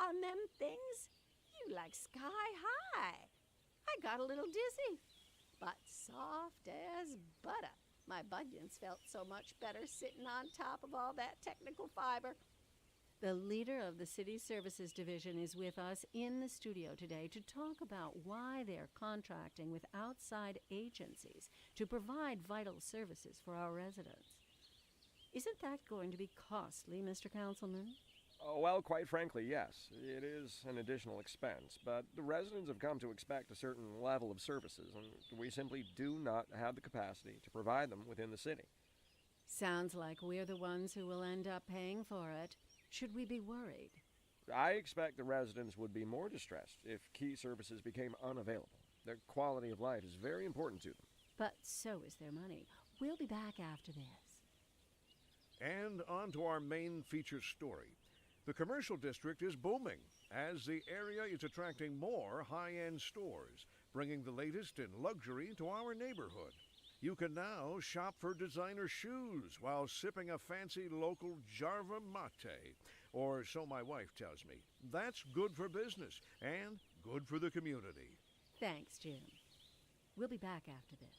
on them things, you like sky high. I got a little dizzy, but soft as butter. My bunions felt so much better sitting on top of all that technical fiber. The leader of the City Services Division is with us in the studio today to talk about why they're contracting with outside agencies to provide vital services for our residents. Isn't that going to be costly, Mr. Councilman? Oh, well, quite frankly, yes. It is an additional expense, but the residents have come to expect a certain level of services, and we simply do not have the capacity to provide them within the city. Sounds like we're the ones who will end up paying for it. Should we be worried? I expect the residents would be more distressed if key services became unavailable. Their quality of life is very important to them. But so is their money. We'll be back after this. And on to our main feature story. The commercial district is booming as the area is attracting more high-end stores, bringing the latest in luxury to our neighborhood. You can now shop for designer shoes while sipping a fancy local Jarva mate, or so my wife tells me. That's good for business and good for the community. Thanks, Jim. We'll be back after this.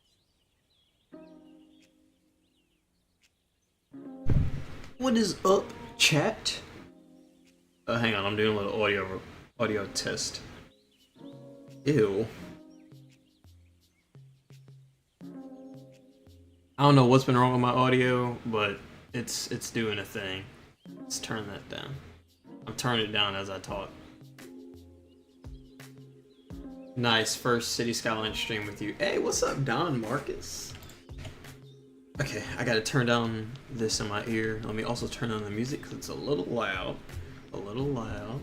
What is up, chat? Hang on, I'm doing a little audio test. Ew. I don't know what's been wrong with my audio, but it's doing a thing. Let's turn that down. I'm turning it down as I talk. Nice, first City Skyline stream with you. Hey, what's up, Don Marcus? Okay, I gotta turn down this in my ear. Let me also turn on the music because it's a little loud. A little loud.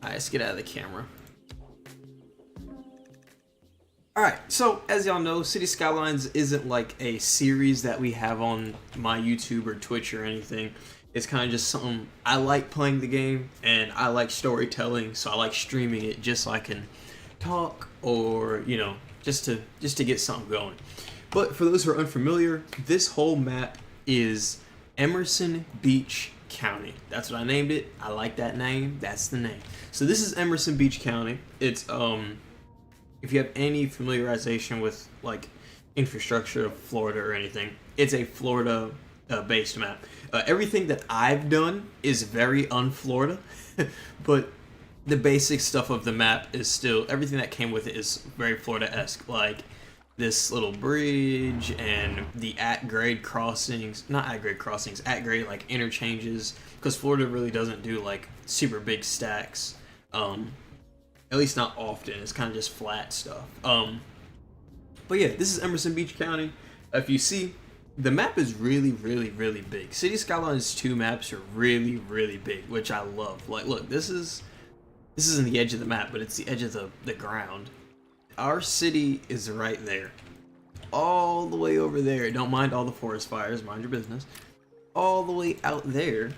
Alright, let's get out of the camera. Alright, so as y'all know, City Skylines isn't like a series that we have on my YouTube or Twitch or anything. It's kind of just something, I like playing the game and I like storytelling, so I like streaming it just so I can talk or, you know, just to get something going. But for those who are unfamiliar, this whole map is Emerson Beach County. That's what I named it. I like that name. That's the name. So this is Emerson Beach County. It's if you have any familiarization with like infrastructure of Florida or anything, it's a Florida based map. Everything that I've done is very un-Florida, but the basic stuff of the map is still, everything that came with it is very Florida-esque, like this little bridge and the at-grade crossings, not at-grade crossings, at-grade like interchanges, because Florida really doesn't do like super big stacks, at least not often. It's kind of just flat stuff. But yeah, this is Emerson Beach County. If you see, the map is really, really, really big. City Skylines 2 maps are really, really big, which I love. Like, look, this isn't the edge of the map, but it's the edge of the ground. Our city is right there. All the way over there. Don't mind all the forest fires, mind your business. All the way out there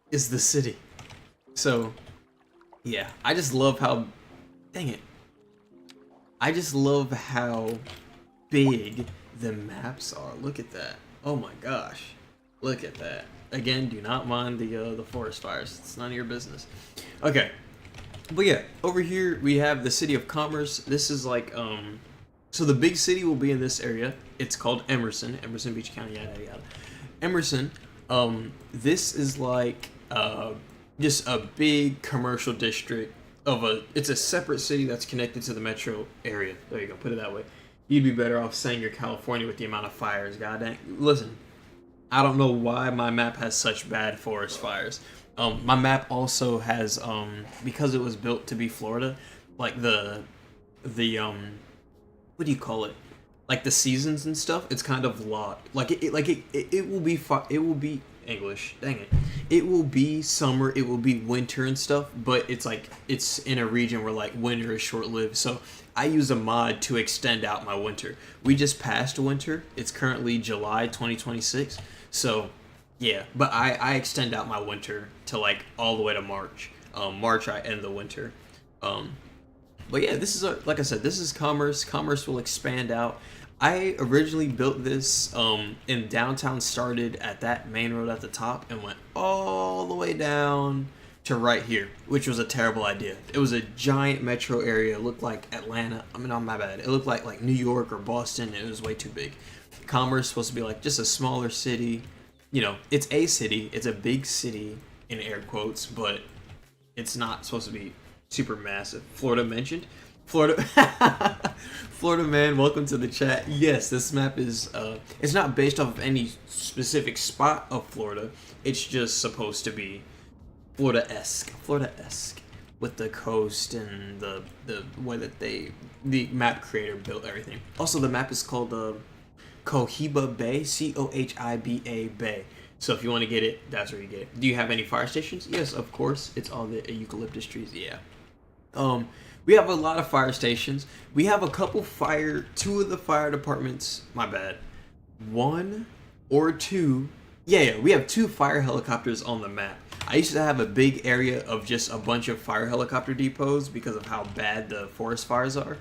is the city. So, yeah, I just love how, dang it. I just love how big the maps are. Look at that. Oh my gosh. Look at that. Again, do not mind the forest fires. It's none of your business. Okay. But yeah, over here we have the City of Commerce. This is like, so the big city will be in this area. It's called Emerson Beach County, yada yada. Emerson, this is like, just a big commercial district it's a separate city that's connected to the metro area. There you go, put it that way. You'd be better off saying you're California with the amount of fires, god dang. Listen, I don't know why my map has such bad forest fires. My map also has, because it was built to be Florida, like the what do you call it? Like the seasons and stuff, it's kind of locked. Like it will be English, dang it. It will be summer, it will be winter and stuff, but it's like, it's in a region where like winter is short-lived. So I use a mod to extend out my winter. We just passed winter. It's currently July 2026. So yeah, but I extend out my winter to like all the way to March. March I end the winter. But yeah, this is like I said, this is Commerce. Commerce will expand out. I originally built this in downtown, started at that main road at the top and went all the way down to right here, which was a terrible idea. It was a giant metro area. It looked like Atlanta. I mean, not my bad. It looked like New York or Boston. It was way too big. Commerce supposed to be like just a smaller city. You know, it's a city. It's a big city in air quotes, but it's not supposed to be super massive. Florida mentioned. Florida, Florida man, welcome to the chat. Yes, this map is it's not based off of any specific spot of Florida. It's just supposed to be Florida-esque with the coast and the way that the map creator built everything. Also, the map is called Cohiba Bay, Cohiba Bay. So if you want to get it, that's where you get it. Do you have any fire stations? Yes, of course. It's all the eucalyptus trees. Yeah. We have a lot of fire stations. We have a couple two of the fire departments. My bad. One or two. Yeah, we have 2 fire helicopters on the map. I used to have a big area of just a bunch of fire helicopter depots because of how bad the forest fires are.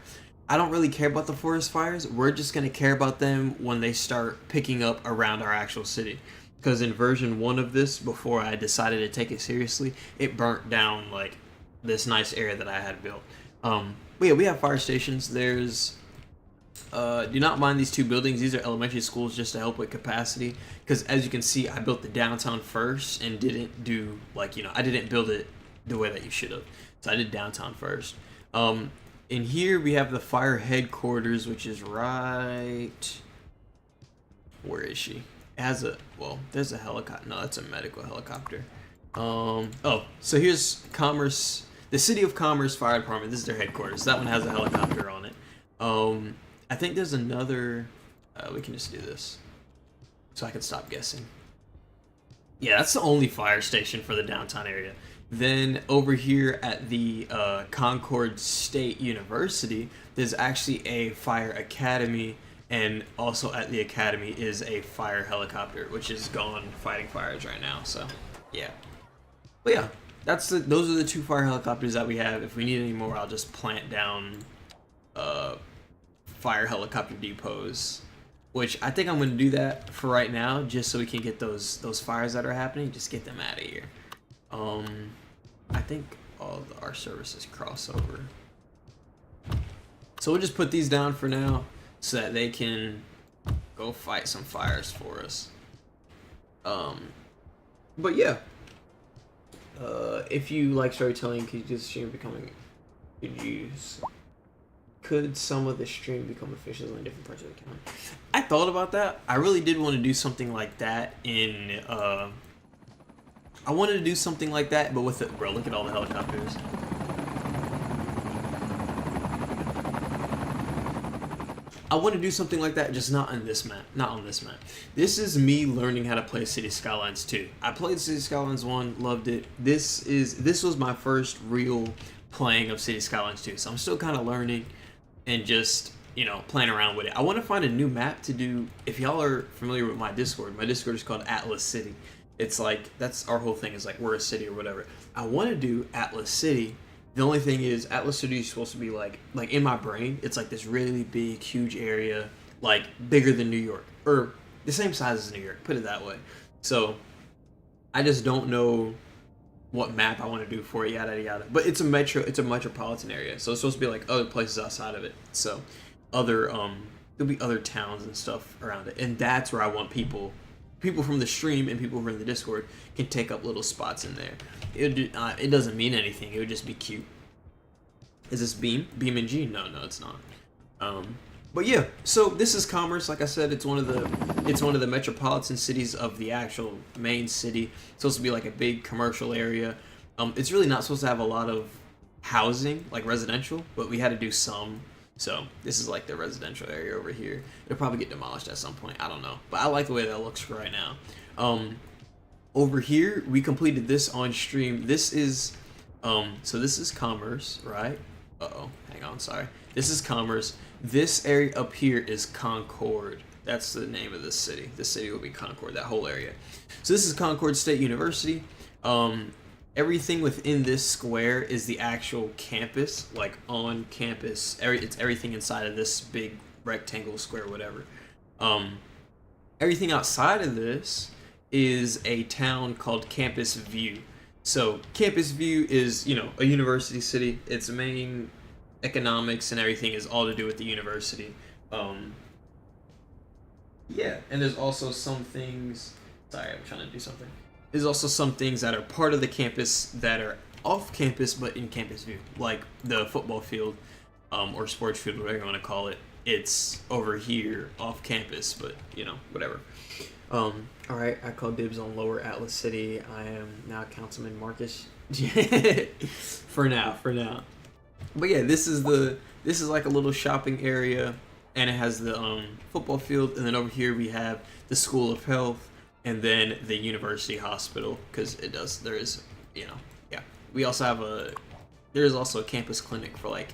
I don't really care about the forest fires. We're just going to care about them when they start picking up around our actual city. Because in version 1 of this, before I decided to take it seriously, it burnt down like this nice area that I had built. But yeah, we have fire stations. There's do not mind these 2 buildings. These are elementary schools just to help with capacity. Because as you can see, I built the downtown first and didn't do I didn't build it the way that you should have. So I did downtown first. In here we have the fire headquarters, which is right. Where is she? It has there's a helicopter. No, that's a medical helicopter. So here's Commerce. The City of Commerce Fire Department, this is their headquarters. That one has a helicopter on it. I think there's another... we can just do this. So I can stop guessing. Yeah, that's the only fire station for the downtown area. Then over here at the Concord State University, there's actually a fire academy. And also at the academy is a fire helicopter, which is gone fighting fires right now. So, yeah. But yeah. Those are the 2 fire helicopters that we have. If we need any more, I'll just plant down fire helicopter depots, which I think I'm going to do that for right now, just so we can get those fires that are happening, just get them out of here. I think all of our services cross over. So we'll just put these down for now so that they can go fight some fires for us. But yeah. If you like storytelling, could you stream becoming? Could some of the stream become officials on different parts of the account? I thought about that. I really did want to do something like that in. I wanted to do something like that, but with it, bro. Look at all the helicopters. I want to do something like that, just not on this map. Not on this map. This is me learning how to play City Skylines 2. I played City Skylines 1, loved it. This was my first real playing of City Skylines 2, so I'm still kind of learning and just, playing around with it. I want to find a new map to do. If y'all are familiar with my Discord is called Atlas City. It's like, that's our whole thing, is like we're a city or whatever. I want to do Atlas City. The only thing is, Atlas City is supposed to be like in my brain, it's like this really big, huge area, like bigger than New York, or the same size as New York, put it that way. So I just don't know what map I want to do for it, yada yada. But it's a metropolitan area, so it's supposed to be like other places outside of it. So there'll be other towns and stuff around it, and that's where I want people from the stream and people who are in the Discord can take up little spots in there. It doesn't mean anything. It would just be cute. Is this Beam and G? No, it's not. But yeah, so this is Commerce. Like I said, it's one of the metropolitan cities of the actual main city. It's supposed to be like a big commercial area. It's really not supposed to have a lot of housing, like residential, but we had to do some. So this is like the residential area over here. It'll probably get demolished at some point. I don't know, but I like the way that looks right now. Over here, we completed this on stream. This is, so this is Commerce, right? Hang on, sorry. This is Commerce. This area up here is Concord. That's the name of this city. This city will be Concord, that whole area. So this is Concord State University. Everything within this square is the actual campus, like on campus. It's everything inside of this big rectangle, square, whatever. Everything outside of this is a town called Campus View. So Campus View is, you know, a university city. Its main economics and everything is all to do with the university. Yeah, and there's also some things. Sorry, I'm trying to do something. There's also some things that are part of the campus that are off campus but in Campus View, like the football field, or sports field, whatever you want to call it. It's over here off campus, but you know, whatever. All right, I call dibs on Lower Atlas City. I am now Councilman Marcus. for now. But yeah, this is like a little shopping area, and it has the football field, and then over here we have the School of Health, and then the University Hospital, because there is, you know, yeah. We also have there is also a campus clinic for like,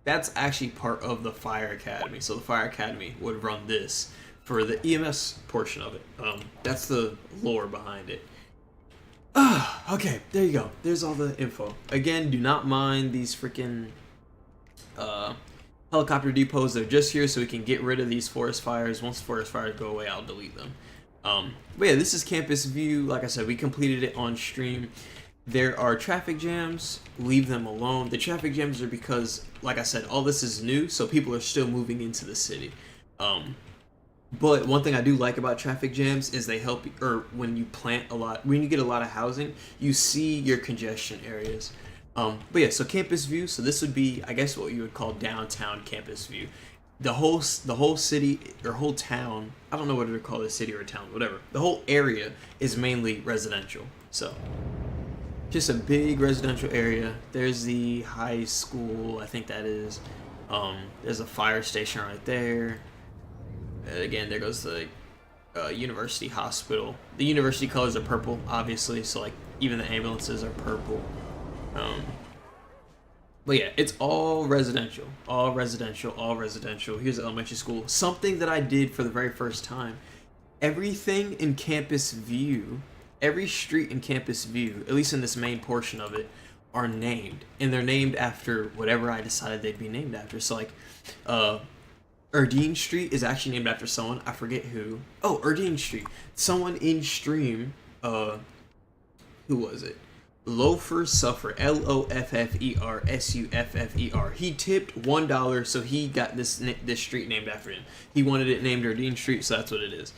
that's actually part of the Fire Academy. So the Fire Academy would run this for the EMS portion of it. That's the lore behind it. Okay, there you go. There's all the info. Again, do not mind these freaking helicopter depots. They're just here so we can get rid of these forest fires. Once the forest fires go away, I'll delete them. But yeah, this is Campus View. Like I said, we completed it on stream. There are traffic jams. Leave them alone. The traffic jams are because, like I said, all this is new, so people are still moving into the city. But one thing I do like about traffic jams is they help, or when you get a lot of housing, you see your congestion areas. But yeah, so Campus View. So this would be, I guess, what you would call downtown Campus View. The whole city or whole town, I don't know whether to call it a city or a town, whatever. The whole area is mainly residential. So just a big residential area. There's the high school, I think that is. There's a fire station right there. Again, there goes the University Hospital. The university colors are purple, obviously, so like even the ambulances are purple. But yeah, it's all residential. Here's the elementary school. Something that I did for the very first time. Everything in Campus View, every street in Campus View, at least in this main portion of it, are named. And they're named after whatever I decided they'd be named after. So like, Erdine Street is actually named after someone. I forget who. Oh, Erdine Street. Someone in stream, who was it? Loafer Suffer, LOFFER SUFFER. He tipped $1, so he got this street named after him. He wanted it named Erdine Street, so that's what it is.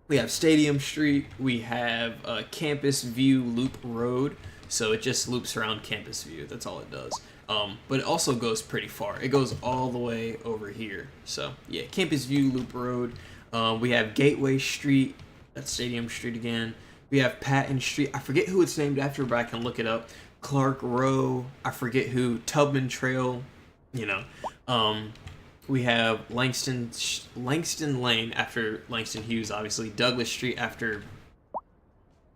We have Stadium Street. We have Campus View Loop Road, so it just loops around Campus View. That's all it does. But it also goes pretty far. It goes all the way over here. So yeah, Campus View Loop Road. We have Gateway Street. That's Stadium Street again. We have Patton Street. I forget who it's named after, but I can look it up. Clark Row. I forget who. Tubman Trail. You know. We have Langston Lane after Langston Hughes, obviously. Douglas Street after.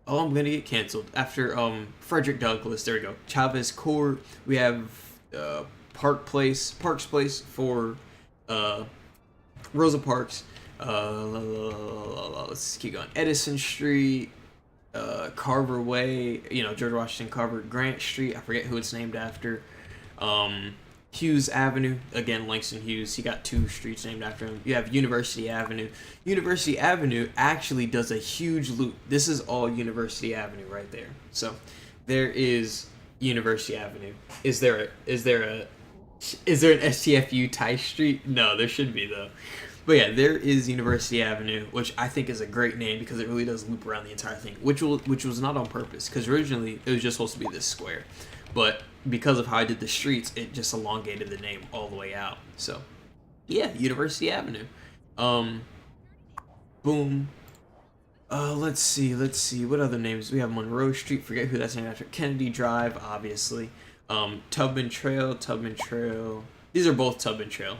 Oh, I'm gonna get canceled. After Frederick Douglass. There we go. Chavez Court. We have Parks Place for Rosa Parks. Let's keep going. Edison Street. Carver Way, you know, George Washington Carver. Grant Street, I forget who it's named after. Hughes Avenue, again, Langston Hughes, he got 2 streets named after him. You have University Avenue. University Avenue actually does a huge loop. This is all University Avenue right there. So there is University Avenue. Is there an STFU Tice Street? No, there should be though. But yeah, there is University Avenue, which I think is a great name because it really does loop around the entire thing, which was not on purpose because originally it was just supposed to be this square, but because of how I did the streets, it just elongated the name all the way out. So yeah, University Avenue. Boom. Let's see. What other names? We have Monroe Street. Forget who that's named after. Kennedy Drive, obviously. Tubman Trail. These are both Tubman Trail.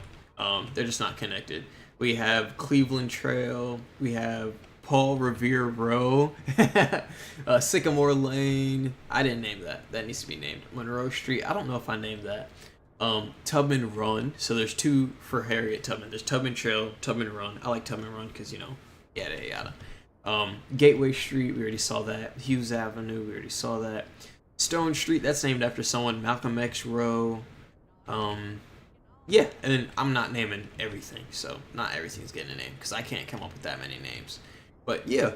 They're just not connected. We have Cleveland Trail. We have Paul Revere Row. Sycamore Lane. I didn't name that. That needs to be named. Monroe Street. I don't know if I named that. Tubman Run. So there's 2 for Harriet Tubman. There's Tubman Trail, Tubman Run. I like Tubman Run because, you know, yada yada. Gateway Street. We already saw that. Hughes Avenue. We already saw that. Stone Street. That's named after someone. Malcolm X Row. yeah, and then I'm not naming everything, so not everything's getting a name because I can't come up with that many names. But yeah,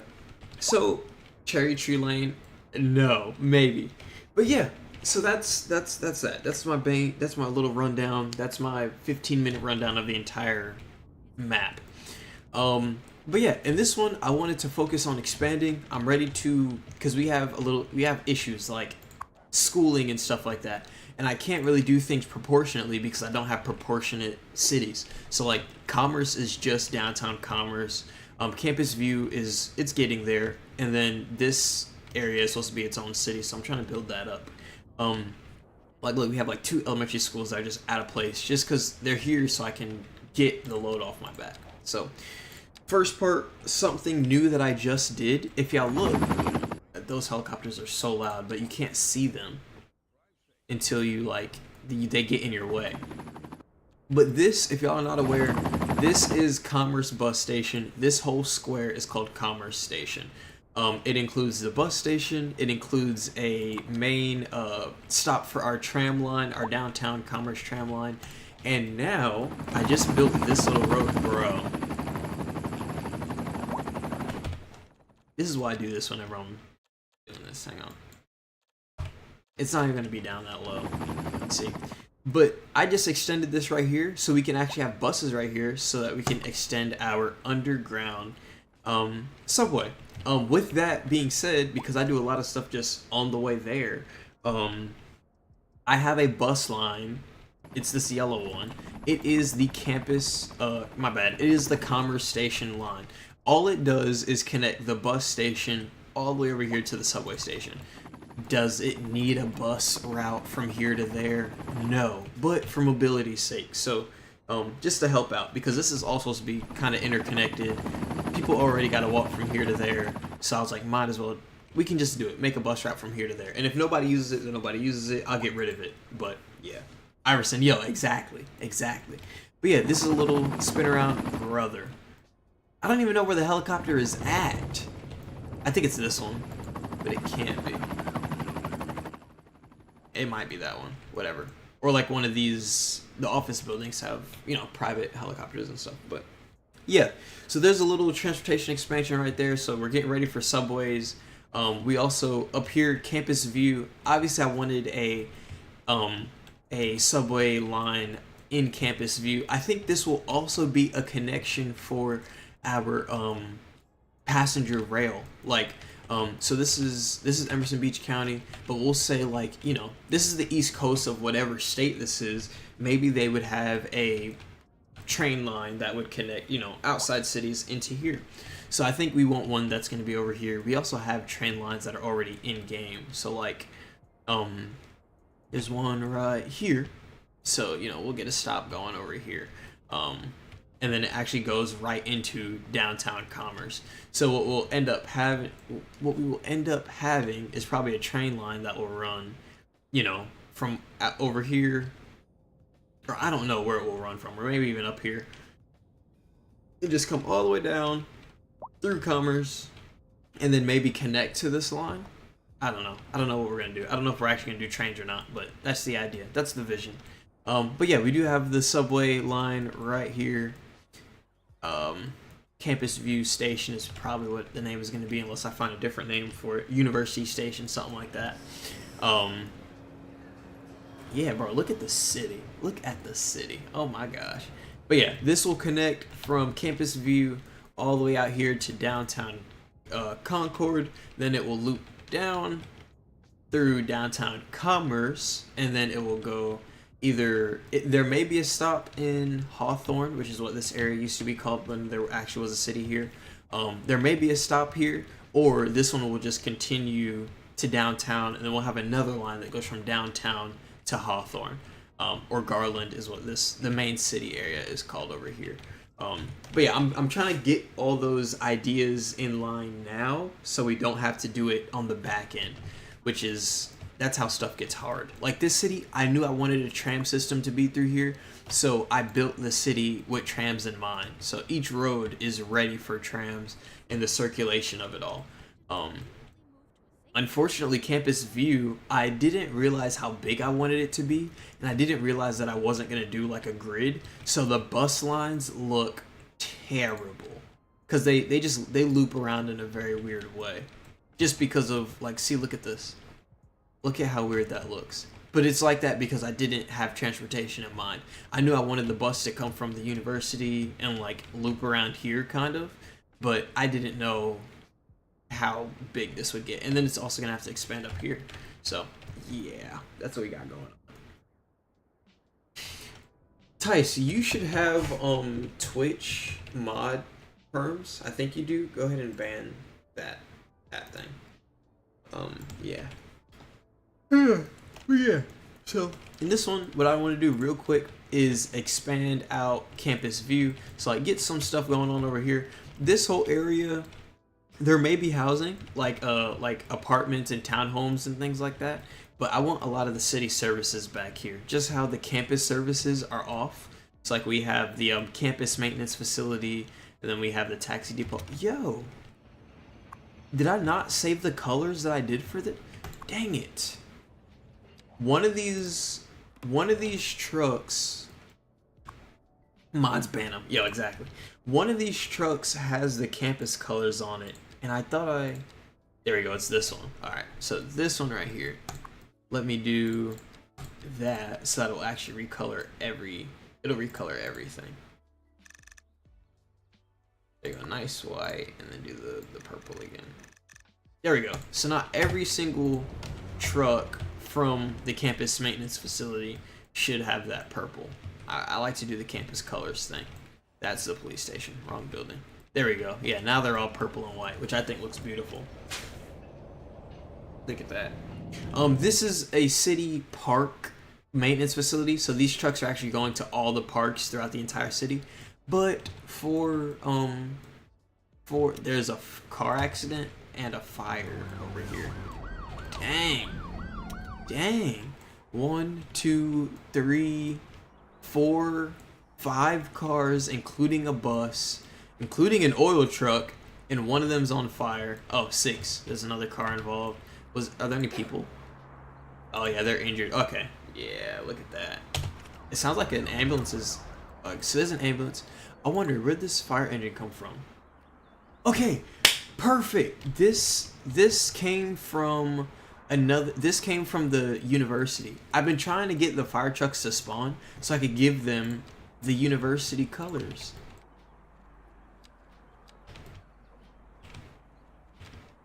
so Cherry Tree Lane, no, maybe, but yeah. So that's that. That's my That's my little rundown. That's my 15-minute rundown of the entire map. But yeah, in this one, I wanted to focus on expanding. I'm ready to, because we have issues like schooling and stuff like that, and I can't really do things proportionately because I don't have proportionate cities. So like Commerce is just downtown Commerce. Campus View it's getting there, and then this area is supposed to be its own city. So I'm trying to build that up. Like look, we have like 2 elementary schools that are just out of place, just because they're here, so I can get the load off my back. So first part, something new that I just did. If y'all look, those helicopters are so loud, but you can't see them until you like they get in your way. But this, if y'all are not aware, this is Commerce Bus Station. This whole square is called Commerce Station. It includes the bus station. It includes a main stop for our tram line, our downtown Commerce tram line. And now I just built this little road, bro. This is why I do this whenever I'm doing this. Hang on. It's not even going to be down that low. Let's see. But I just extended this right here so we can actually have buses right here so that we can extend our underground subway. With that being said, because I do a lot of stuff just on the way there, I have a bus line. It's this yellow one. It is the campus, my bad. It is the Commerce Station line. All it does is connect the bus station all the way over here to the subway station. Does it need a bus route from here to there? No, but for mobility's sake. So just to help out, because this is all supposed to be kind of interconnected. People already got to walk from here to there. So I was like, might as well, we can just do it. Make a bus route from here to there. And if nobody uses it, then nobody uses it. I'll get rid of it. But yeah. Iverson, yo, exactly. But yeah, this is a little spin around, brother. I don't even know where the helicopter is at. I think it's this one, but it can't be. It might be that one, whatever. Or like one of these, the office buildings have, private helicopters and stuff. But yeah, so there's a little transportation expansion right there. So we're getting ready for subways. We also, up here, Campus View, obviously I wanted a subway line in Campus View. I think this will also be a connection for our passenger rail. Like so this is Emerson Beach County, but we'll say like, this is the east coast of whatever state this is. Maybe they would have a train line that would connect, outside cities into here. So I think we want one that's going to be over here. We also have train lines that are already in game. So like there's one right here. So, we'll get a stop going over here. And then it actually goes right into downtown Commerce. So what we will end up having is probably a train line that will run, from over here, or I don't know where it will run from, or maybe even up here. It just come all the way down through Commerce, and then maybe connect to this line. I don't know. I don't know what we're gonna do. I don't know if we're actually gonna do trains or not, but that's the idea. That's the vision. But yeah, we do have the subway line right here. Campus View Station is probably what the name is going to be, unless I find a different name for it. University Station, something like that. Yeah, bro, look at the city. Look at the city. Oh my gosh. But yeah, this will connect from Campus View all the way out here to downtown Concord. Then it will loop down through downtown Commerce, and then it will go there may be a stop in Hawthorne, which is what this area used to be called when there actually was a city here. There may be a stop here, or this one will just continue to downtown, and then we'll have another line that goes from downtown to Hawthorne, or Garland is what the main city area is called over here. But yeah, I'm trying to get all those ideas in line now, so we don't have to do it on the back end, that's how stuff gets hard. Like this city, I knew I wanted a tram system to be through here, so I built the city with trams in mind. So each road is ready for trams and the circulation of it all. Unfortunately, Campus View, I didn't realize how big I wanted it to be, and I didn't realize that I wasn't going to do like a grid, so the bus lines look terrible. Because they loop around in a very weird way. Just because of, like, see, look at this. Look at how weird that looks. But it's like that because I didn't have transportation in mind. I knew I wanted the bus to come from the university and, like, loop around here, kind of. But I didn't know how big this would get. And then it's also going to have to expand up here. So, yeah, that's what we got going on. Tice, you should have Twitch mod perms. I think you do. Go ahead and ban that thing. Yeah. Yeah. So in this one, what I want to do real quick is expand out Campus View. So like get some stuff going on over here. This whole area, there may be housing, like apartments and townhomes and things like that. But I want a lot of the city services back here. Just how the campus services are off. It's like we have the campus maintenance facility, and then we have the taxi depot. Yo, did I not save the colors that I did for the? Dang it! One of these trucks. Mods ban them. Yo, exactly. One of these trucks has the campus colors on it, and I thought there we go. It's this one. All right, so this one right here. Let me do that so that'll actually recolor it'll recolor everything. There you go, nice white, and then do the purple again. There we go. So not every single truck from the campus maintenance facility should have that purple. I like to do the campus colors thing. That's the police station, wrong building. There we go. Yeah, now they're all purple and white, which I think looks beautiful. Look at that. This is a city park maintenance facility, so these trucks are actually going to all the parks throughout the entire city. But for there's a car accident and a fire over here. Dang. 1, 2, 3, 4, 5 cars, including a bus, including an oil truck, and one of them's on fire. Oh, 6. There's another car involved. Are there any people? Oh yeah, they're injured. Okay. Yeah, look at that. It sounds like an ambulance is. So there's an ambulance. I wonder where'd this fire engine come from. Okay, perfect. This came from another. This came from the university. I've been trying to get the fire trucks to spawn so I could give them the university colors.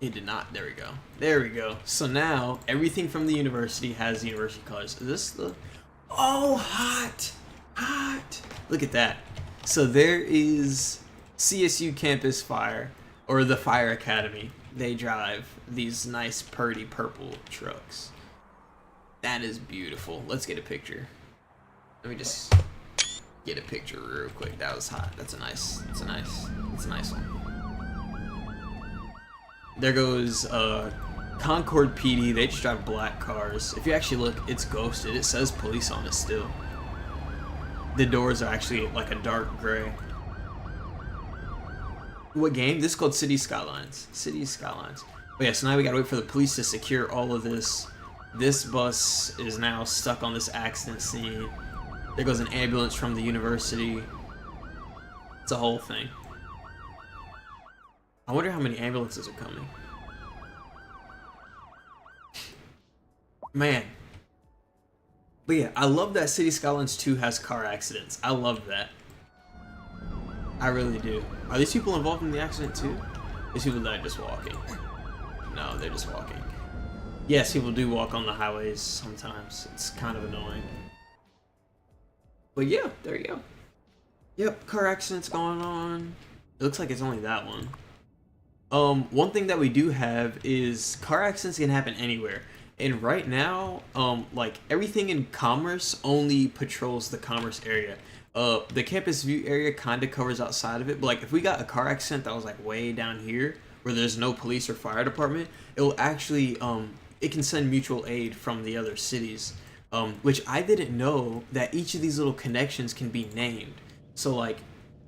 It did not. There we go. There we go. So now everything from the university has university colors. Is this the? Oh, hot. Look at that. So there is CSU Campus Fire, or the Fire Academy. They drive these nice, pretty purple trucks. That is beautiful. Let's get a picture. Let me just get a picture real quick. That was hot. It's a nice one. There goes Concord PD. They just drive black cars. If you actually look, it's ghosted. It says police on it still. The doors are actually like a dark gray. What game? This is called City Skylines. City Skylines. But yeah, so now we gotta wait for the police to secure all of this. This bus is now stuck on this accident scene. There goes an ambulance from the university. It's a whole thing. I wonder how many ambulances are coming. Man. But yeah, I love that City Skylines 2 has car accidents. I love that. I really do. Are these people involved in the accident too? These people that are just walking. No, they're just walking. Yes, people do walk on the highways sometimes. It's kind of annoying. But yeah, there you go. Yep, car accidents going on. It looks like it's only that one. One thing that we do have is car accidents can happen anywhere. And right now, like everything in Commerce only patrols the Commerce area. The Campus View area kind of covers outside of it. But like if we got a car accident that was like way down here where there's no police or fire department, it will actually, it can send mutual aid from the other cities. Which I didn't know that each of these little connections can be named. So like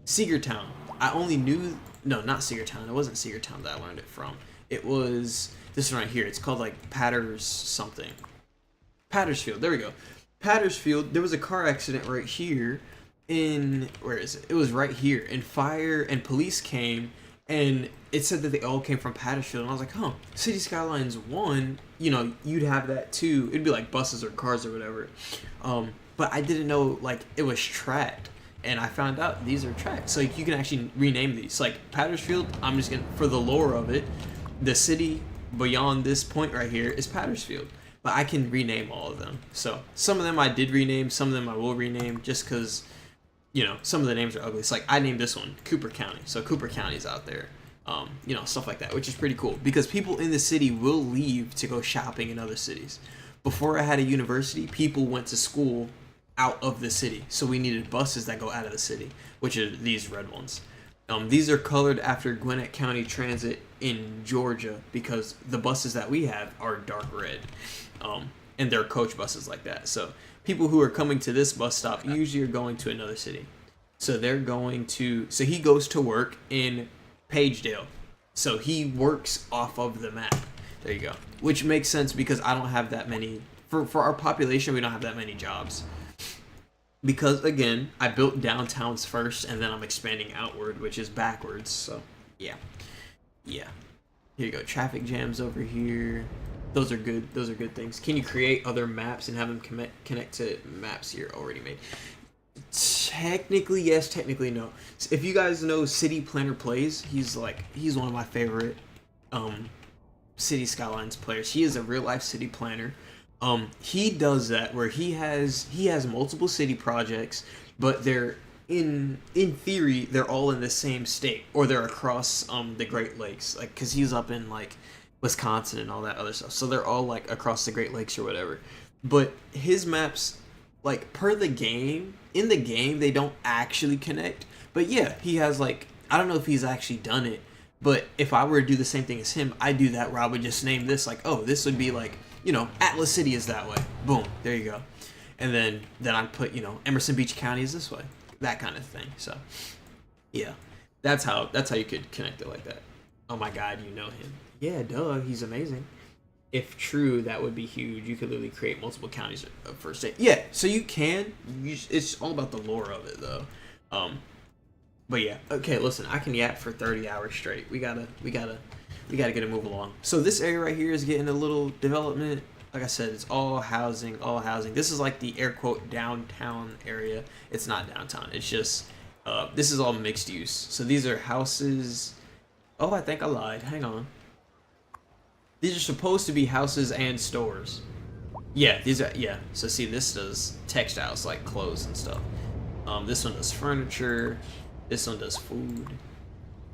Seegertown, I only knew, no, not Seegertown. It wasn't Seegertown that I learned it from. It was This one right here. It's called like Patters something. Pattersfield. There we go. Pattersfield. There was a car accident right here. Where is it? It was right here. And fire and police came, and it said that they all came from Pattersfield. And I was like, huh. City Skylines 1. You know, you'd have that too. It'd be like buses or cars or whatever. But I didn't know like it was tracked. And I found out these are tracked. So you can actually rename these. Like Pattersfield, I'm just gonna, for the lore of it, the city beyond this point right here is Pattersfield. But I can rename all of them. So some of them I did rename, some of them I will rename just because, you know, some of the names are ugly. It's like I named this one Cooper County. So Cooper County's out there. You know, stuff like that, which is pretty cool because people in the city will leave to go shopping in other cities. Before I had a university, people went to school out of the city. So we needed buses that go out of the city, which are these red ones. These are colored after Gwinnett County Transit in Georgia because the buses that we have are dark red. And they're coach buses like that. So people who are coming to this bus stop usually are going to another city. So they're going to, so he goes to work in Pagedale. So he works off of the map. There you go. Which makes sense because I don't have that many, for our population, we don't have that many jobs. Because again, I built downtowns first and then I'm expanding outward, which is backwards. So yeah. Here you go. Traffic jams over here. Those are good. Those are good things. Can you create other maps and have them connect to maps you're already made? Technically yes, technically no. If you guys know City Planner Plays, he's one of my favorite City Skylines players. He is a real life city planner. He does that where he has multiple city projects, but they're in theory they're all in the same state or they're across the Great Lakes, like because he's up in like Wisconsin and all that other stuff. So they're all like across the Great Lakes or whatever. But his maps, like per the game, in the game they don't actually connect. But yeah, he has like, I don't know if he's actually done it, but if I were to do the same thing as him, I'd do that where I would just name this like, oh, this would be like, you know, Atlas City is that way. Boom, there you go. And then I'd put, you know, Emerson Beach County is this way. That kind of thing. So yeah. That's how you could connect it like that. Oh my god, you know him. Yeah, duh, he's amazing. If true, that would be huge. You could literally create multiple counties for a state. Yeah, so you can. It's all about the lore of it, though. But yeah, okay. Listen, I can yap for 30 hours straight. We gotta get a move along. So this area right here is getting a little development. Like I said, it's all housing. This is like the air quote downtown area. It's not downtown. It's just this is all mixed use. So these are houses. Oh, I think I lied. Hang on. These are supposed to be houses and stores. Yeah, So see, this does textiles like clothes and stuff. This one does furniture. This one does food.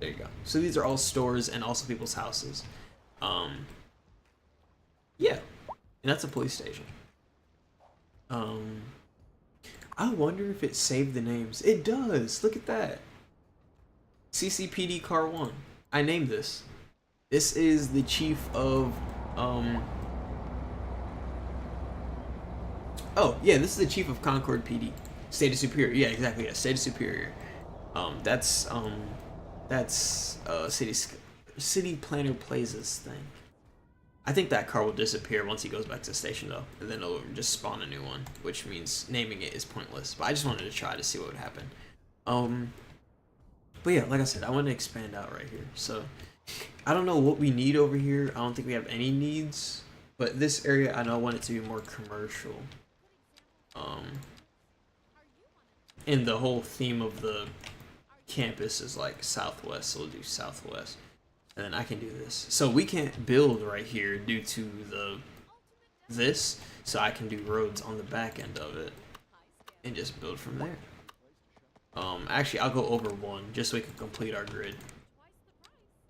There you go. So these are all stores and also people's houses. Yeah, and that's a police station. I wonder if it saved the names. It does. Look at that. CCPD Car 1. I named this. This is the chief of, oh, yeah, this is the chief of Concord PD. State of Superior. Yeah, exactly, yeah, State of Superior. That's City Planner Plaza's thing. I think that car will disappear once he goes back to the station, though. And then it'll just spawn a new one, which means naming it is pointless. But I just wanted to try to see what would happen. But yeah, like I said, I want to expand out right here. So I don't know what we need over here. I don't think we have any needs. But this area, I know I want it to be more commercial. And the whole theme of the campus is like southwest, so we'll do southwest. And then I can do this. So we can't build right here due to this. So I can do roads on the back end of it. And just build from there. Actually, I'll go over one just so we can complete our grid.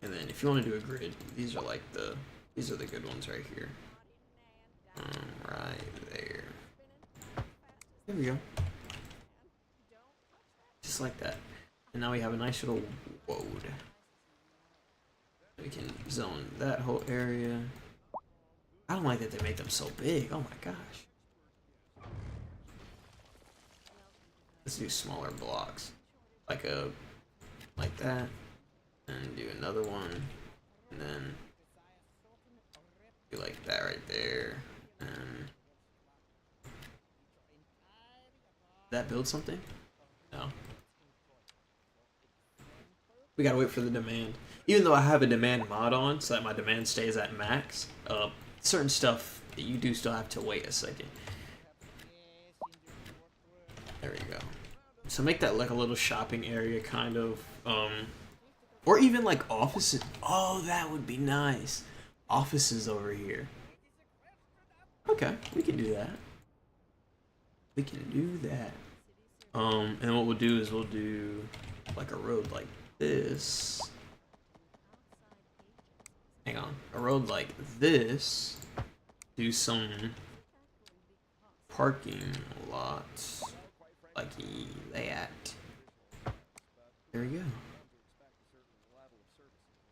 And then if you want to do a grid, these are the good ones right here. Right there. There we go. Just like that. And now we have a nice little road. We can zone that whole area. I don't like that they make them so big. Oh my gosh. Let's do smaller blocks. Like that. And do another one. And then Do like that right there. And that build something? No. We gotta wait for the demand. Even though I have a demand mod on, so that my demand stays at max, certain stuff you do still have to wait a second. There we go. So make that like a little shopping area, kind of, or even like offices. Oh, that would be nice. Offices over here. Okay, we can do that. We can do that. And what we'll do is we'll do like a road like this. Hang on, a road like this. Do some parking lots like that. There we go.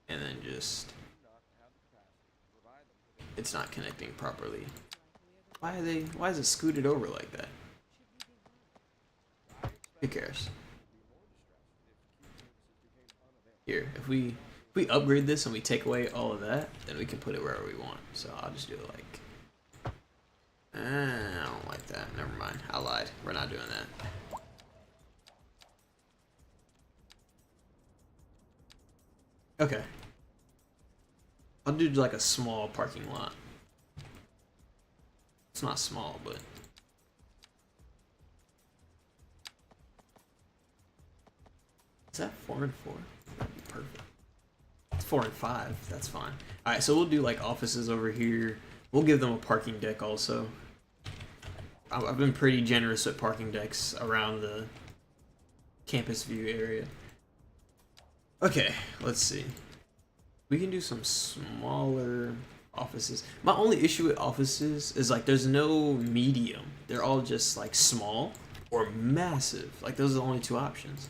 And then just, it's not connecting properly. Why is it scooted over like that? Who cares? Here, if we upgrade this and we take away all of that, then we can put it wherever we want. So I'll just do it like, I don't like that. Never mind. I lied. We're not doing that. Okay. I'll do like a small parking lot. It's not small, but is that 4 and 4? That'd be perfect. It's 4 and 5. That's fine. All right, so we'll do like offices over here. We'll give them a parking deck also. I've been pretty generous with parking decks around the campus view area. Okay, let's see. We can do some smaller offices. My only issue with offices is like there's no medium. They're all just like small or massive. Like those are the only two options.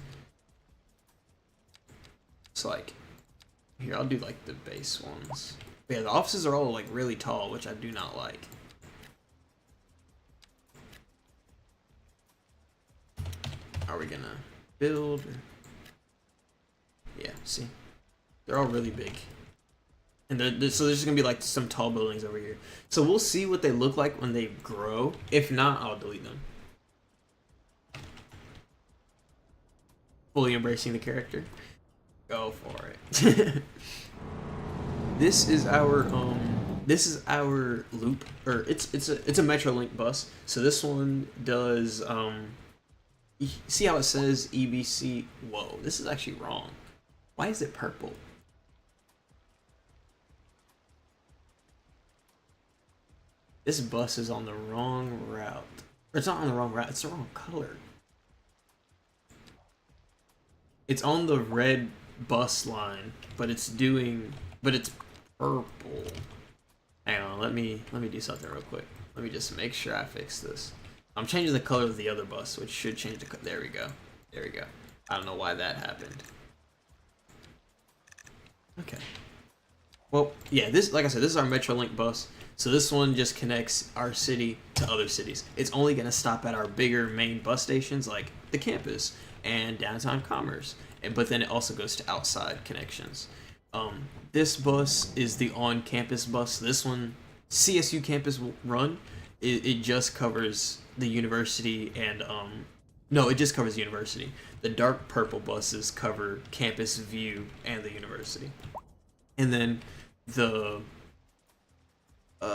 So like, here, I'll do like the base ones. But yeah, the offices are all like really tall, which I do not like. Are we gonna build? Yeah, see? They're all really big. And so there's gonna be like some tall buildings over here. So we'll see what they look like when they grow. If not, I'll delete them. Fully embracing the character. Go for it. This is our loop, or it's a Metrolink bus. So this one does you see how it says EBC? Whoa, this is actually wrong. Why is it purple? This bus is on the wrong route. Or it's not on the wrong route, it's the wrong color. It's on the red bus line, but it's purple. Hang on, let me do something real quick. Let me just make sure I fix this. I'm changing the color of the other bus, which should change the there we go. There we go. I don't know why that happened. Okay. Well, yeah, this, like I said, this is our Metrolink bus. So this one just connects our city to other cities. It's only going to stop at our bigger main bus stations like the campus and downtown commerce. But then it also goes to outside connections. This bus is the on-campus bus. This one, CSU campus run, it just covers the university and no, it just covers the university. The dark purple buses cover campus view and the university. And then the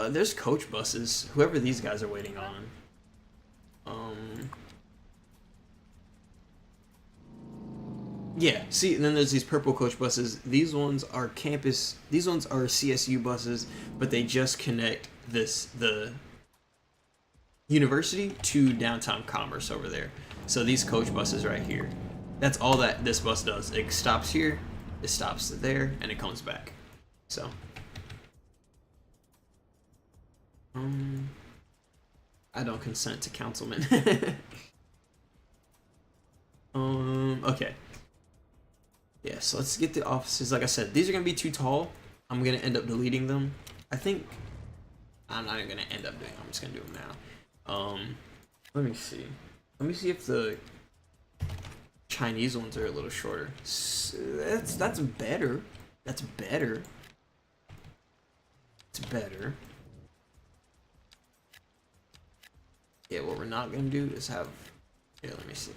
there's coach buses, whoever these guys are waiting on. Yeah, see, and then there's these purple coach buses. These ones are campus, these ones are CSU buses, but they just connect the university to downtown commerce over there. So these coach buses right here, that's all that this bus does. It stops here, it stops there, and it comes back. So I don't consent to councilman. Okay. Yeah, so let's get the offices. Like I said, these are gonna be too tall. I'm gonna end up deleting them. I think I'm not even gonna end up doing them. I'm just gonna do them now. Let me see. Let me see if the Chinese ones are a little shorter. So that's better. That's better. It's better. Yeah, what we're not gonna do is have. Here, let me see.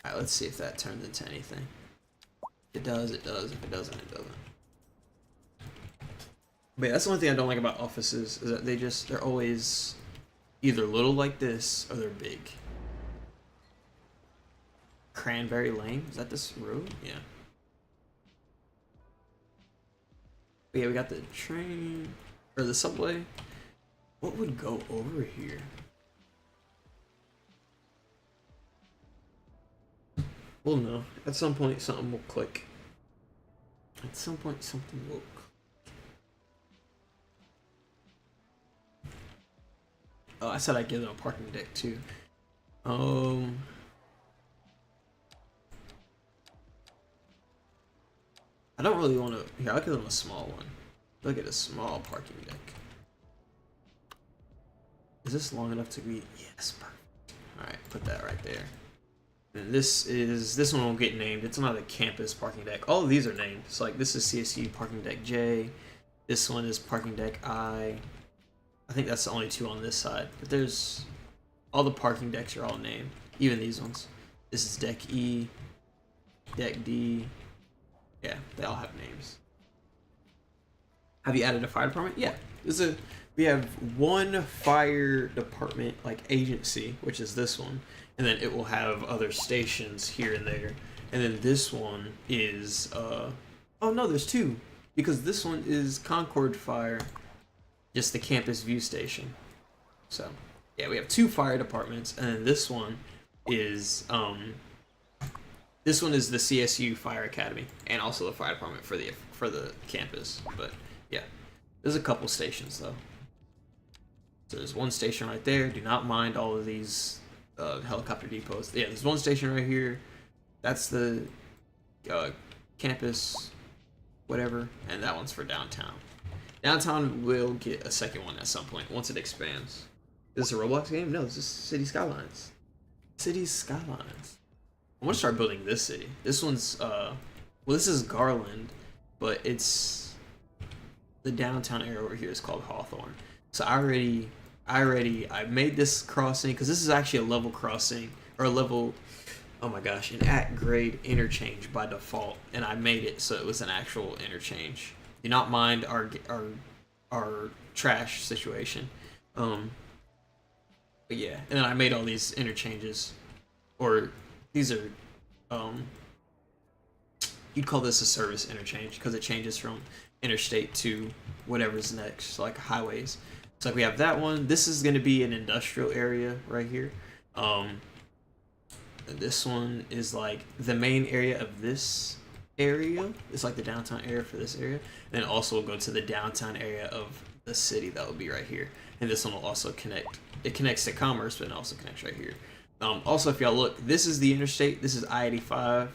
Alright, let's see if that turns into anything. If it does, it does. If it doesn't, it doesn't. But yeah, that's the one thing I don't like about offices, is that they're always either little like this or they're big. Cranberry Lane? Is that this road? Yeah. But yeah, we got the train, or the subway. What would go over here? We'll know. At some point, something will click. At some point, something will click. Oh, I said I'd give them a parking deck too. I don't really want to. Here, I'll give them a small one. Look at a small parking deck. Is this long enough to be? Yes, perfect. All right, put that right there. And this one won't get named. It's not a campus parking deck. All of these are named. It's like this is CSU parking deck J. This one is parking deck I. I think that's the only two on this side. But there's all the parking decks are all named. Even these ones. This is deck E, deck D. Yeah, they all have names. Have you added a fire department? Yeah. We have one fire department like agency, which is this one, and then it will have other stations here and there. And then this one is oh no, there's two. Because this one is Concord Fire, just the campus view station. So yeah, we have two fire departments, and then this one is the CSU Fire Academy, and also the fire department for the campus. But yeah, there's a couple stations though. So there's one station right there. Do not mind all of these helicopter depots. Yeah, there's one station right here. That's the campus, whatever, and that one's for downtown. Downtown will get a second one at some point once it expands. Is this a Roblox game? No, this is City Skylines. City Skylines. I want to start building this city. This one's well, this is Garland, but it's the downtown area over here is called Hawthorne. So I made this crossing because this is actually a level crossing or a level. Oh my gosh, an at-grade interchange by default, and I made it so it was an actual interchange. Do not mind our trash situation. But yeah, and then I made all these interchanges, or these are you'd call this a service interchange because it changes from interstate to whatever's next, like highways. So like we have that one. This is going to be an industrial area right here. This one is like the main area of this area. It's like the downtown area for this area. And then also we'll go to the downtown area of the city that will be right here. And this one will also connect. It connects to Commerce, but it also connects right here. Also, if y'all look, this is the interstate. This is I-85.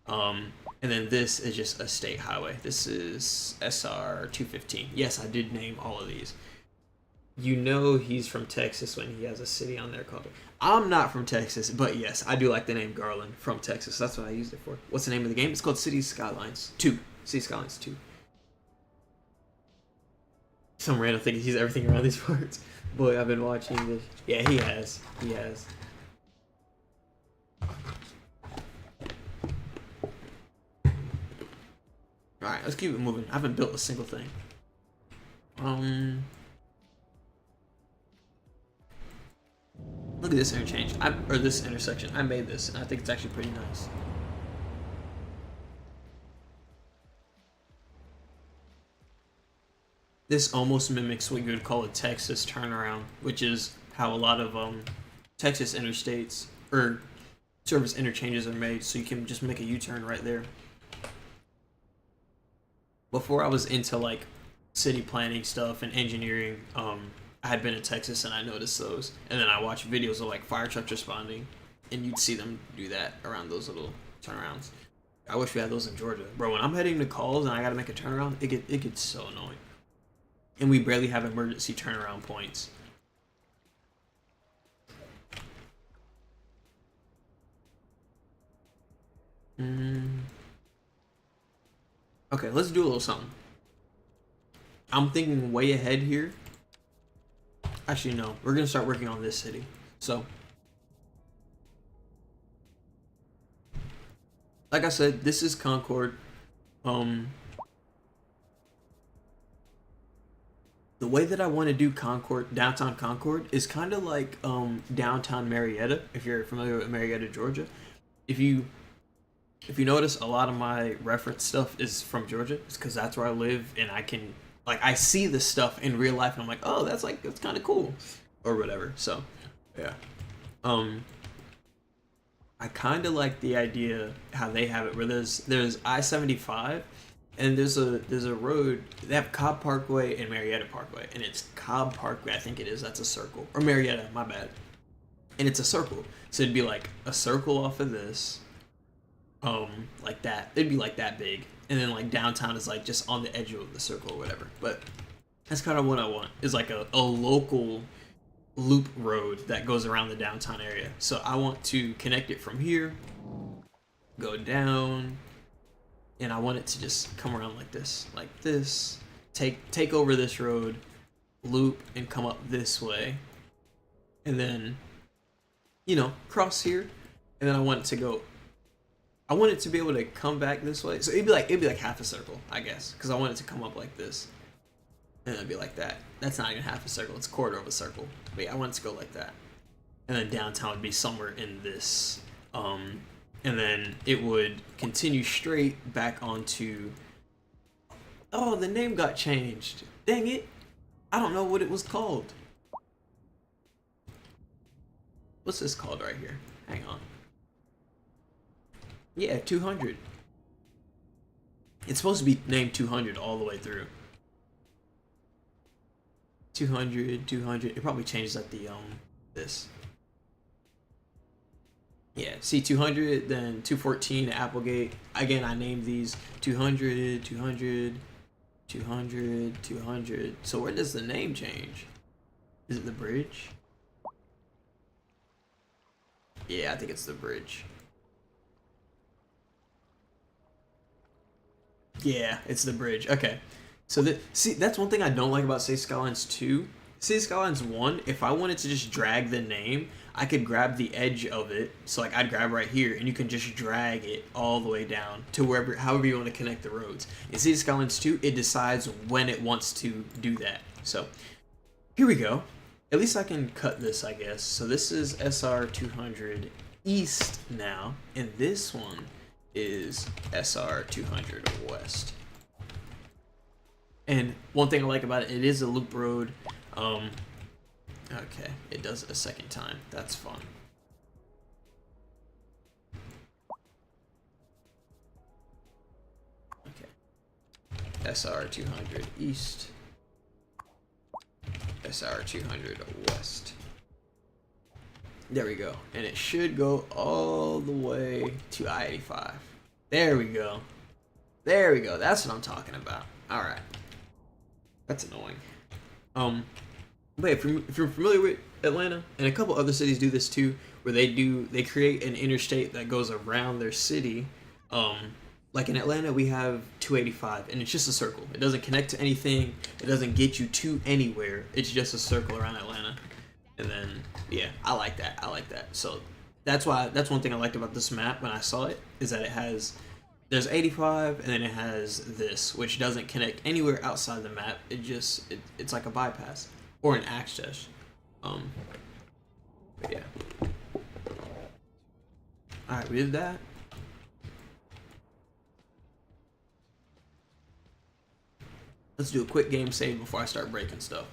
And then this is just a state highway. This is SR 215. Yes, I did name all of these. You know he's from Texas when he has a city on there called it. I'm not from Texas, but yes, I do like the name Garland from Texas. That's what I used it for. What's the name of the game? It's called City Skylines 2. City Skylines 2. Some random thing. He's everything around these parts. Boy, I've been watching this. Yeah, he has. He has. Alright, let's keep it moving. I haven't built a single thing. Look at this interchange. Or this intersection. I made this, and I think it's actually pretty nice. This almost mimics what you would call a Texas turnaround, which is how a lot of Texas interstates or service interchanges are made, so you can just make a U-turn right there. Before I was into like city planning stuff and engineering, I had been in Texas and I noticed those, and then I watched videos of like fire trucks responding, and you'd see them do that around those little turnarounds. I wish we had those in Georgia, bro. When I'm heading to calls and I gotta make a turnaround, it gets so annoying, and we barely have emergency turnaround points. Okay, let's do a little something. I'm thinking way ahead here. Actually, no. We're gonna start working on this city. So, like I said, this is Concord. The way that I want to do Concord, downtown Concord, is kind of like downtown Marietta. If you're familiar with Marietta, Georgia, if you notice, a lot of my reference stuff is from Georgia. It's because that's where I live, and I can I see this stuff in real life, and I'm like, oh, that's kind of cool, or whatever. So, yeah. I kind of like the idea how they have it, where there's I-75. And there's a road. They have Cobb Parkway and Marietta Parkway, and it's Cobb Parkway, I think it is. That's a circle, or Marietta, my bad. And it's a circle, so it'd be like a circle off of this, like that. It'd be like that big, and then like downtown is like just on the edge of the circle or whatever. But that's kind of what I want, is like a local loop road that goes around the downtown area. So I want to connect it from here, go down. And I want it to just come around like this, take over this road, loop, and come up this way, and then, cross here, and then I want it to be able to come back this way. So it'd be like half a circle, I guess, because I want it to come up like this, and it'd be like that. That's not even half a circle; it's a quarter of a circle. But yeah, I want it to go like that, and then downtown would be somewhere in this. And then it would continue straight back onto... Oh, the name got changed. Dang it. I don't know what it was called. What's this called right here? Hang on. Yeah, 200. It's supposed to be named 200 all the way through. 200, 200. It probably changes at the, this. Yeah, C200, then 214 Applegate. Again, I named these 200, 200, 200, 200. So where does the name change? Is it the bridge? Yeah, I think it's the bridge. Yeah, it's the bridge. Okay. So see, that's one thing I don't like about City Skylines 2. City Skylines 1, if I wanted to just drag the name, I could grab the edge of it. So like I'd grab right here, and you can just drag it all the way down to however you want to connect the roads. In City Skylines 2, it decides when it wants to do that. So here we go. At least I can cut this, I guess. So this is SR 200 East now, and this one is SR 200 West. And one thing I like about it, it is a loop road. Okay, it does it a second time. That's fun. Okay. SR 200 East. SR 200 West. There we go. And it should go all the way to I-85. There we go. There we go. That's what I'm talking about. Alright. That's annoying. But if you're familiar with Atlanta, and a couple other cities do this too, where they create an interstate that goes around their city. Like in Atlanta, we have 285, and it's just a circle. It doesn't connect to anything. It doesn't get you to anywhere. It's just a circle around Atlanta. And then, yeah, I like that. I like that. So that's one thing I liked about this map when I saw it, is that there's 85, and then it has this, which doesn't connect anywhere outside the map. It's like a bypass or an access. But yeah. All right, we did that. Let's do a quick game save before I start breaking stuff.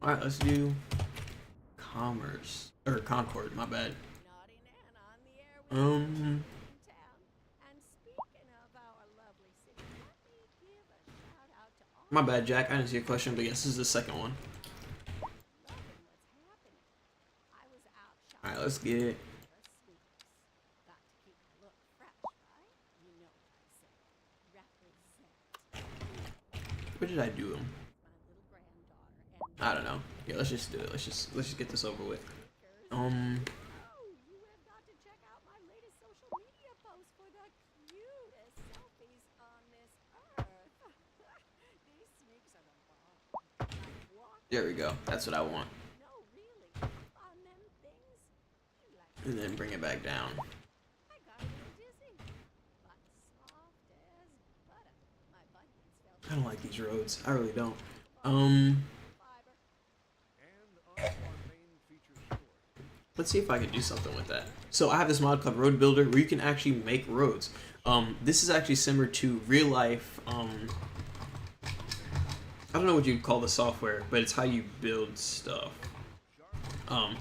All right, let's do Concord. My bad. My bad, Jack. I didn't see your question, but yes, this is the second one. All right, let's get it. What did I do him? My little granddaughter. And I don't know. Yeah, let's just do it. Let's just get this over with. Oh, you have got to check out my latest social media post for the cutest selfies on this earth. These sneaks are the bomb. Like walking. There we go. That's what I want. No, really. On them things. You like. And then bring it back down. I got a little dizzy, but soft as butter. My bunions felt I don't like these roads. I really don't. fiber. And on to our main feature story. Let's see if I can do something with that. So I have this mod called Road Builder where you can actually make roads. This is actually similar to real life. I don't know what you call the software, but it's how you build stuff.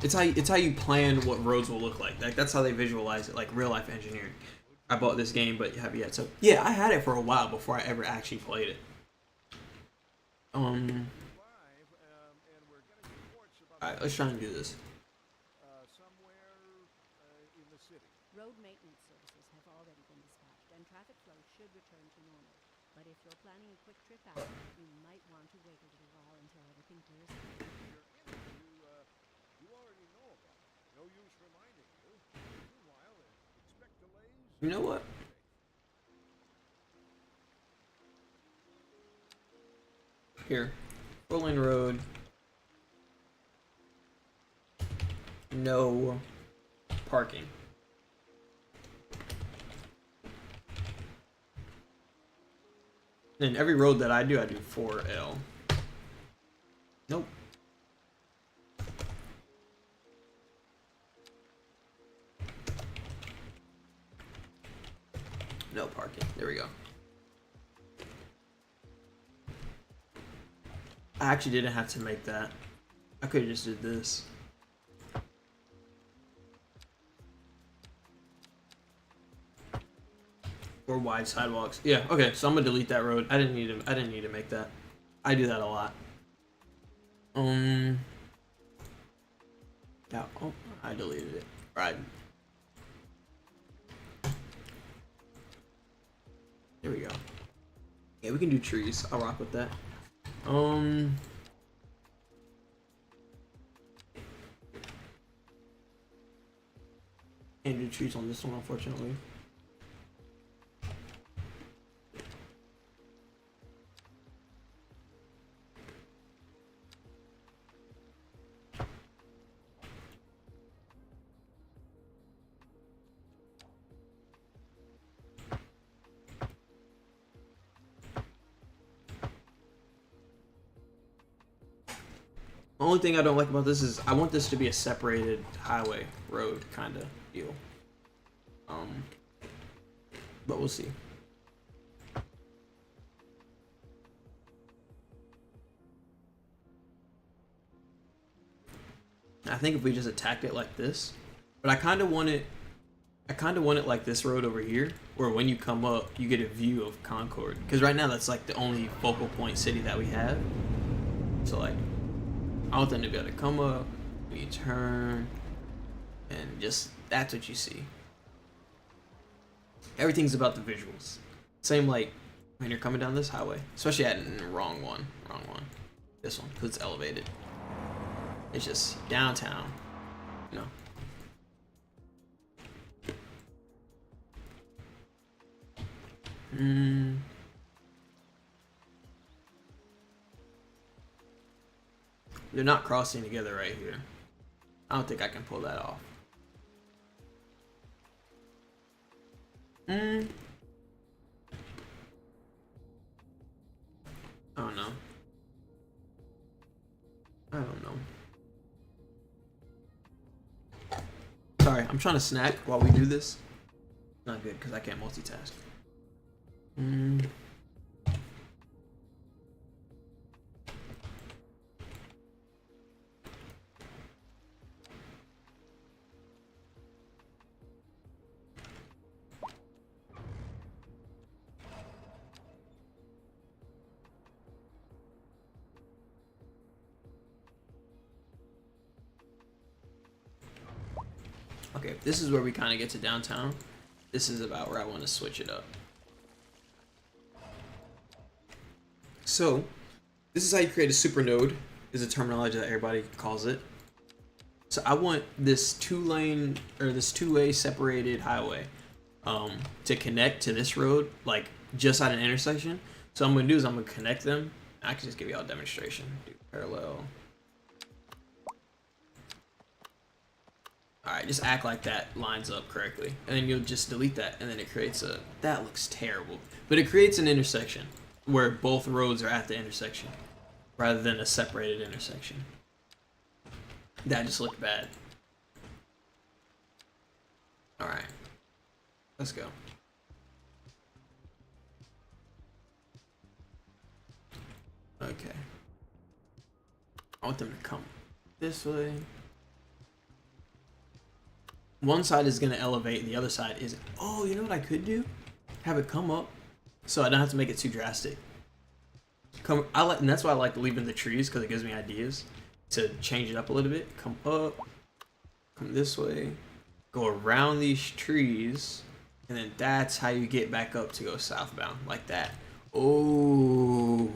It's how you plan what roads will look like. Like that's how they visualize it, like real life engineering. I bought this game, but haven't yet. So yeah, I had it for a while before I ever actually played it. Live, and we're getting reports about Alright, let's try and do this. somewhere in the city. Road maintenance services have already been dispatched, and traffic flow should return to normal. But if you're planning a quick trip out, you might want to wait a little while until everything clears up. You already know about it. No use reminding you. Meanwhile, expect delays. You know what? Here, 4-lane road. No parking. And every road that I do 4L. Nope. No parking. There we go. I actually didn't have to make that. I could have just did this. Or wide sidewalks. Yeah, okay, so I'm gonna delete that road. I didn't need to make that. I do that a lot. Yeah, oh, I deleted it. Right. There we go. Yeah, we can do trees. I'll rock with that. Can't do trees on this one, unfortunately. The only thing I don't like about this is I want this to be a separated highway road kind of deal. But we'll see. I think if we just attacked it like this, but I kind of want it like this road over here, where when you come up, you get a view of Concord. Because right now that's like the only focal point city that we have. So like, I want them to be able to come up, you turn, and just that's what you see. Everything's about the visuals. Same like when you're coming down this highway, especially at the wrong one. This one, because it's elevated. It's just downtown, you know. They're not crossing together right here. I don't think I can pull that off. I don't know. Sorry, I'm trying to snack while we do this. Not good because I can't multitask. Okay, this is where we kind of get to downtown. This is about where I want to switch it up. So this is how you create a supernode, is a terminology that everybody calls it. So I want this this two-way separated highway to connect to this road, like just at an intersection. So what I'm gonna do is I'm gonna connect them. I can just give you all a demonstration. Do parallel. Alright, just act like that lines up correctly. And then you'll just delete that, and then it creates a... That looks terrible. But it creates an intersection where both roads are at the intersection, rather than a separated intersection. That just looked bad. Alright. Let's go. Okay. I want them to come this way. One side is going to elevate, the other side is... Oh, you know what I could do? Have it come up, so I don't have to make it too drastic. And that's why I like leaving the trees, because it gives me ideas to change it up a little bit. Come up, come this way, go around these trees, and then that's how you get back up to go southbound, like that. Oh,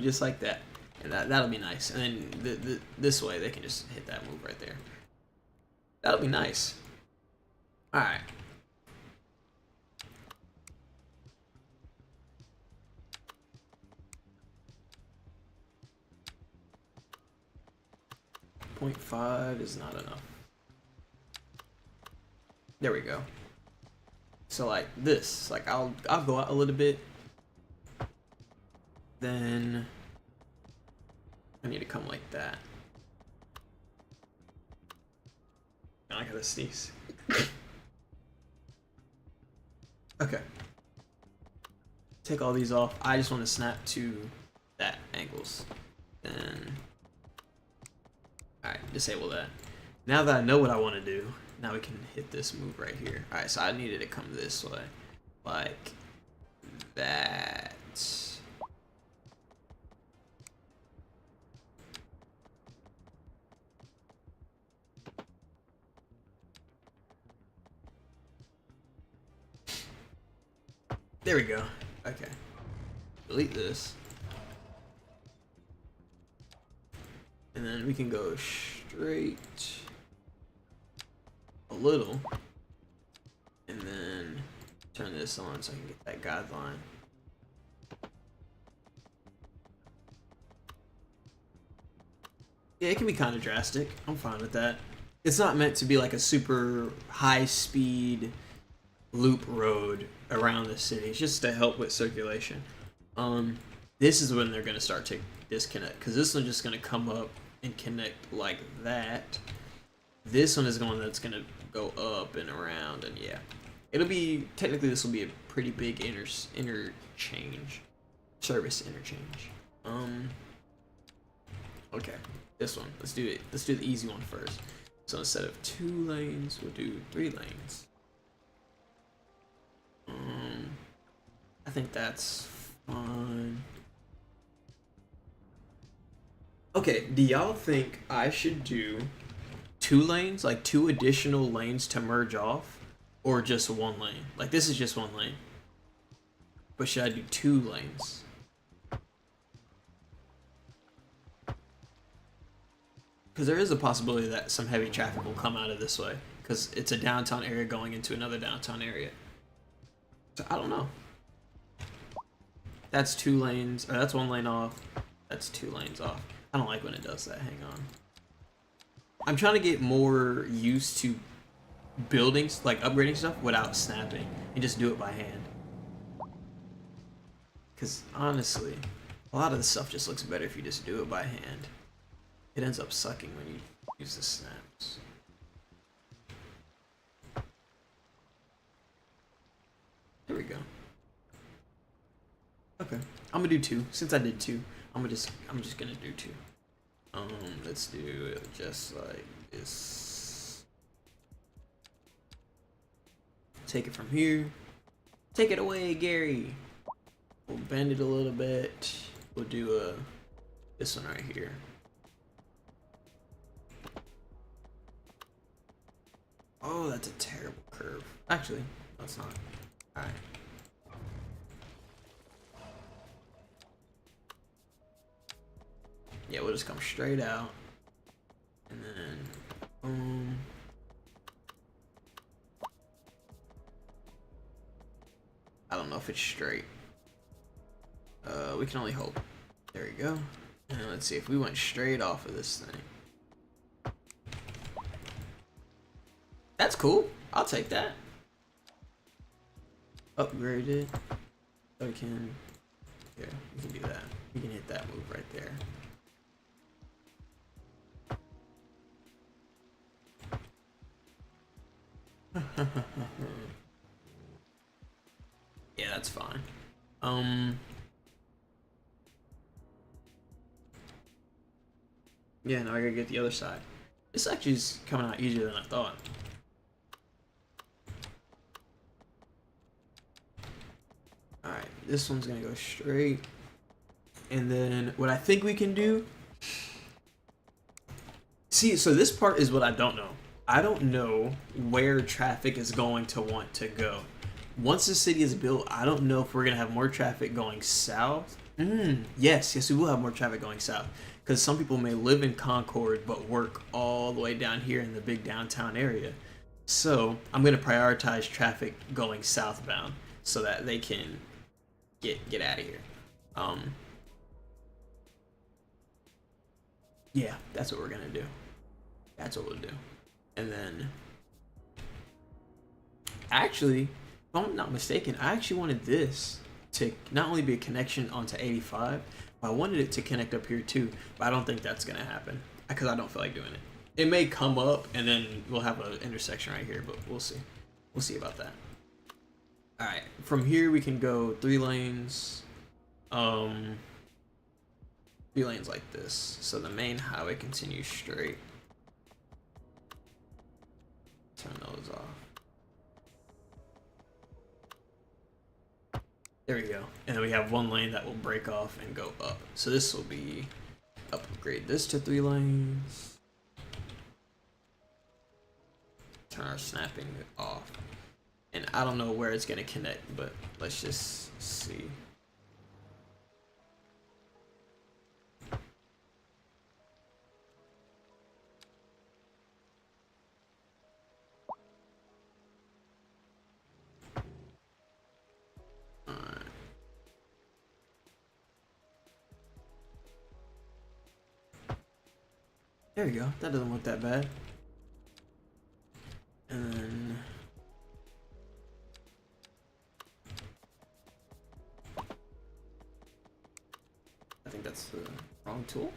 just like that. And that'll be nice. And then this way, they can just hit that move right there. That'll be nice. Alright. .5 is not enough. There we go. So like this, like I'll go out a little bit. Then I need to come like that. I gotta sneeze. Okay. Take all these off. I just want to snap to that angles. Then, alright, disable that. Now that I know what I want to do, now we can hit this move right here. Alright, so I needed to come this way. Like that. There we go. Okay. Delete this. And then we can go straight a little. And then turn this on so I can get that guideline. Yeah, it can be kind of drastic. I'm fine with that. It's not meant to be like a super high speed loop road around the city. It's just to help with circulation. This is when they're gonna start to disconnect, because this one's just gonna come up and connect like that. This one is the one that's gonna go up and around, and yeah, it'll be technically this will be a pretty big interchange, service interchange. Okay, this one. Let's do it. Let's do the easy one first. So instead of 2 lanes, we'll do 3 lanes. I think that's fine. Okay, do y'all think I should do 2 lanes, like 2 additional lanes to merge off, or just 1 lane? Like this is just 1 lane, but should I do 2 lanes? Because there is a possibility that some heavy traffic will come out of this way, because it's a downtown area going into another downtown area. So I don't know. That's 2 lanes, or that's 1 lane off. That's 2 lanes off. I don't like when it does that. Hang on. I'm trying to get more used to buildings, like upgrading stuff without snapping, and just do it by hand. Because honestly, a lot of the stuff just looks better if you just do it by hand. It ends up sucking when you use the snaps. There we go. Okay, I'm gonna do 2. Since I did 2, I'm just gonna do 2. Let's do it just like this. Take it from here. Take it away, Gary. We'll bend it a little bit. We'll do this one right here. Oh, that's a terrible curve. Actually, that's not. Alright. Yeah, we'll just come straight out. And then, I don't know if it's straight. We can only hope. There we go. And let's see if we went straight off of this thing. That's cool. I'll take that. Upgraded. So we can. Here, we can do that. We can hit that move right there. Yeah, that's fine. Yeah, now I gotta get the other side. This actually is coming out easier than I thought. Alright, this one's gonna go straight. And then what I think we can do. See, so this part is what I don't know. I don't know where traffic is going to want to go. Once the city is built, I don't know if we're gonna have more traffic going south. Yes, we will have more traffic going south. Because some people may live in Concord but work all the way down here in the big downtown area. So I'm gonna prioritize traffic going southbound so that they can get out of here. Yeah, that's what we're gonna do. That's what we'll do. And then, actually, if I'm not mistaken, I actually wanted this to not only be a connection onto 85, but I wanted it to connect up here too. But I don't think that's gonna happen because I don't feel like doing it. It may come up and then we'll have an intersection right here, but we'll see. We'll see about that. All right, from here we can go 3 lanes. 3 lanes like this, so the main highway continues straight. Turn those off. There we go. And then we have 1 lane that will break off and go up. So this will be upgrade this to 3 lanes. Turn our snapping off. And I don't know where it's gonna connect, but let's just see. There we go. That doesn't look that bad. And then I think that's the wrong tool.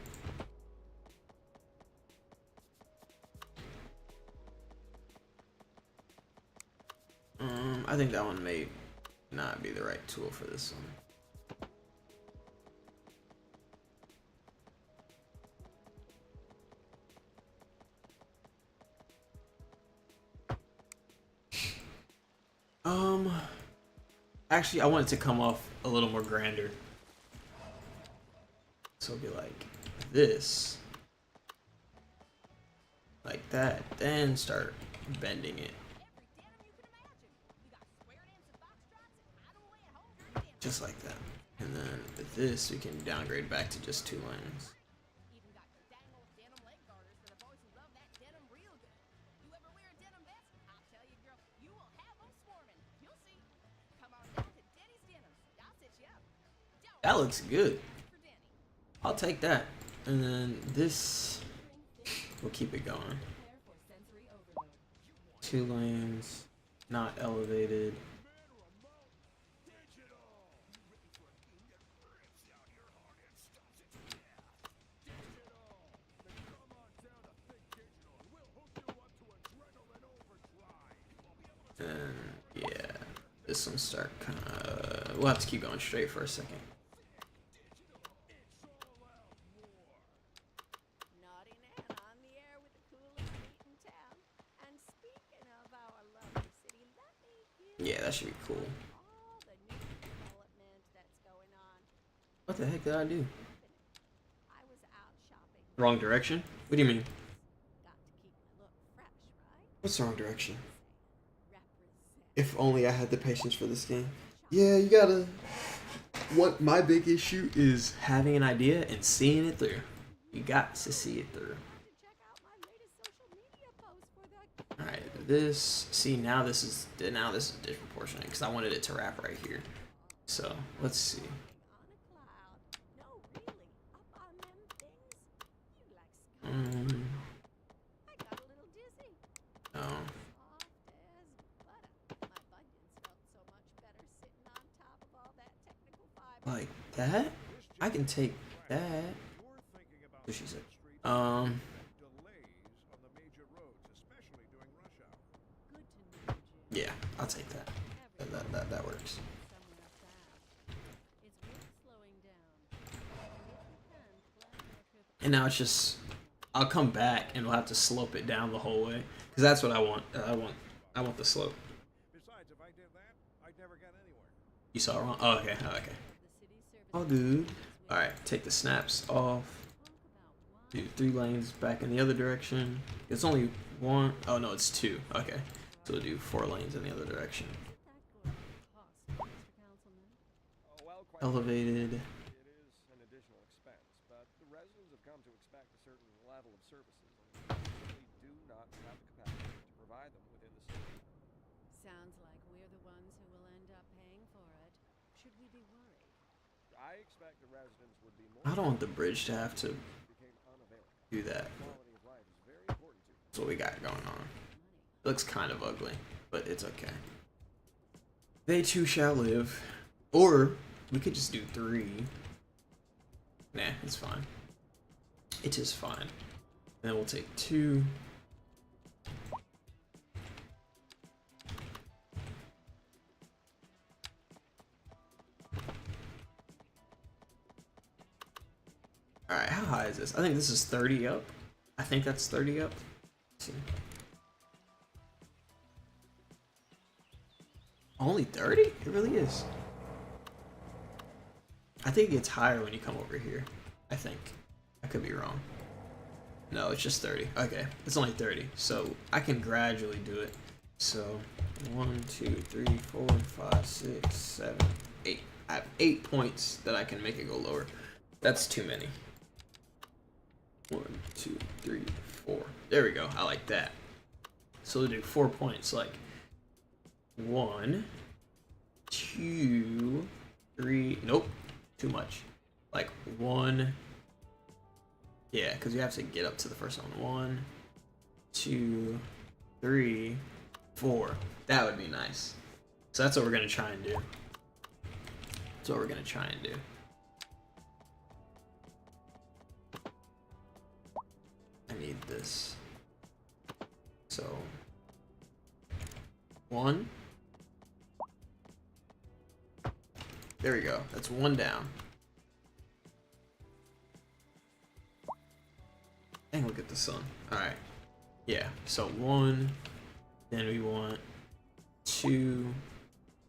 I think that one may not be the right tool for this one. Actually, I want it to come off a little more grander. So it'll be like this. Like that. Then start bending it. Just like that. And then with this, we can downgrade back to just 2 lanes. That looks good. I'll take that. And then this, we'll keep it going. 2 lanes, not elevated. And yeah, this one start kind of, we'll have to keep going straight for a second. Yeah, that should be cool. What the heck did I do? Wrong direction? What do you mean? What's the wrong direction? If only I had the patience for this game. Yeah, you gotta... What my big issue is having an idea and seeing it through. You got to see it through. To check out my latest social media post for the All right, this. See, now this is disproportionate because I wanted it to wrap right here. So let's see. on a cloud. No, really, up on them things. You like sky. I got a little dizzy. Oh, Soft as butter. My bunions felt so much better sitting on top of all that technical fiber. like that? I can take that. You're thinking about What she said. street delays on the major roads, especially during rush hour. Good to know, Jim. Yeah, I'll take that. That works. Somewhere fast. It's worth slowing down. And if you can, plan your trip. And now it's just, I'll come back and we'll have to slope it down the whole way because that's what I want. I want the slope. Besides, if I did that, I'd never get anywhere. You saw it wrong. Oh, okay. Oh, okay. The city service All good. All right, take the snaps off. Do 3 lanes back in the other direction. It's only 1. Oh no, it's 2. Okay, so we'll do 4 lanes in the other direction. Well, quite Elevated. it is an additional expense, but the residents have come to expect a certain level of services, and we simply do not have the capacity to provide them within the city. Sounds like we're the ones who will end up paying for it. Should we be worried? I expect the residents would be more. I don't want the bridge to have to became unavailable. do that. Quality of life is very important to me. That's what we got going on. It looks kind of ugly, but it's okay. They too shall live. Or we could just do 3. Nah, it's fine. It is fine. And then we'll take 2. Alright, how high is this? I think this is 30 up. I think that's 30 up. Let's see. Only 30? It really is. I think it gets higher when you come over here. I think. I could be wrong. No, it's just 30. Okay, it's only 30. So I can gradually do it. So 1, 2, 3, 4, 5, 6, 7, 8. I have 8 points that I can make it go lower. That's too many. 1, 2, 3, 4. There we go. I like that. So we'll do 4 points. Like 1, 2, 3. Nope. Too much. Like 1. Yeah, because you have to get up to the first one. 1, 2, 3, 4. That would be nice. So that's what we're going to try and do. That's what we're going to try and do. I need this. So 1. There we go. That's 1 down. And look at the sun. Alright. Yeah. So 1. Then we want 2.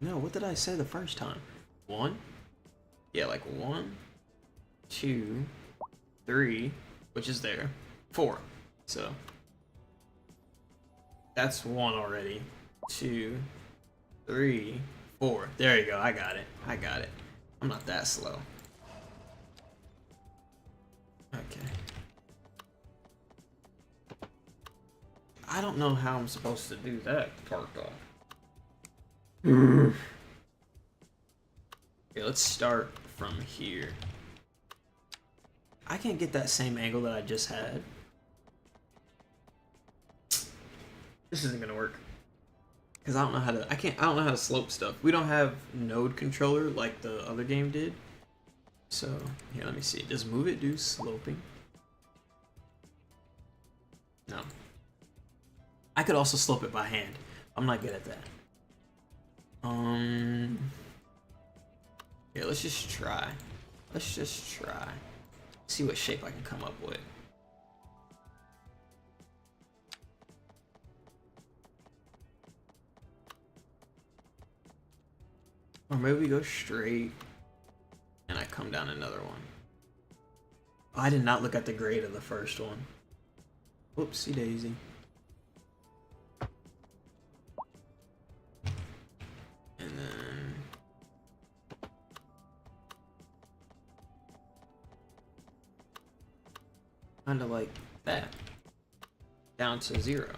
No, what did I say the first time? 1? Yeah, like 1, 2, 3, which is there. 4. So that's 1 already. 2, 3, 4. There you go. I got it. I got it. I'm not that slow. Okay. I don't know how I'm supposed to do that part off. Okay, let's start from here. I can't get that same angle that I just had. This isn't gonna work. Cause I don't know how to. I don't know how to slope stuff. We don't have node controller like the other game did. So here, let me see. Does Move It do sloping? No. I could also slope it by hand. I'm not good at that. Yeah, let's just try. Let's just try. See what shape I can come up with. Or maybe we go straight and I come down another one. Oh, I did not look at the grade of the first one. Whoopsie daisy. And then Kind of like that. Down to 0.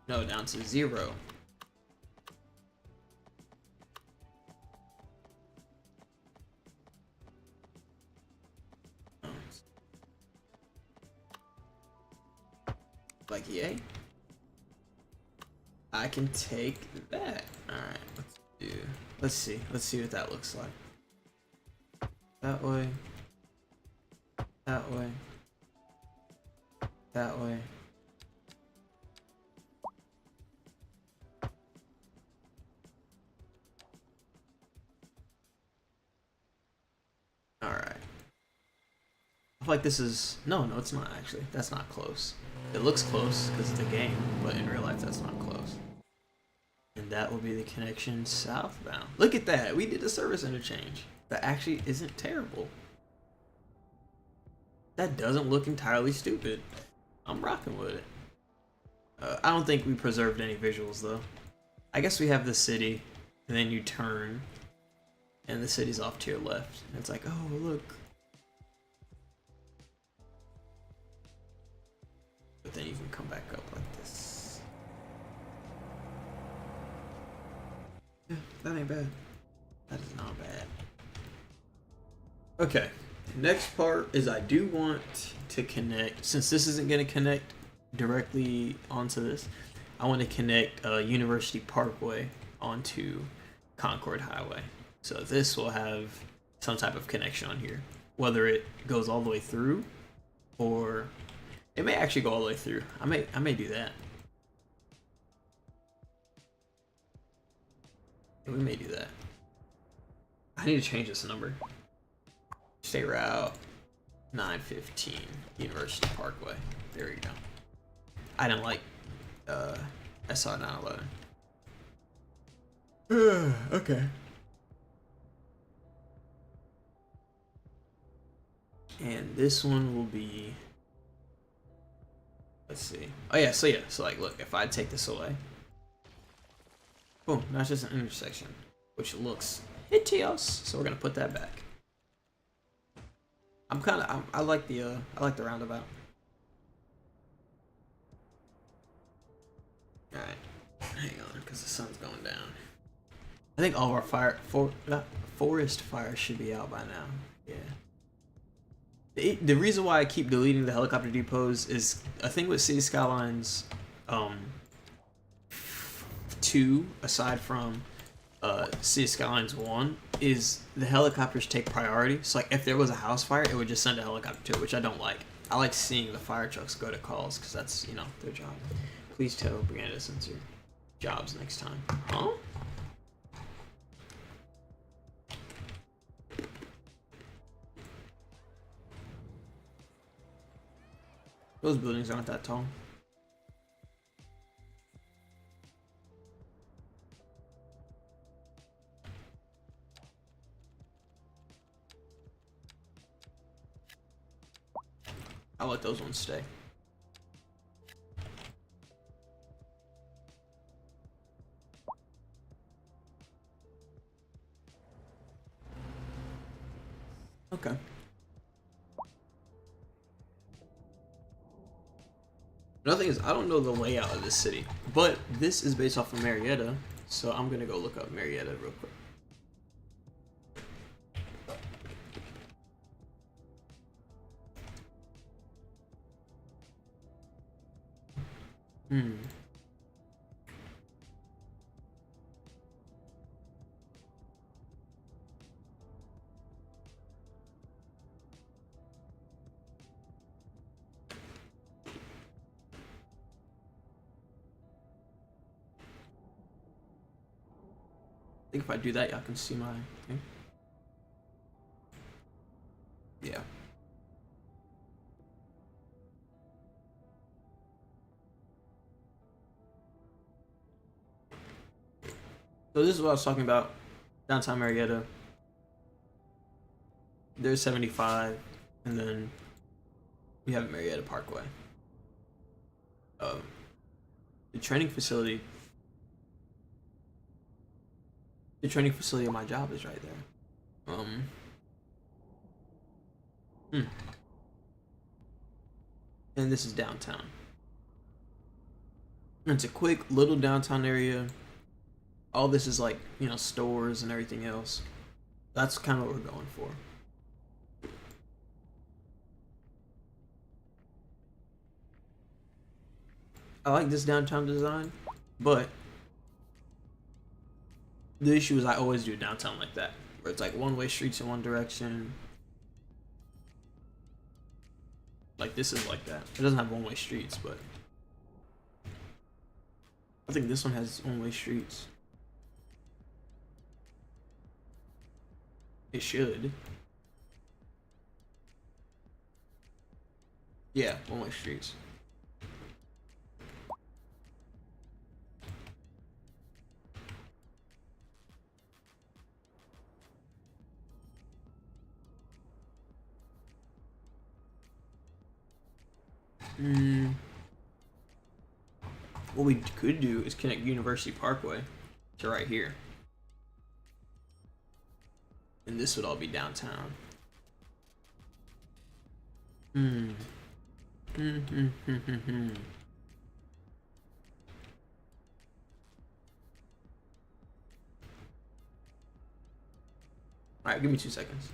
No, down to 0. Like, yay. I can take that. Alright, let's see what that looks like. That way. That way. That way. Alright. I feel like this is... No, it's not actually. That's not close. It looks close because it's a game, but in real life that's not close. And that will be the connection southbound. Look at that! We did a service interchange. That actually isn't terrible. That doesn't look entirely stupid. I'm rocking with it. I don't think we preserved any visuals though. I guess we have the city, and then you turn, and the city's off to your left. And it's like, oh look. But then you can come back up like this. Yeah, that ain't bad. That is not bad. Okay. Next part is I do want to connect, since this isn't going to connect directly onto this, I want to connect University Parkway onto Concord Highway. So this will have some type of connection on here, whether it goes all the way through or it may actually go all the way through. I may do that. We may do that. I need to change this number. State Route 915 University Parkway. There we go. I didn't like SR 911. Okay. And this one will be, let's see. Oh yeah, so like look, if I take this away, boom, that's just an intersection, which looks hideous. So we're gonna put that back. I like the roundabout. Alright, hang on, because the sun's going down. I think all of our forest fires should be out by now. Yeah. The reason why I keep deleting the helicopter depots is a thing with City Skylines 2, aside from City Skylines 1, is the helicopters take priority. So like if there was a house fire, it would just send a helicopter to it, which I don't like. I like seeing the fire trucks go to calls because that's, you know, their job. Please tell Brianna to censor jobs next time. Huh? Those buildings aren't that tall. I'll let those ones stay. Okay. Another thing is, I don't know the layout of this city, but this is based off of Marietta, so I'm gonna go look up Marietta real quick. I think if I do that, y'all can see my thing. Yeah. So this is what I was talking about. Downtown Marietta. There's 75, and then we have Marietta Parkway. The training facility. The training facility of my job is right there. and this is downtown. It's a quick little downtown area. All this is like, you know, stores and everything else. That's kind of what we're going for. I like this downtown design, but the issue is I always do downtown like that, where it's like one-way streets in one direction. Like this is like that. It doesn't have one-way streets, but I think this one has one-way streets. It should. Yeah, one-way streets. What we could do is connect University Parkway to right here. And this would all be downtown. Alright, give me 2 seconds.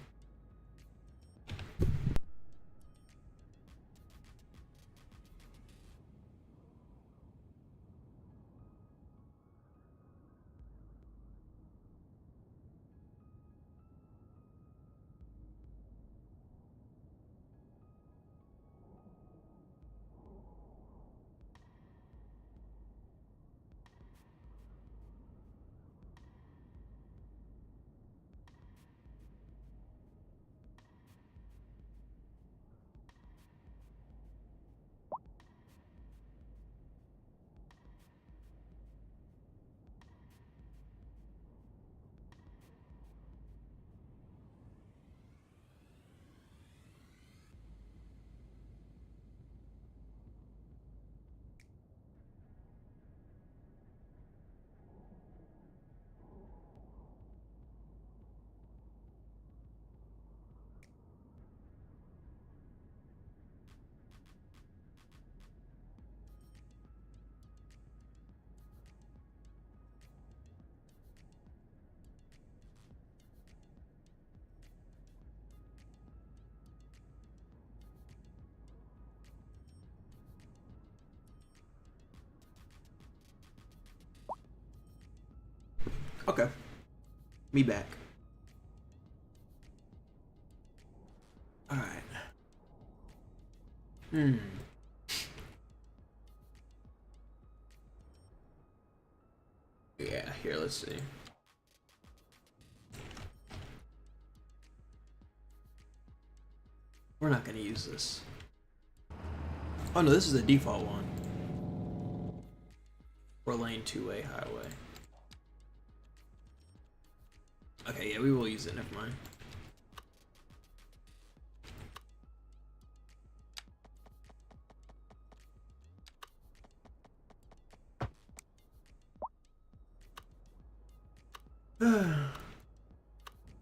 Okay. Me back. Alright. Yeah, here, let's see. We're not gonna use this. Oh no, this is the default one. For lane 2-way highway. Okay, yeah, we will use it, never mind.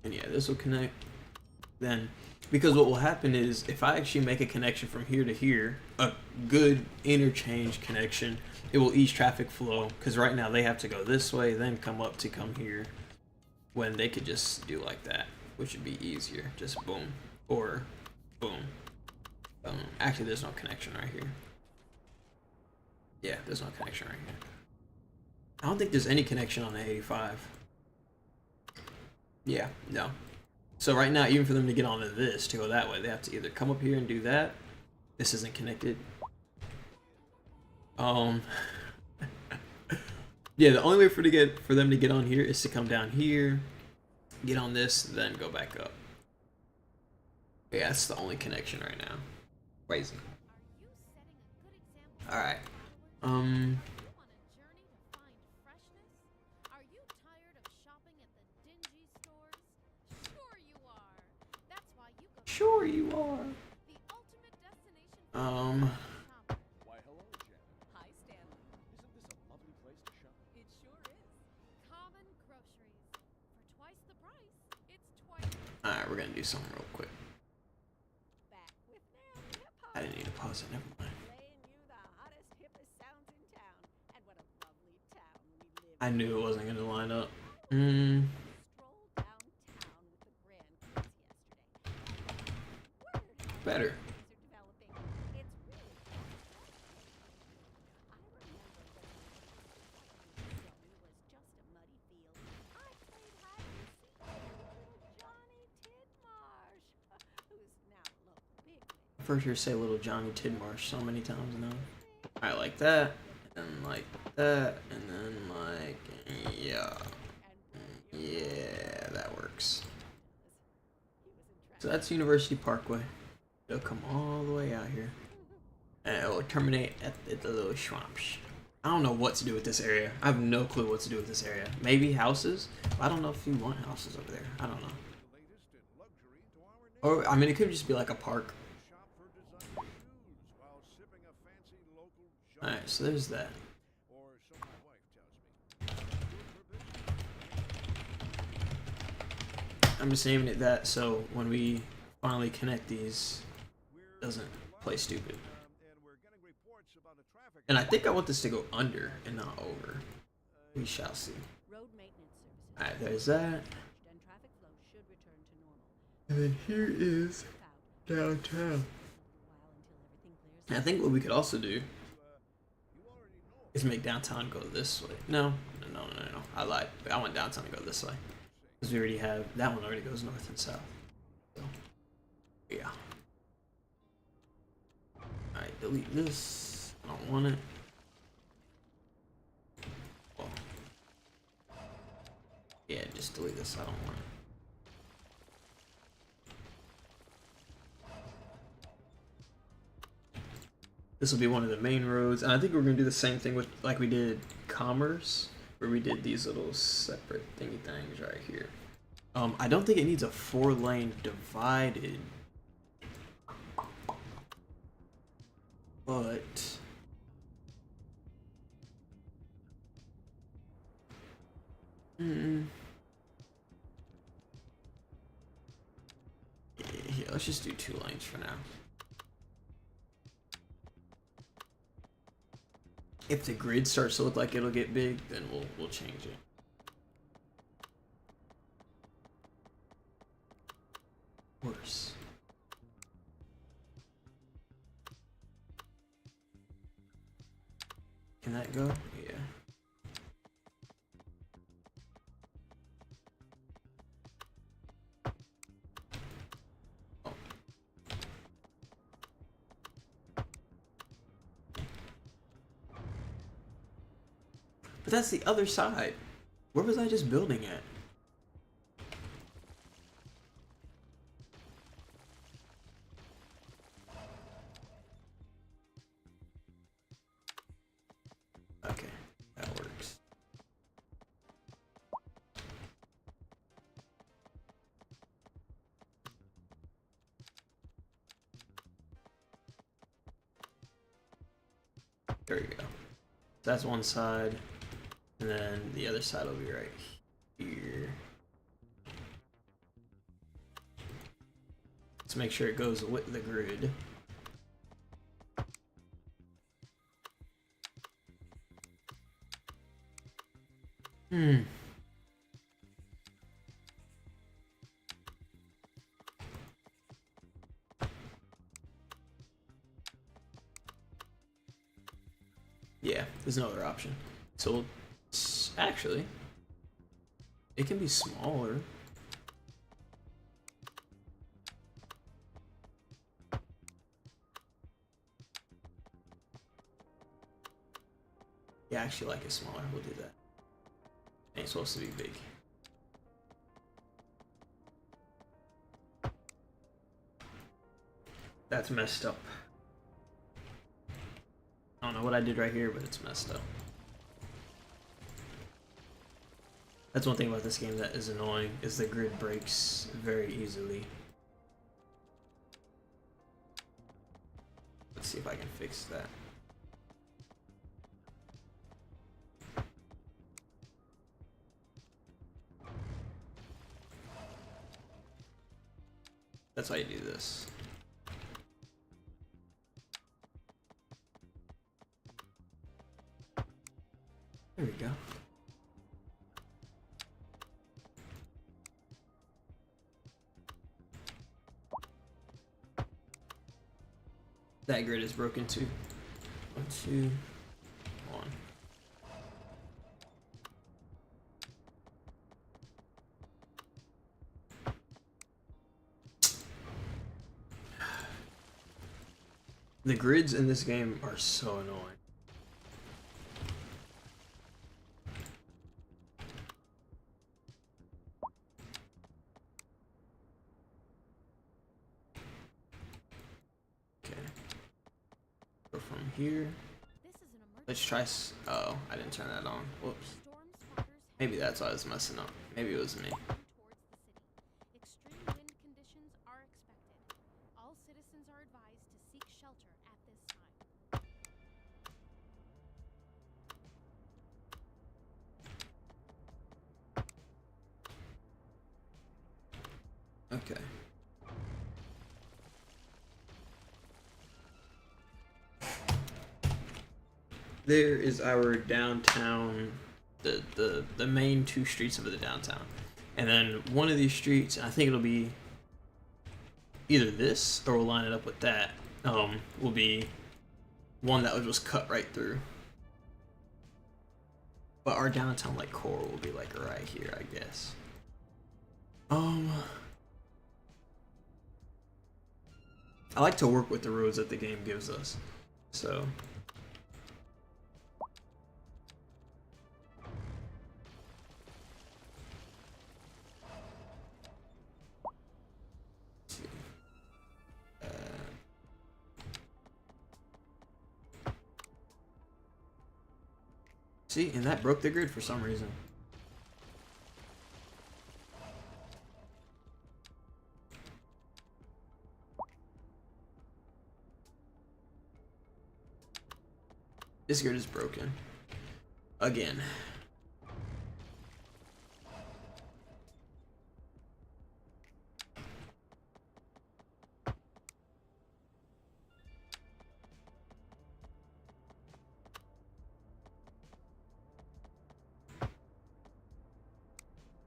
And yeah, this will connect. Then, because what will happen is, if I actually make a connection from here to here, a good interchange connection, it will ease traffic flow. Because right now they have to go this way, then come up to come here. When they could just do like that, which would be easier. Just boom, or boom, boom. Actually, there's no connection right here. Yeah, there's no connection right here. I don't think there's any connection on the 85. Yeah, no. So right now, even for them to get onto this, to go that way, they have to either come up here and do that. This isn't connected. Yeah, the only way for them to get on here is to come down here, get on this, then go back up. Yeah, that's the only connection right now. Crazy. All right. Sure you are. Why, hello, Jen. Hi, Stanley. Isn't this a lovely place to shop? It sure is. Common groceries. For twice the price, it's twice. Alright, we're gonna do something real quick. Back with Nam Hip Hop. I didn't need to pause it, never mind. I knew it wasn't gonna line up. Stroll downtown with the grandkids yesterday. Wondered how Better. things are developing. It's really I remember when my zone was just a muddy field. I played hide and seek with little Johnny Tidmarsh, who's now a local bigwig. First, you say little Johnny Tidmarsh so many times now. Alright, like that, and like that, and then like, yeah. Yeah, that works. So that's University Parkway. It'll come all the way out here. And it'll terminate at the little swamps. I don't know what to do with this area. I have no clue what to do with this area. Maybe houses? I don't know if you want houses over there. I don't know. Or, I mean, it could just be like a park. Alright, so there's that. I'm just naming it that so when we finally connect these, it doesn't play stupid. And I think I want this to go under and not over. We shall see. Road maintenance services. Alright, there's that. And traffic flow should return to normal. And then here is downtown. And I think what we could also do is make downtown go this way. No. I lied. I want downtown to go this way. Because we already have, that one already goes north and south. So, yeah. Alright, delete this. I don't want it. Well, yeah, just delete this. I don't want it. This will be one of the main roads, and I think we're gonna do the same thing with like we did Commerce, where we did these little separate thingy things right here. I don't think it needs a 4-lane divided, but yeah, let's just do 2 lanes for now. If the grid starts to look like it'll get big, then we'll change it. Worse. Can that go? Yeah. Oh. But that's the other side. Where was I just building at? Okay, that works. There we go. That's one side. And then the other side will be right here. Let's make sure it goes with the grid. Yeah, there's no other option. So actually, it can be smaller. Yeah, I actually like it smaller. We'll do that. It ain't supposed to be big. That's messed up. I don't know what I did right here, but it's messed up. That's one thing about this game that is annoying, is the grid breaks very easily. Let's see if I can fix that. That's why you do this. There we go. That grid is broken too. 1, 2, 1. The grids in this game are so annoying. Okay. Go from here. This is an emergency. Let's try. Oh, I didn't turn that on. Whoops. Storm spotters Maybe that's why I was messing up. Maybe it was me. heading towards the city. Extreme wind conditions are expected. All citizens are advised to seek shelter at this time. Okay. There is our downtown, the main 2 streets of the downtown. And then one of these streets, I think it'll be either this or we'll line it up with that, will be one that will just cut right through. But our downtown like core will be like right here, I guess. I like to work with the roads that the game gives us. So see, and that broke the grid for some reason. This grid is broken. Again.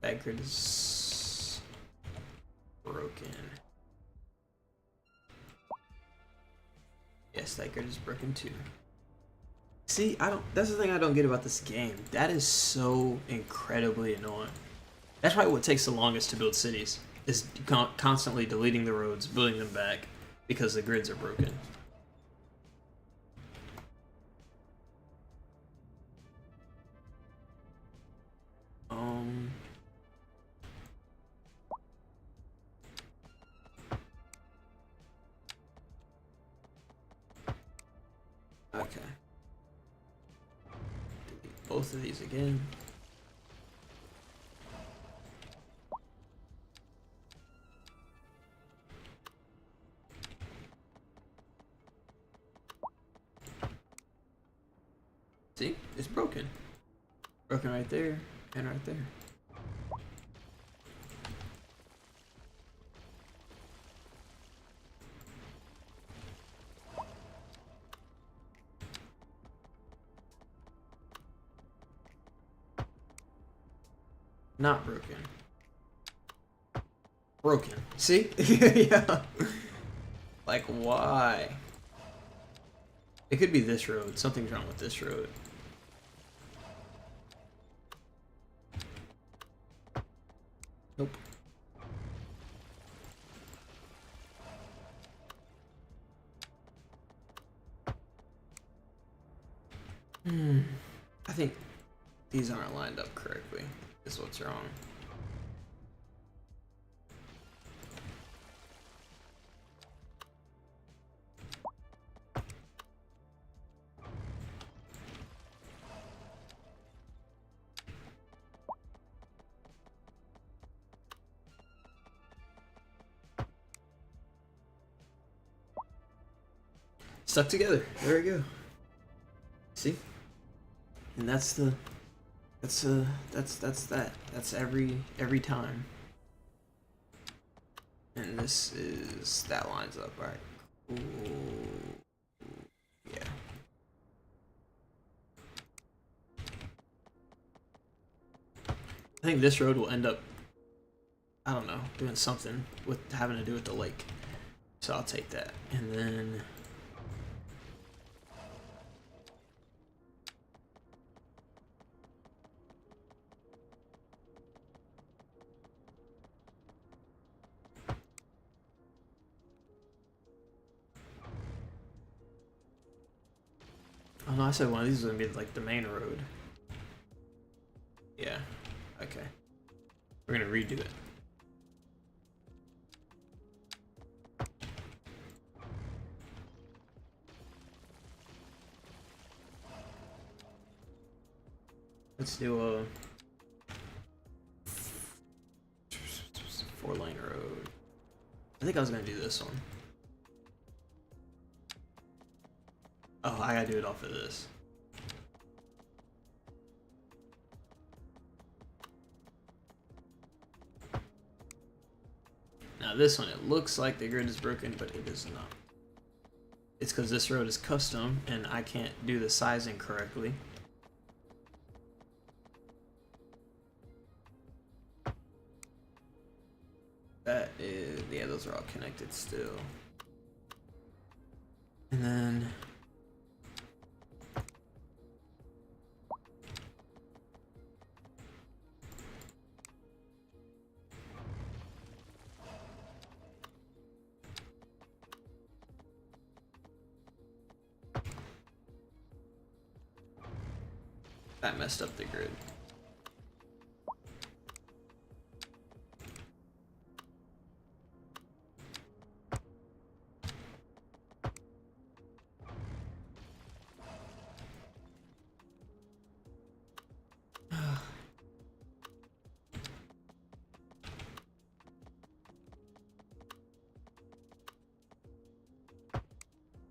That grid is broken. Yes, that grid is broken too. See, that's the thing I don't get about this game. That is so incredibly annoying. That's why what takes the longest to build cities is constantly deleting the roads, building them back, because the grids are broken. Okay. Delete both of these again. See? It's broken. Broken right there and right there. Not broken. Broken. See? Yeah. Like, why? It could be this road. Something's wrong with this road. Nope. I think these aren't lined up correctly. Is what's wrong. Stuck together. There we go. See? And that's that. That's every time. And this is that lines up, right? Ooh, yeah. I think this road will end up, I don't know, doing something with having to do with the lake. So I'll take that. And then Oh no, I said one of these is gonna be like the main road. Yeah. Okay. We're gonna redo it. Let's do a 4-lane road. I think I was gonna do this one. Oh, I gotta do it off of this. Now this one, it looks like the grid is broken, but it is not. It's because this road is custom and I can't do the sizing correctly. That is, yeah, those are all connected still. And then that messed up the grid.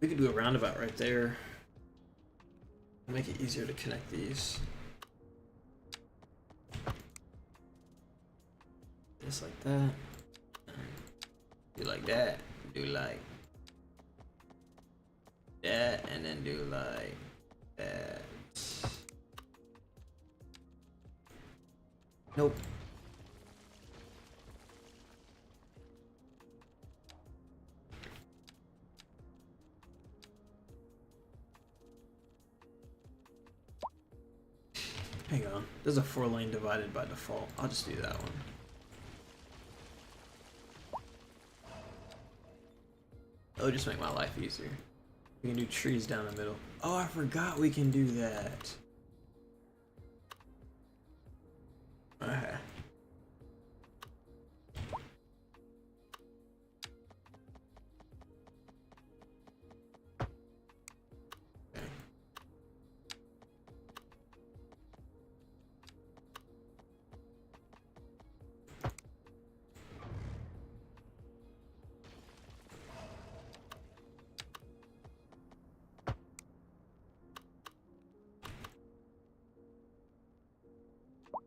We could do a roundabout right there. Make it easier to connect these. Just like that. Do like that. Do like that, and then do like that. Nope. Hang on. There's a 4-lane divided by default. I'll just do that one. It'll just make my life easier. We can do trees down the middle. Oh, I forgot we can do that. Okay.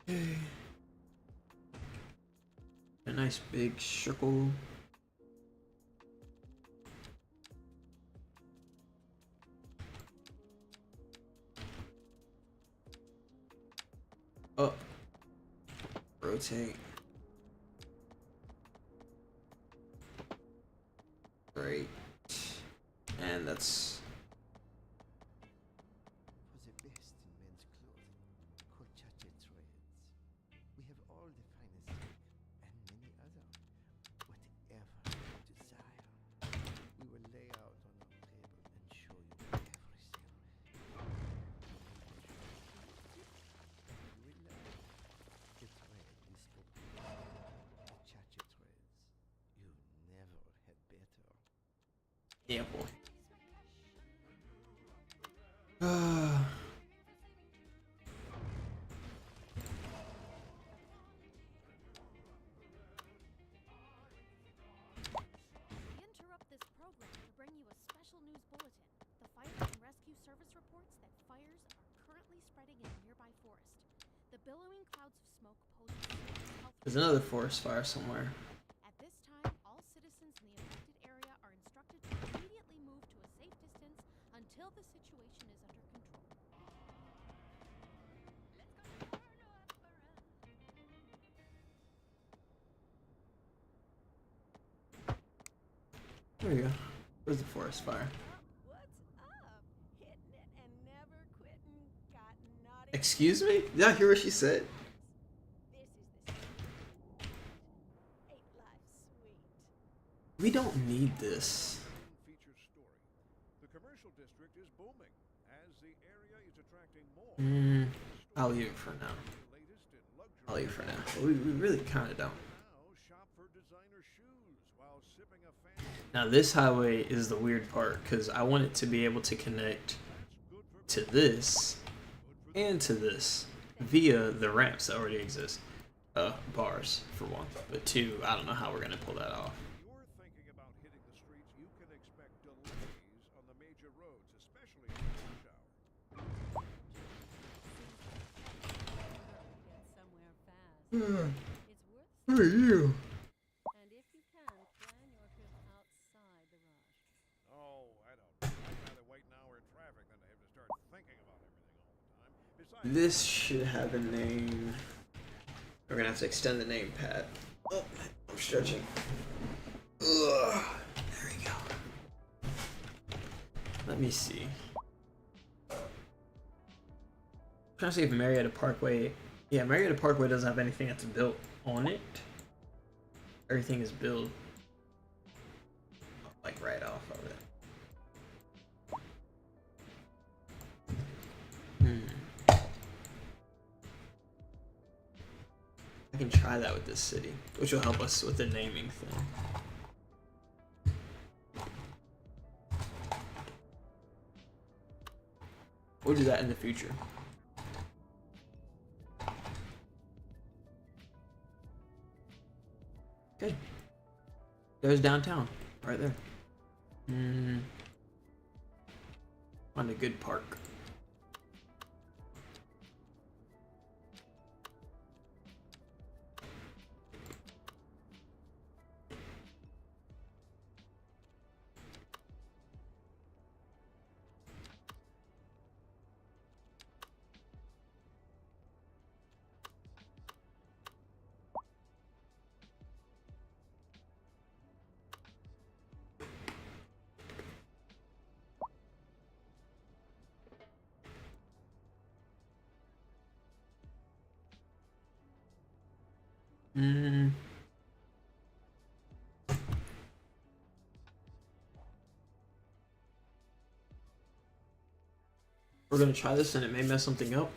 Okay. A nice big circle. Up. Rotate. Great. And that's For the best in men's clothing, Cochache Trades. We have all the finest silk and many other, whatever you desire. We will lay out on our table and show you everything. You will love the trade we spoke about. Cochache Trades. You never had better. yeah, boy. We interrupt this program to bring you a special news bulletin. The Fire and Rescue Service reports that fires are currently spreading in a nearby forest. The billowing clouds of smoke pose a serious health There's risk. another forest fire somewhere. At this time, all citizens in the affected area are instructed to immediately move to a safe distance until the situation is under control. There we go. Where's the forest fire? What's up? Hitting it and never quitting. Got naughty. Excuse me? Did I hear what she said? This is the secret. Ain't life sweet? We don't need this. Feature story. The commercial district is booming as the area is attracting more. I'll leave it for now. The latest in luxury. I'll leave it for now. We really kind of don't. Now shop for designer shoes while sipping a fancy. Now this highway is the weird part because I want it to be able to connect to this and to this via the ramps that already exist. Bars for one, but two, I don't know how we're gonna pull that off. If you're thinking about hitting the streets, you can expect delays on the major roads, especially in rush hour. Get somewhere fast. It's worth Who are you? and if you can, plan your trip outside the rush. Oh, I don't know. I'd rather wait an hour in traffic than to have to start thinking about everything all the time. Besides, This should have a name. We're gonna have to extend the name pad. Oh, I'm stretching. Ugh. There we go. Let me see. I'm trying to see if Marietta Parkway. Yeah, Marietta Parkway doesn't have anything that's built on it. Everything is built like right off of it. I can try that with this city, which will help us with the naming thing. We'll do that in the future. Okay. There's downtown, right there. Find a good park. We're gonna try this and it may mess something up.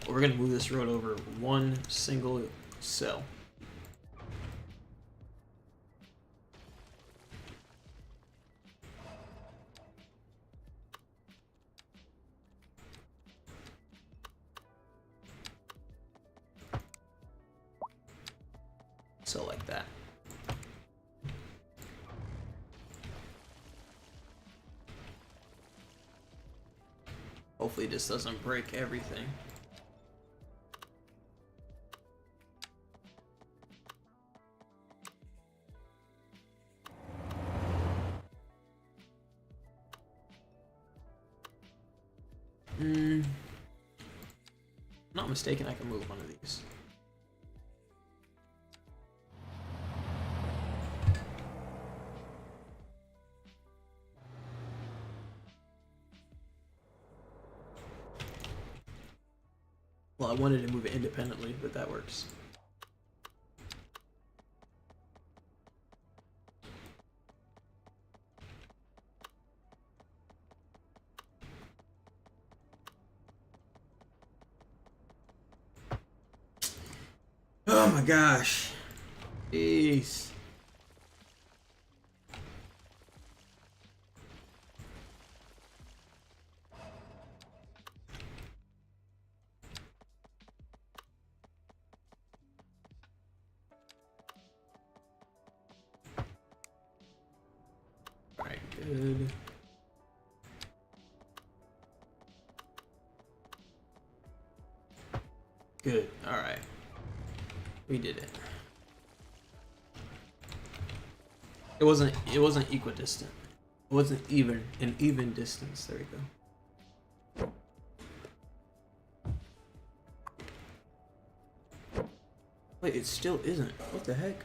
Or we're gonna move this road over one single cell. So like that. Hopefully this doesn't break everything. Not mistaken, I can move one of these. Well, I wanted to move it independently, but that works. Oh my gosh. Jeez. Alright, good. Good, alright. We did it. It wasn't equidistant. It wasn't even an even distance. There we go. Wait, it still isn't. What the heck?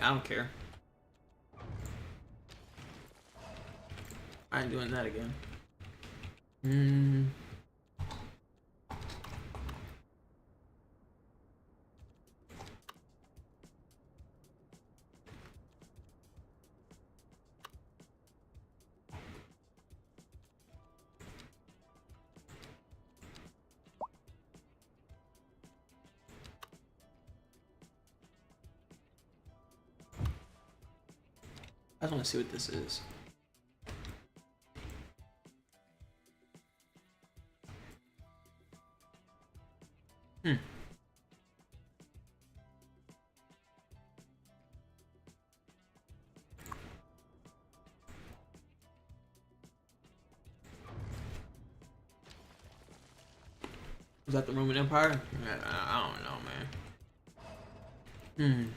I don't care. I ain't doing that again. I just want to see what this is. Was that the Roman Empire? I don't know, man.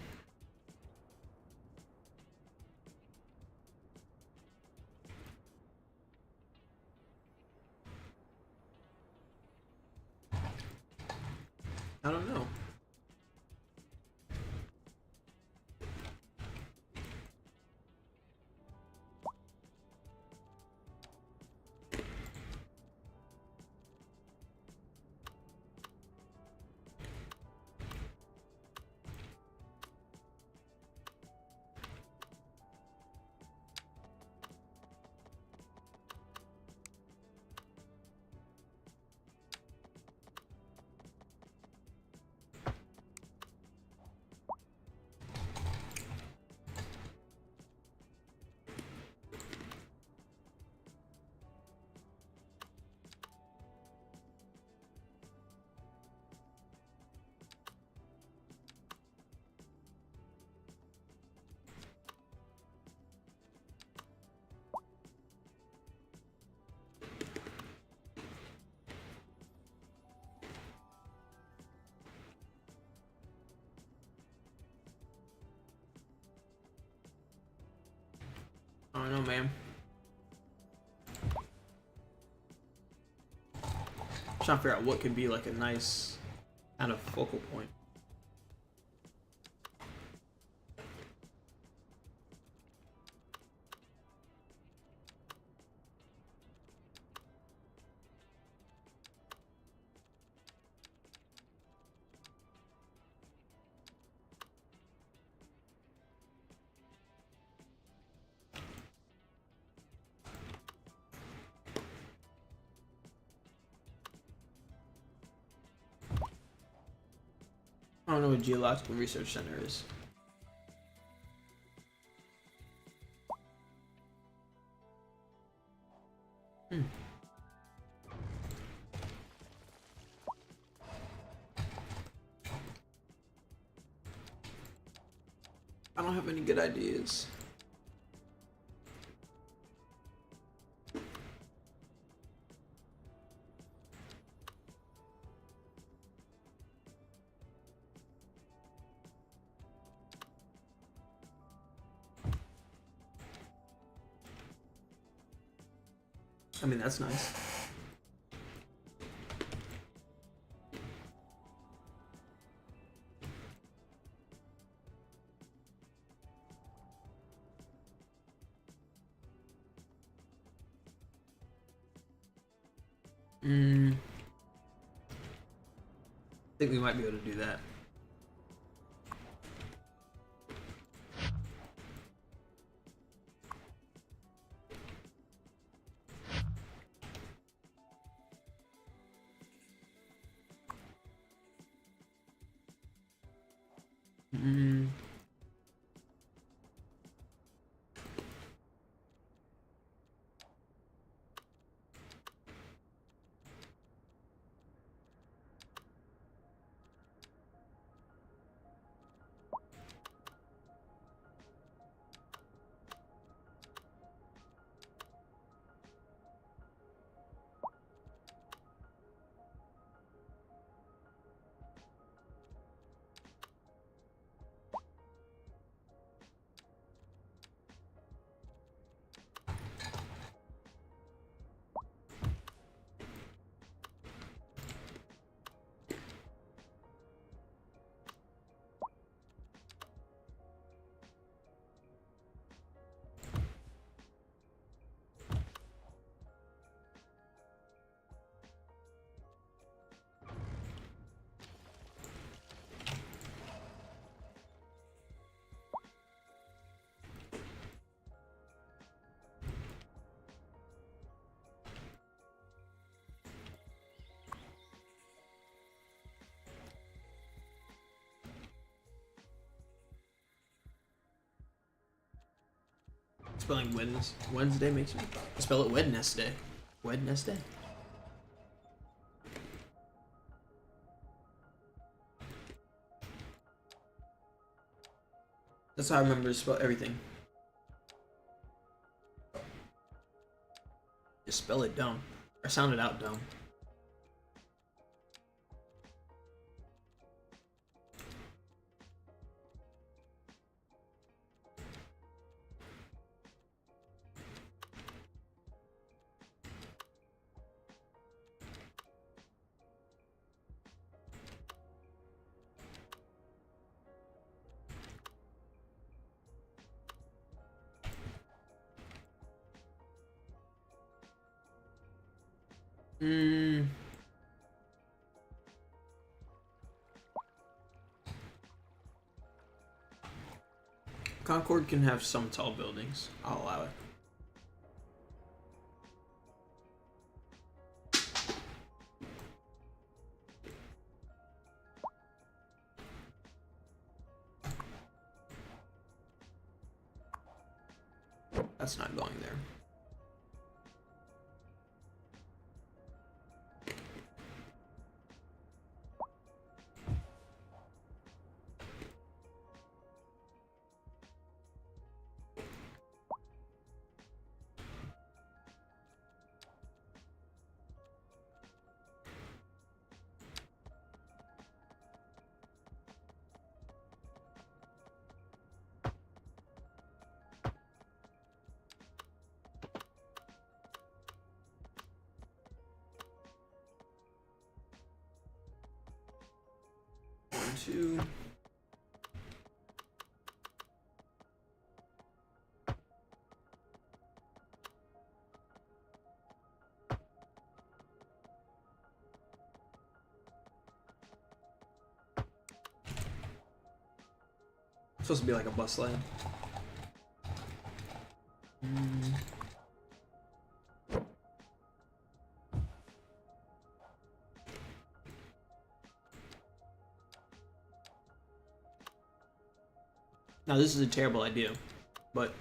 I don't know. I don't know, man. Trying to figure out what could be like a nice kind of focal point. I don't know what Geological Research Center is. I don't have any good ideas. I mean, that's nice. I think we might be able to do that. Spelling Wednesday makes me spell it Wednesday. Wednesday. That's how I remember to spell everything. Just spell it dumb. Or sound it out dumb. Concord can have some tall buildings. I'll allow it. That's not going there. Two. Supposed to be like a bus lane. Now this is a terrible idea, but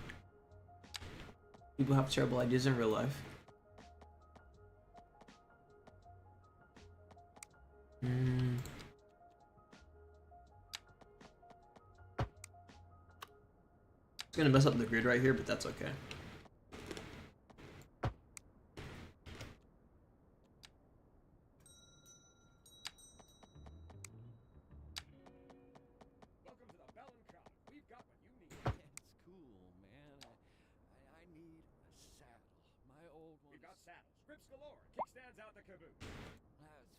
people have terrible ideas in real life. It's gonna mess up the grid right here, but that's okay. Grips galore, kickstands out the caboose. That's why are you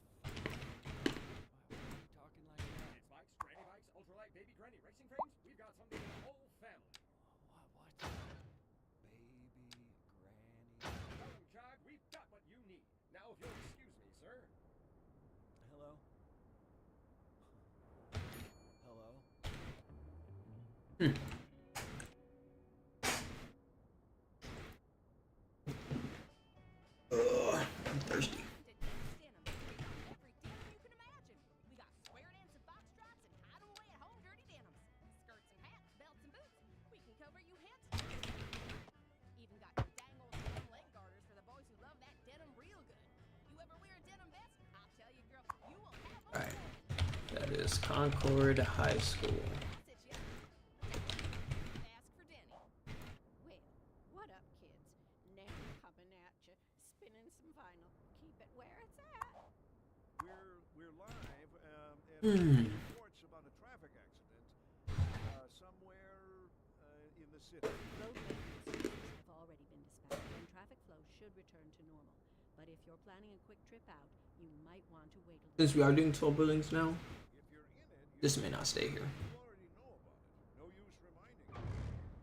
talking like that? It's bikes, granny bikes, ultralight, baby granny racing frames. We've got something for the whole family. What? Baby, granny. Come, Chog, we've got what you need. Now, if you'll excuse me, sir. Hello? Hello? I'm thirsty. Every denim you can imagine. We got square dance and box stripes and hide 'em away at home dirty denims. Skirts and hats, belts and boots. We can cover you head to toe. Even got your dang old denim leg garters for the boys who love that denim real good. You ever wear a denim vest? I'll tell you, girl, you will have a Alright. That is Concord High School. Ask for Denny. Well, what up, kids? Now coming at you, spinning some vinyl. Keep it where it's at. We're live at reports about a traffic accident somewhere in the city. Road maintenance have already been dispatched, and traffic flow should return to normal. But if you're planning a quick trip out, you might want to wait a little. Since we are doing tall buildings now, If you're in it, this may not stay here. you already know about it. No use reminding you.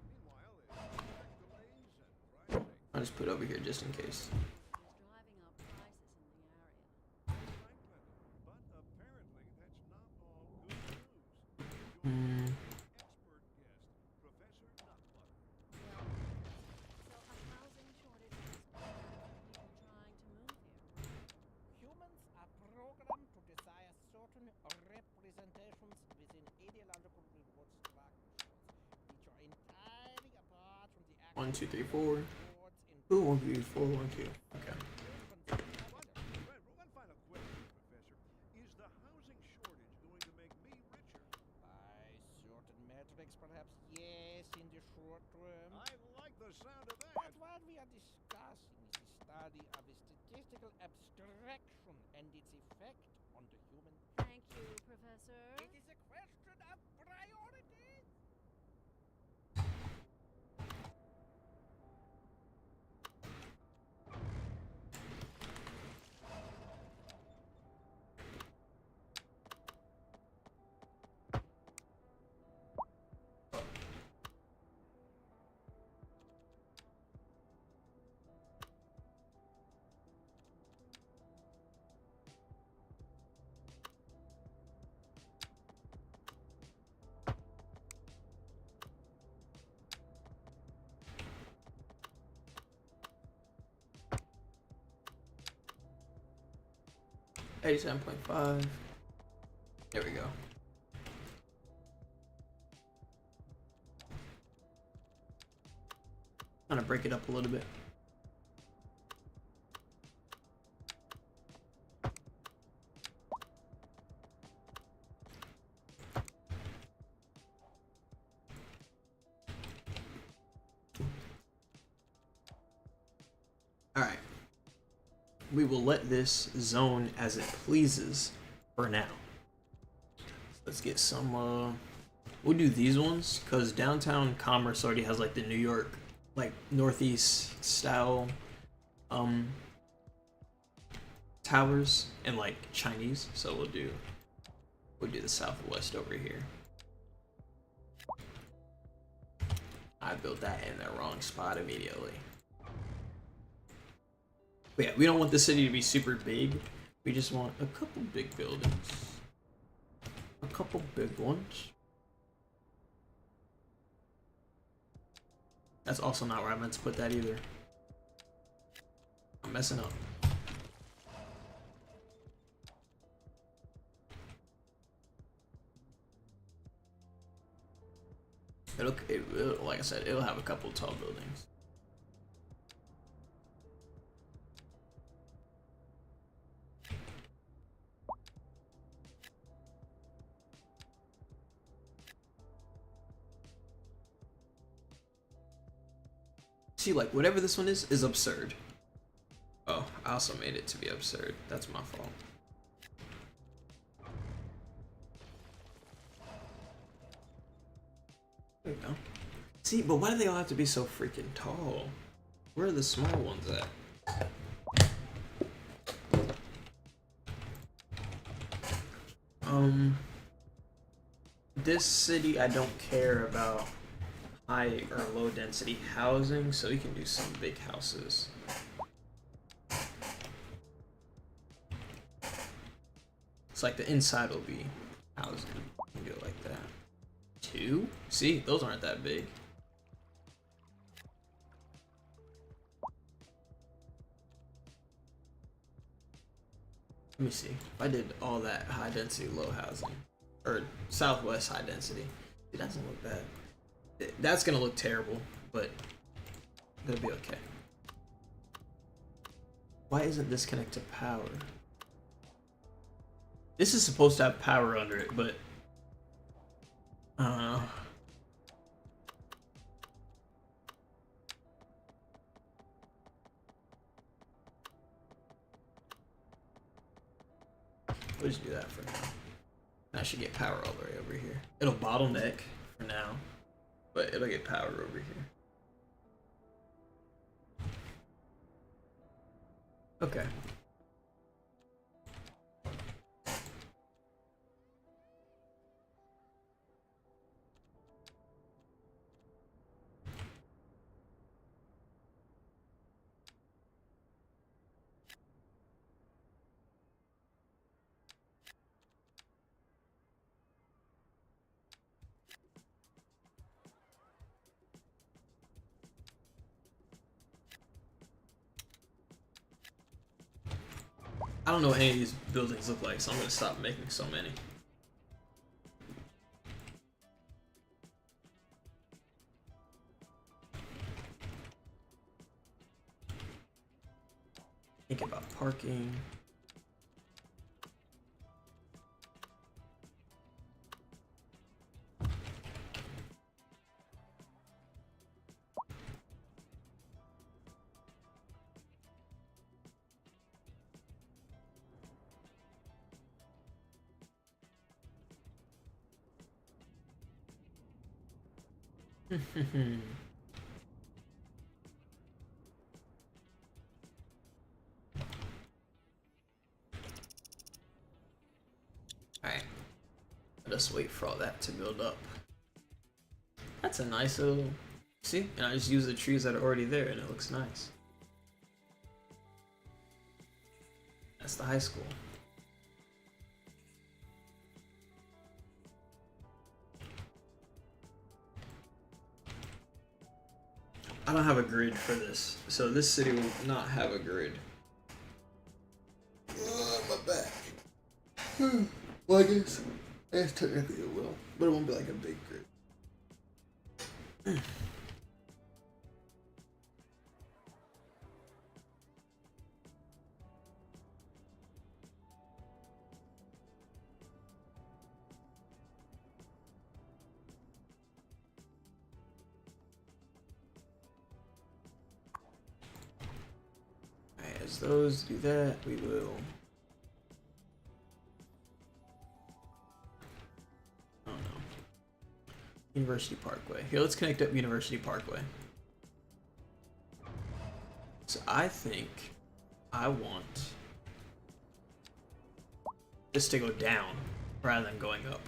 Meanwhile, it's traffic delays and pricing. I'll just put it over here just in case. Is driving up prices in the area. Franklin, but apparently that's not all good news. Expert guest, Professor Nutbutter. Well, so a housing shortage is people trying to move here. Humans are programmed to desire certain representations within ideological reward structures, which are entirely apart from the 1, 2, 3, 4. towards Ooh, 1, 2, 4, 1, 2. Okay. One final question, Professor. Is the housing shortage going to make me richer? by certain metrics, perhaps yes, in the short term. I like the sound of that. But what we are discussing is the study of a statistical abstraction and its effect on the human. Thank you, Professor. It is a question of priorities. $87.5. There we go. Kind of break it up a little bit. Alright. We will let this zone as it pleases for now. Let's get some, we'll do these ones, because downtown commerce already has like the New York, like Northeast style, towers and like Chinese. So we'll do the Southwest over here. I built that in the wrong spot immediately. But yeah, we don't want the city to be super big. We just want a couple big buildings. A couple big ones. That's also not where I meant to put that either. I'm messing up. It'll, like I said, it'll have a couple tall buildings. See, like, whatever this one is absurd. Oh, I also made it to be absurd. That's my fault. There we go. See, but why do they all have to be so freaking tall? Where are the small ones at? This city, I don't care about high or low density housing, so we can do some big houses. It's like the inside will be housing. You can do it like that. 2? See, those aren't that big. Let me see. If I did all that high density, low housing, or Southwest high density, it doesn't look bad. That's gonna look terrible, but it'll be okay. Why isn't this connected to power? This is supposed to have power under it, but we'll just do that for now. I should get power all the way over here. It'll bottleneck for now, but it'll get power over here. Okay. I don't know what any of these buildings look like, so I'm gonna stop making so many. Think about parking. Alright. Let us wait for all that to build up. That's a nice little... See? And I just use the trees that are already there and it looks nice. That's the high school. I don't have a grid for this, so this city will not have a grid. My back. Well, I guess technically it will, but it won't be like a big grid. As those do that, we will. Oh no. University Parkway. Here, let's connect up University Parkway. So I think I want this to go down rather than going up.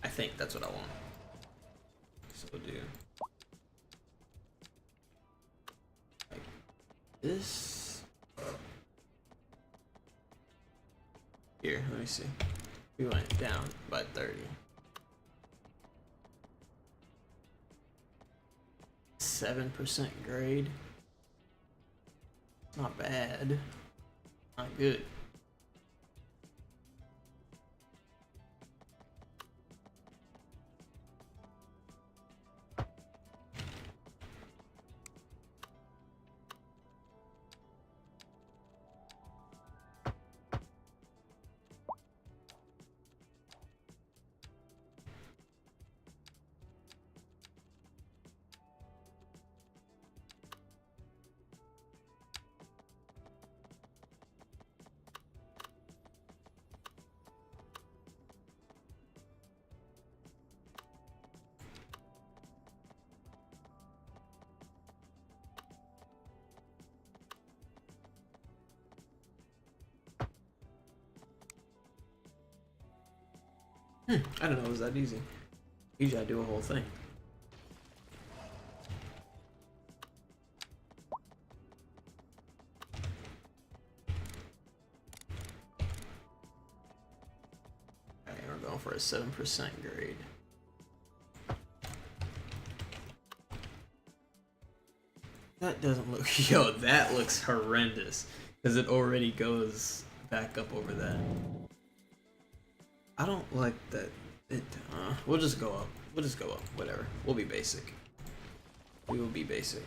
I think that's what I want. So we'll do like this. Here, let me see. We went down by 30. 7% grade. Not bad. Not good. I don't know, it was that easy. Usually I do a whole thing. Alright, we're going for a 7% grade. That doesn't look... Yo, that looks horrendous. Because it already goes back up over that. I don't like that. We'll just go up. We'll just go up. Whatever. We'll be basic. We will be basic.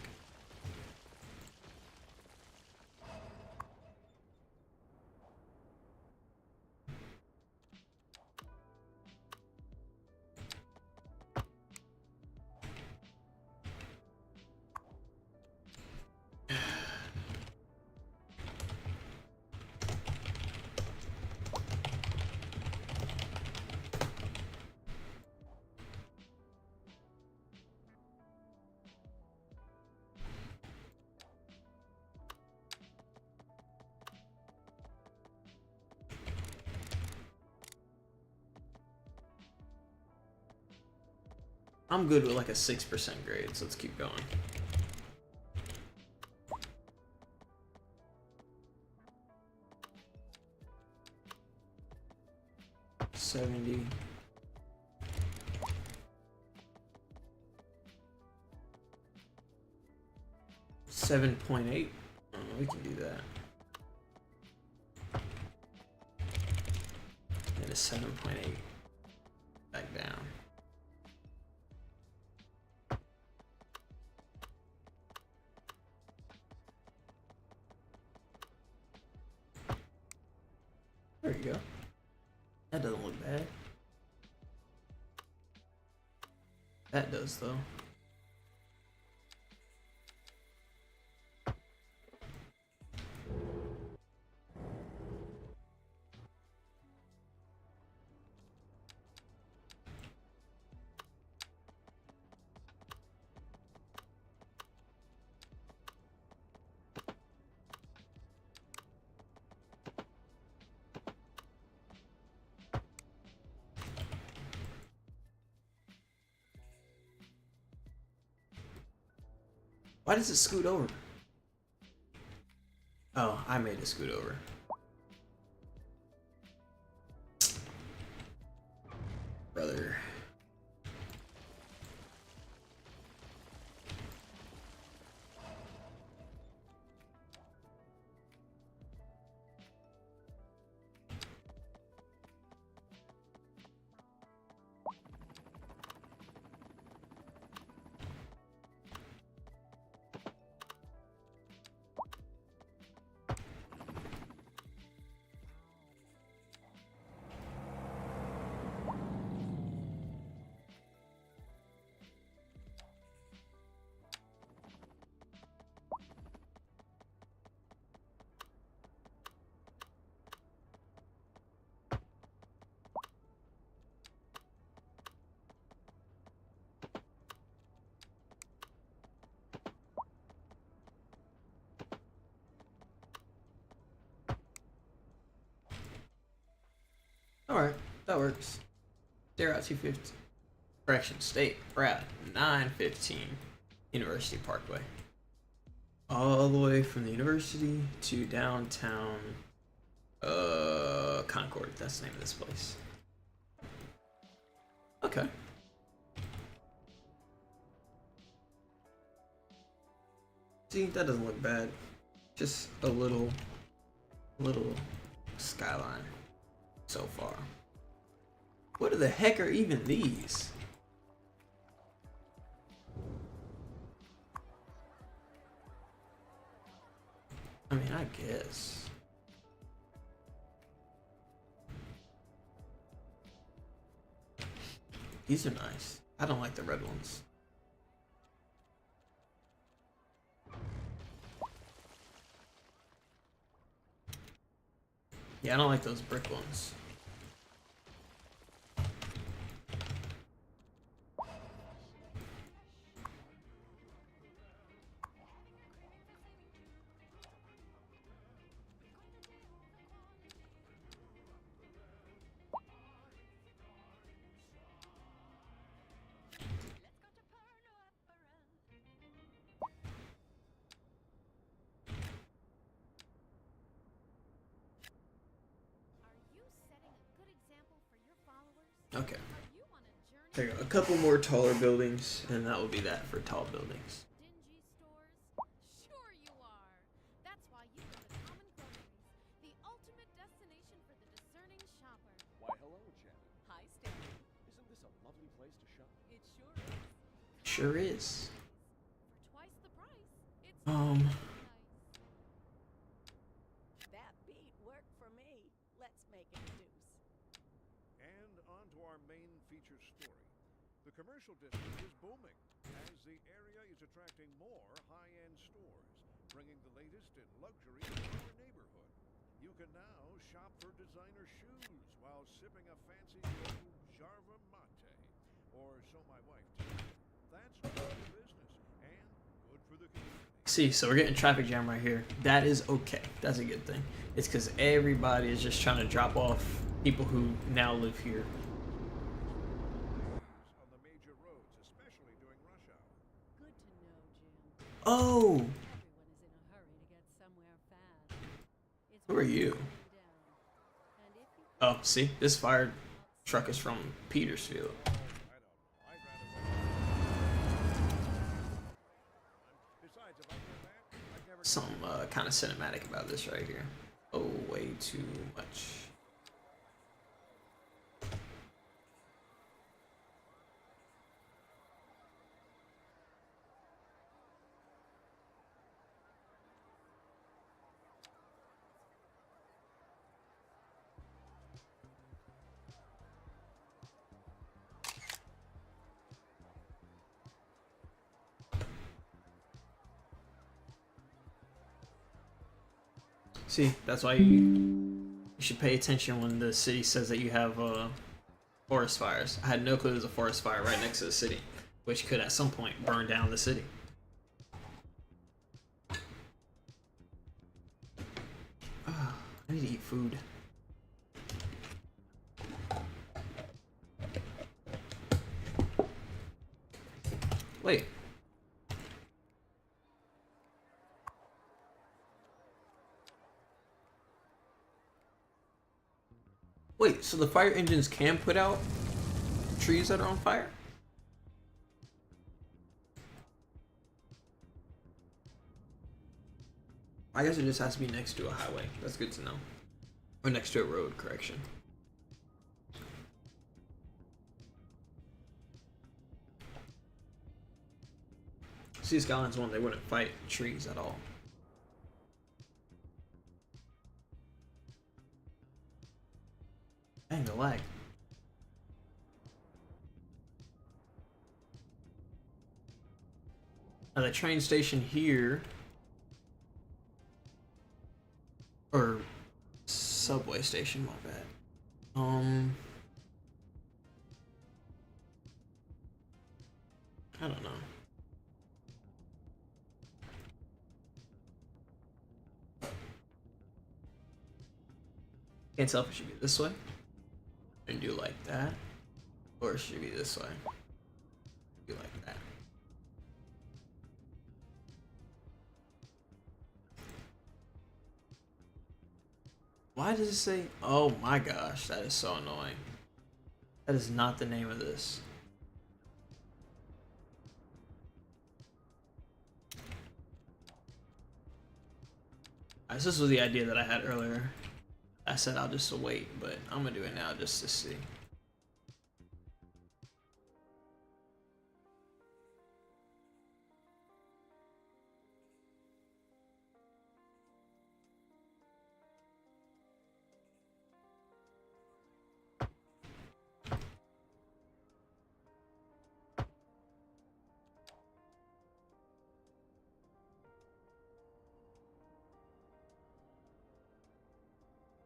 I'm good with like a 6% grade, so let's keep going. $70. $7.8. We can do that. And a 7.8. Back down. you go. That doesn't look bad. That does, though. Why does it scoot over? Oh, I made it scoot over. Brother. Alright, that works. They're at 250. Correction, state. We're at 915 University Parkway. All the way from the university to downtown Concord. That's the name of this place. Okay. See, that doesn't look bad. Just a little skyline so far. What the heck are even these? I mean, I guess. These are nice. I don't like the red ones. Yeah, I don't like those brick ones. Okay. There you go. A couple more taller buildings, and that will be that for tall buildings. Dingy stores? Sure you are. That's why you go to Common Groceries, the ultimate destination for the discerning shopper. Why, hello, Jen. Hi, Stanley. Isn't this a lovely place to shop? It sure is. Sure is. For twice the price, it's Um. nice. That beat worked for me. Let's make it a deuce. And on to our main feature story. The commercial district is booming as the area is attracting more high-end stores, bringing the latest in luxury to our neighborhood. You can now shop for designer shoes while sipping a fancy cold Jarva mate, or so my wife tells me. That's good for business and good for the community. See, so we're getting traffic jam right here. That is okay. That's a good thing. It's because everybody is just trying to drop off people who now live here. On the major roads, especially during rush hour. Good to know, Jim. Oh, Everyone is in a hurry to get somewhere fast. It's who are you? down. And if you Oh, see, this fire truck is from Petersfield. I don't know. I'd rather. Besides, if I hear that, I'd never. Some kind of cinematic about this right here. Oh, way too much. See, that's why you should pay attention when the city says that you have forest fires. I had no clue there was a forest fire right next to the city, which could at some point burn down the city. I need to eat food. Wait. Wait, so the fire engines can put out trees that are on fire? I guess it just has to be next to a highway. That's good to know. Or next to a road, correction. See, Skyline's one, they wouldn't fight trees at all. Dang, the lag. Now the train station here, or subway station, my bad. I don't know. Can't tell if it should be this way and do like that, or it should be this way. Do like that. Why does it say? Oh my gosh, that is so annoying. That is not the name of this. Alright, so this was the idea that I had earlier. I said I'll just wait, but I'm gonna do it now just to see.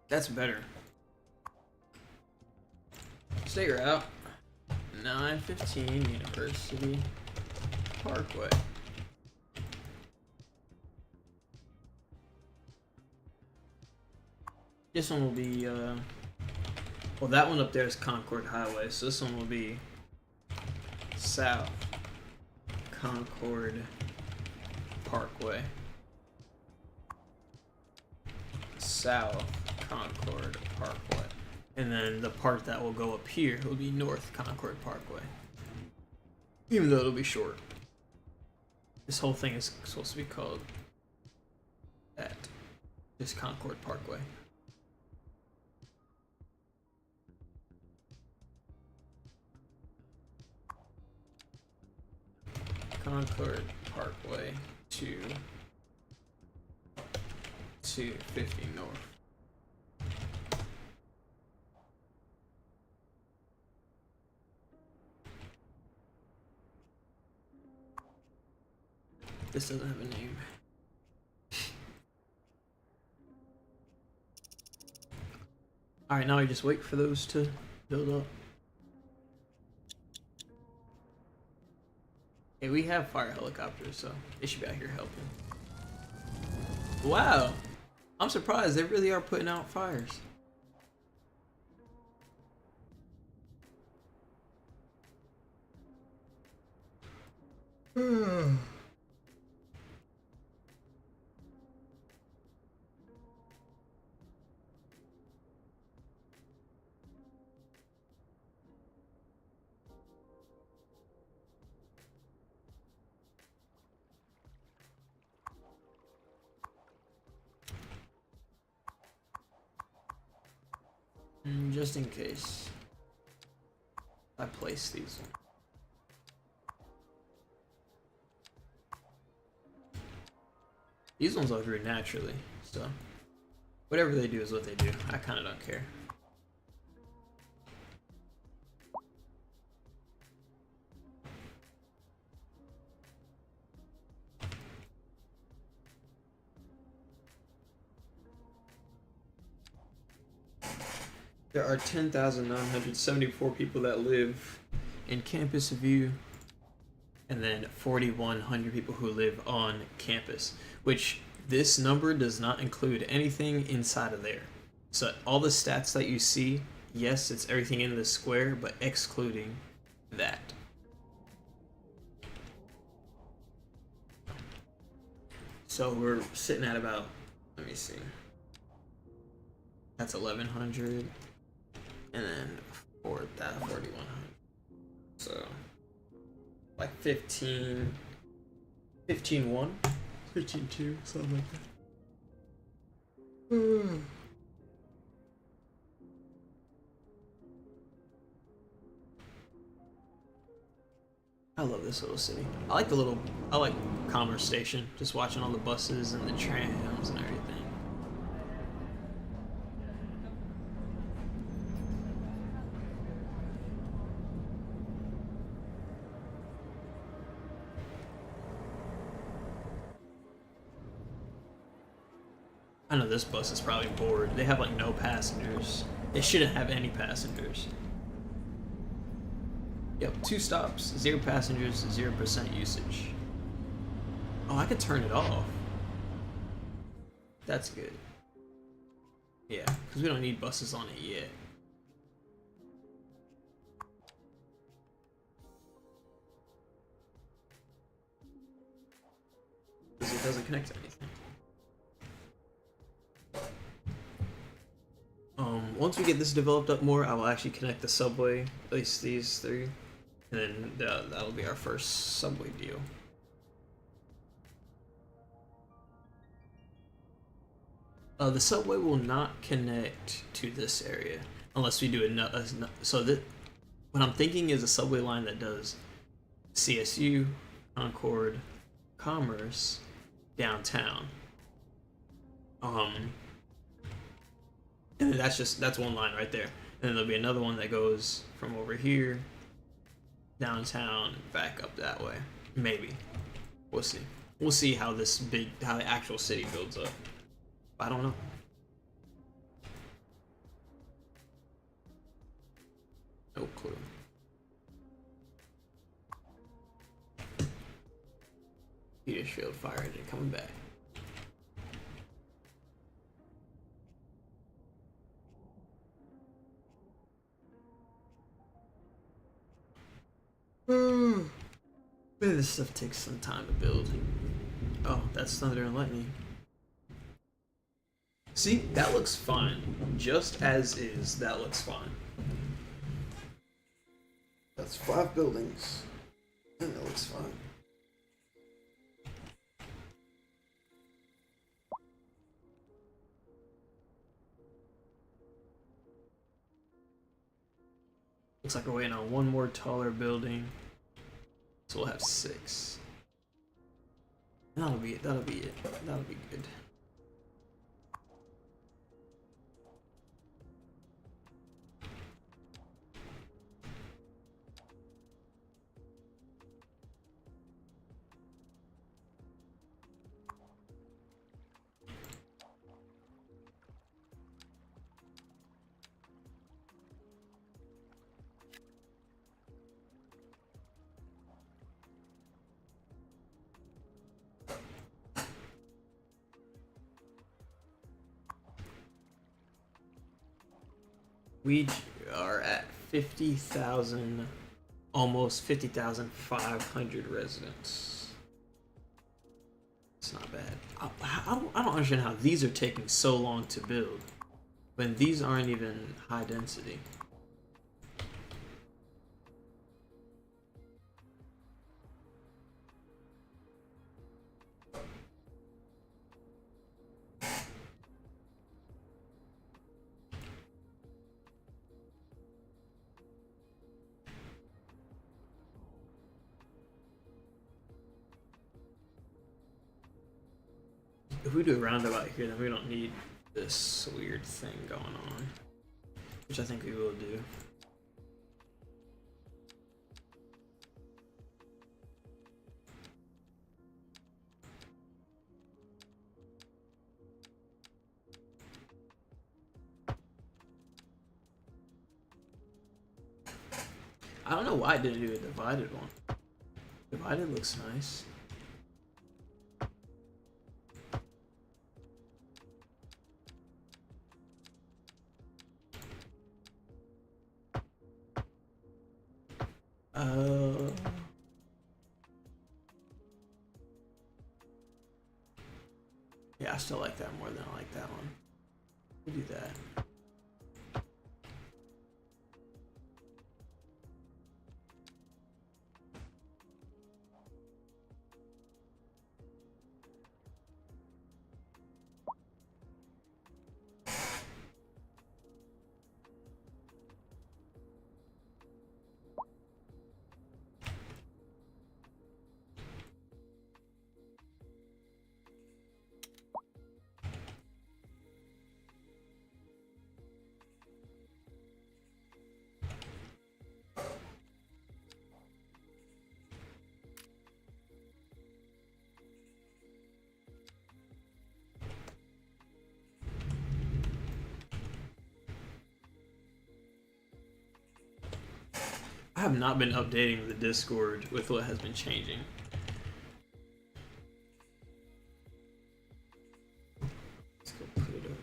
That's better. Stay route 915 University Parkway. This one will be well, that one up there is Concord Highway, so this one will be South Concord Parkway. South Concord Parkway. And then the part that will go up here will be North Concord Parkway. Even though it'll be short. This whole thing is supposed to be called that. Just Concord Parkway. Concord Parkway to 250 North. This doesn't have a name. Alright, now I just wait for those to build up. Hey, we have fire helicopters, so they should be out here helping. Wow! I'm surprised, they really are putting out fires. Just in case I place these. These ones will grow naturally, so whatever they do is what they do. I kind of don't care. There are 10,974 people that live in Campus View, and then 4,100 people who live on campus, which this number does not include anything inside of there. So all the stats that you see, yes, it's everything in the square, but excluding that. So we're sitting at about, let me see, that's 1,100, and then 4,100. So like 15, 15-1, 15-2, something like that. I love this little city. I like Commerce Station, just watching all the buses and the trams and everything. I know this bus is probably bored. They have like no passengers. They shouldn't have any passengers. Yep, 2 stops, 0 passengers, 0% usage. Oh, I could turn it off. That's good. Yeah, because we don't need buses on it yet. Because it doesn't connect to anything. Once we get this developed up more, I will actually connect the subway, at least these 3. And then that'll be our first subway deal. The subway will not connect to this area unless we do another. So that what I'm thinking is a subway line that does CSU, Concord, Commerce, downtown. And that's one line right there. And then there'll be another one that goes from over here downtown back up that way. Maybe. We'll see. We'll see how the actual city builds up. I don't know. No clue. Heater shield fire engine coming back. Man, this stuff takes some time to build. Oh, that's thunder and lightning. See, that looks fine. Just as is, that looks fine. That's 5 buildings. And that looks fine. Looks like we're waiting on one more taller building. So we'll have 6. That'll be it. That'll be it. That'll be good. We are at 50,000, almost 50,500 residents. It's not bad. I don't understand how these are taking so long to build when these aren't even high density. If we do a roundabout here, then we don't need this weird thing going on, which I think we will do. I don't know why I didn't do a divided one. Divided looks nice. Yeah, I still like that more than I like that one. We'll do that. I have not been updating the Discord with what has been changing. Let's go put it over.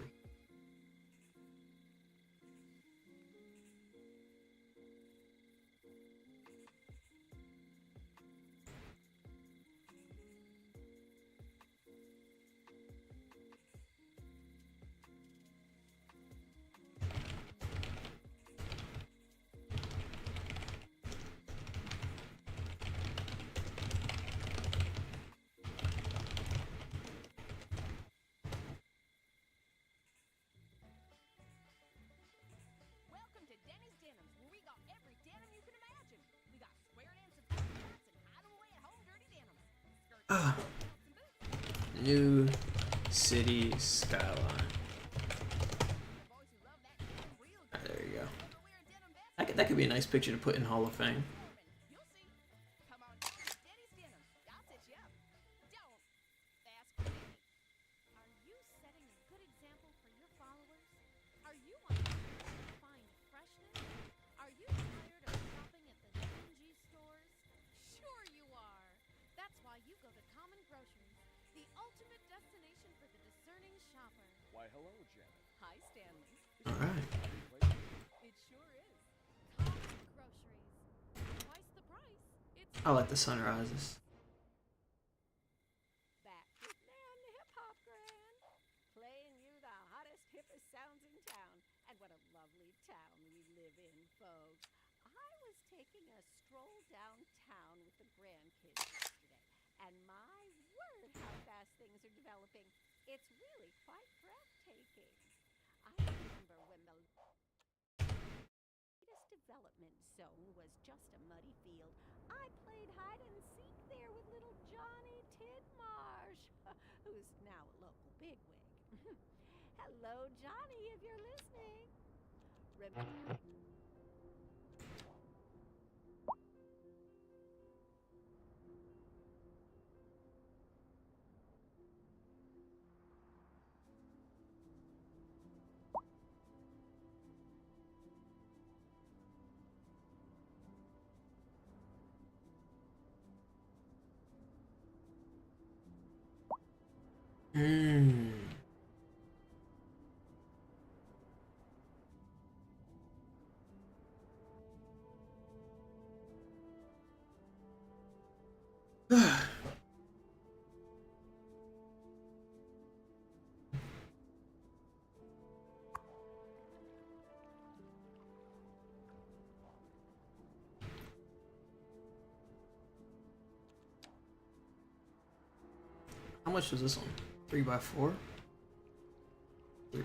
Welcome to Denny's Denims, where we got every denim you can imagine. We got square dance and flip flops and hide away at home dirty denims. Skirts, Ah. belts, and boots. New city skyline. Boys who love that denim real good. There you go. Wanna wear a denim vest? That could be a nice picture to put in Hall of Fame. You'll see. Come on down to Denny's Denims. I'll set you up. Don't ask for me. Are you setting a good example for your followers? Are you wanting to find freshness? Are you tired of shopping at the dingy stores? Sure you are. That's why you go to Common Groceries, the ultimate destination for the discerning shopper. Why, hello, Janet. Hi, Stanley. All right. It sure is. Common Groceries. Twice the price. It's I like the sunrises. Back with Man the Hip Hop Grand, playing you the hottest, hippest sounds in town. And what a lovely town we live in, folks. I was taking a stroll downtown with the grandkids yesterday, and my word, how fast things are developing. It's really quite breathtaking. I remember when the latest development zone was just a muddy field. I played hide and seek there with little Johnny Tidmarsh, who's now a local bigwig. Hello, Johnny, if you're listening. Remember. Mmm. How much was this one? 3x4? 3x4.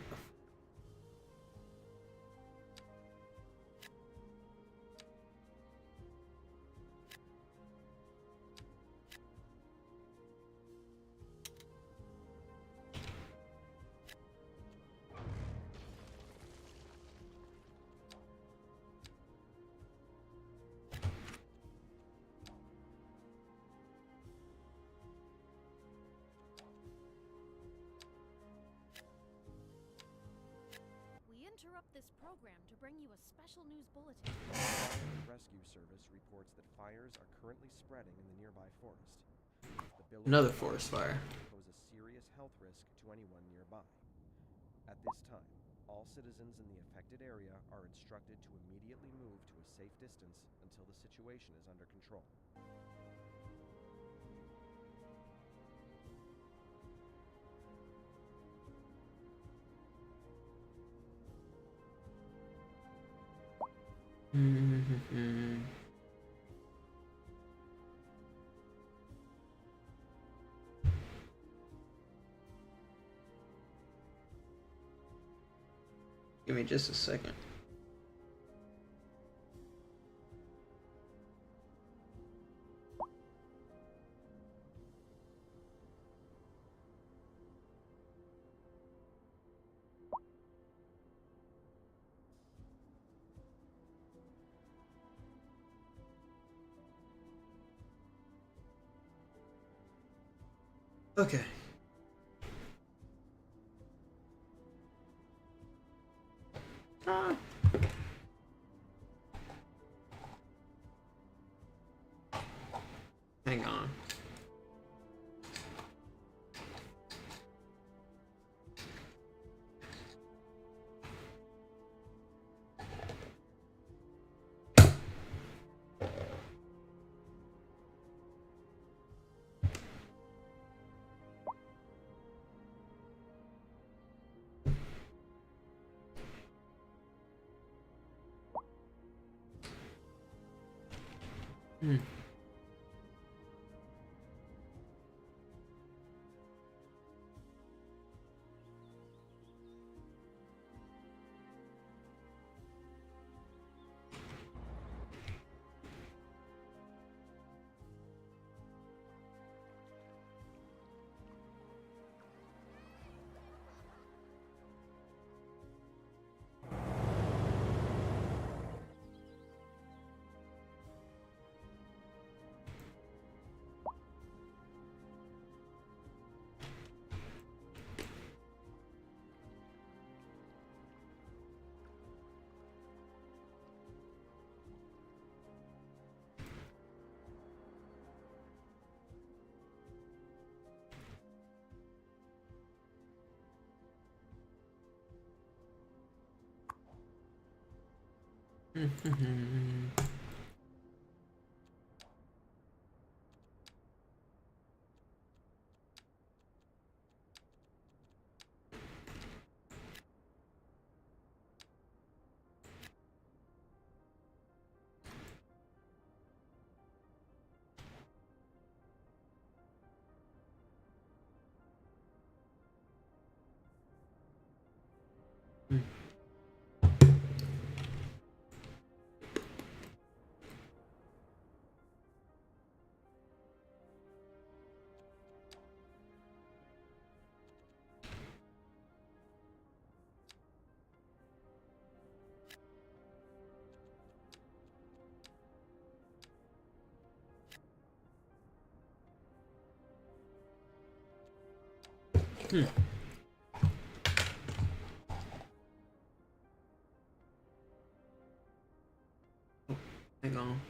this program to bring you a special news bulletin. The Fire and Rescue Service reports that fires are currently spreading in the nearby forest. The billowing Another clouds forest fire. pose a serious health risk to anyone nearby. At this time, all citizens in the affected area are instructed to immediately move to a safe distance until the situation is under control. Give me just a second. Okay. Ah. Hang on. Hmm. Hang on.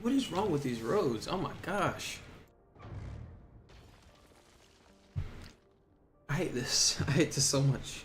What is wrong with these roads? Oh my gosh. I hate this. I hate this so much.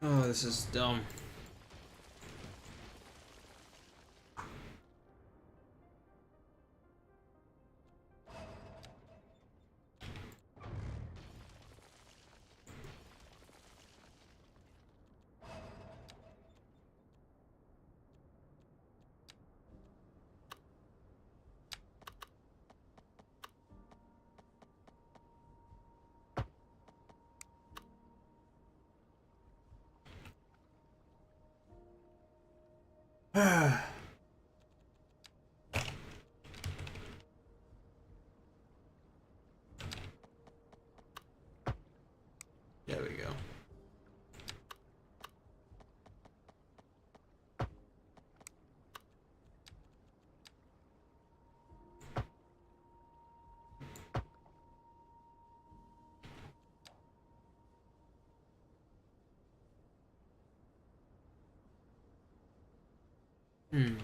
Oh, this is dumb. There we go. Hmm.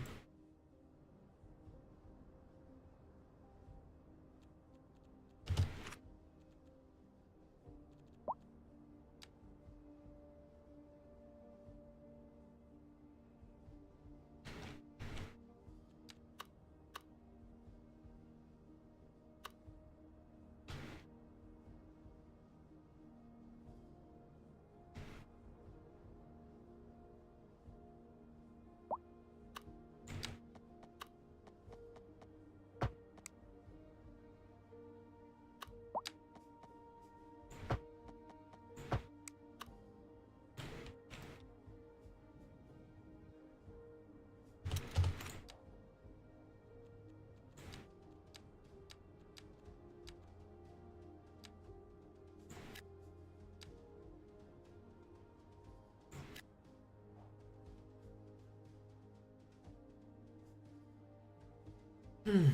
Hmm.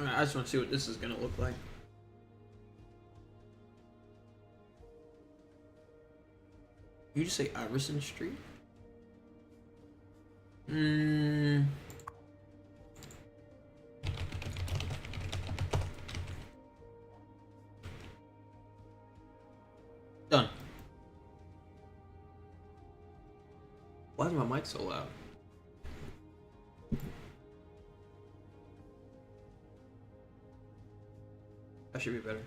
Alright, I just want to see what this is gonna look like. You just say Iverson Street? Hmm. Done. Why is my mic so loud? That should be better.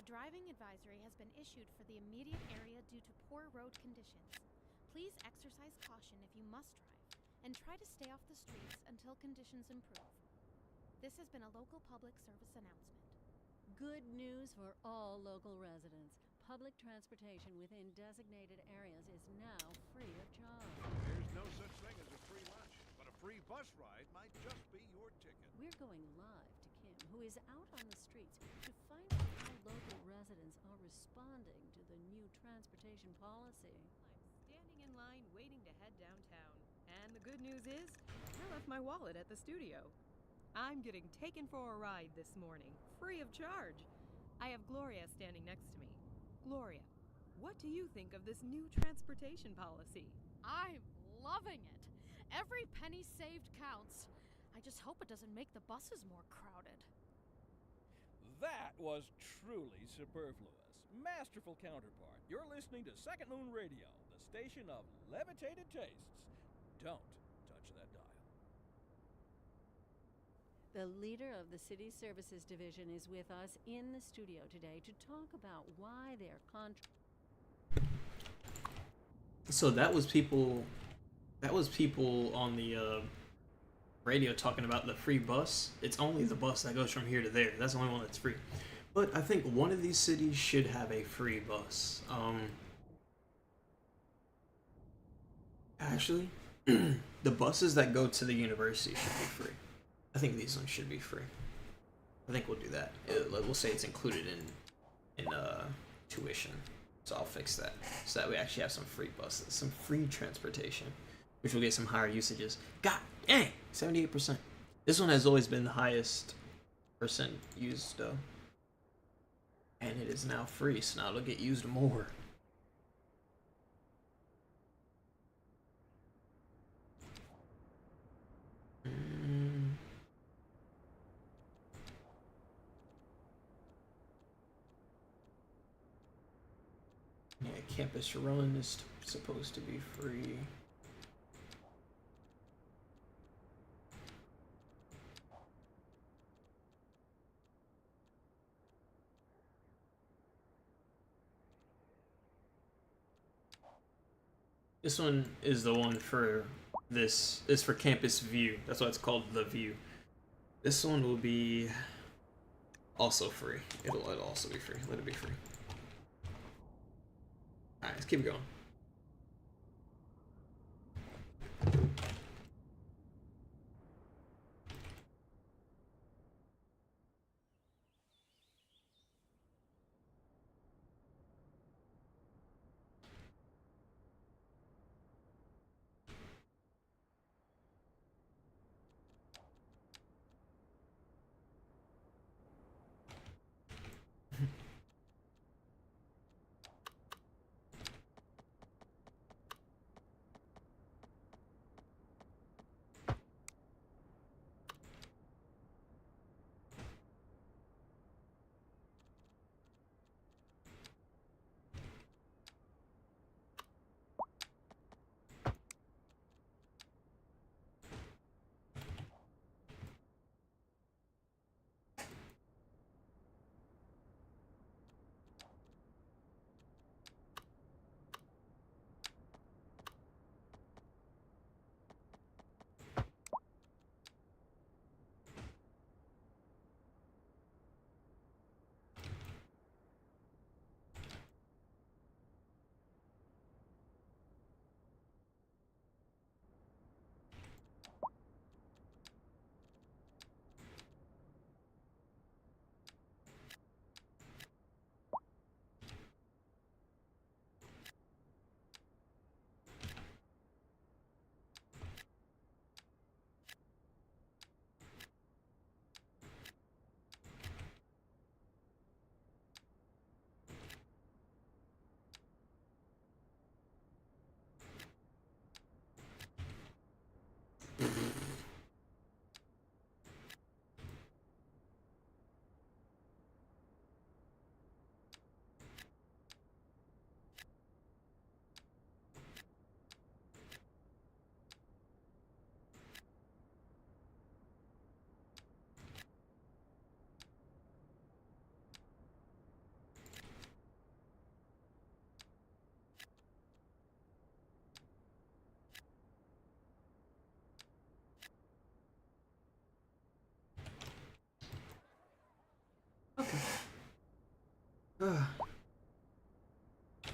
driving advisory has been issued for the immediate area due to poor road conditions. Please exercise caution if you must drive, and try to stay off the streets until conditions improve. This has been a local public service announcement. Good news for all local residents. Public transportation within designated areas is now free of charge. There's no such thing as a free lunch, but a free bus ride might just be your ticket. We're going live to Kim, who is out on the streets to find out how local residents are responding to the new transportation policy. I'm standing in line waiting to head downtown. And the good news is, I left my wallet at the studio. I'm getting taken for a ride this morning, free of charge. I have Gloria standing next to me. Gloria, what do you think of this new transportation policy? I'm loving it. Every penny saved counts. I just hope it doesn't make the buses more crowded. That was truly superfluous. Masterful counterpart. You're listening to Second Moon Radio, the station of levitated tastes. Don't touch that dial. The leader of the City Services Division is with us in the studio today to talk about why their So that was people on the radio talking about the free bus. It's only the bus that goes from here to there. That's the only one that's free. But I think one of these cities should have a free bus. Actually, the buses that go to the university should be free. I think these ones should be free. I think we'll do that. We'll say it's included in tuition. So I'll fix that so that we actually have some free buses, some free transportation, which will get some higher usages. God dang, 78%. This one has always been the highest percent used though, and it is now free, so now it'll get used more. Yeah, campus run is supposed to be free. This one is the one for this is for campus view. That's why it's called the view. This one will be also free. It'll also be free. Let it be free. Alright, let's keep it going.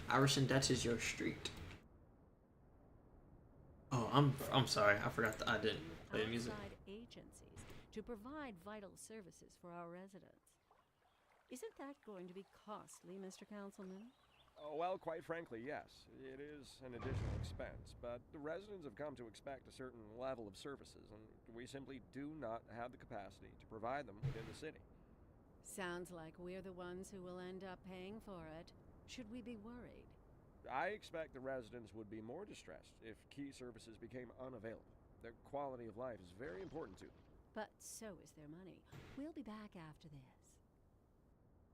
Iverson, that is your street. Oh, I'm sorry. I forgot that I didn't play the music. Outside agencies to provide vital services for our residents. Isn't that going to be costly, Mr. Councilman? Oh, well, quite frankly, yes. It is an additional expense, but the residents have come to expect a certain level of services, and we simply do not have the capacity to provide them within the city. Sounds like we're the ones who will end up paying for it. Should we be worried? I expect the residents would be more distressed if key services became unavailable. Their quality of life is very important to them. But so is their money. We'll be back after this.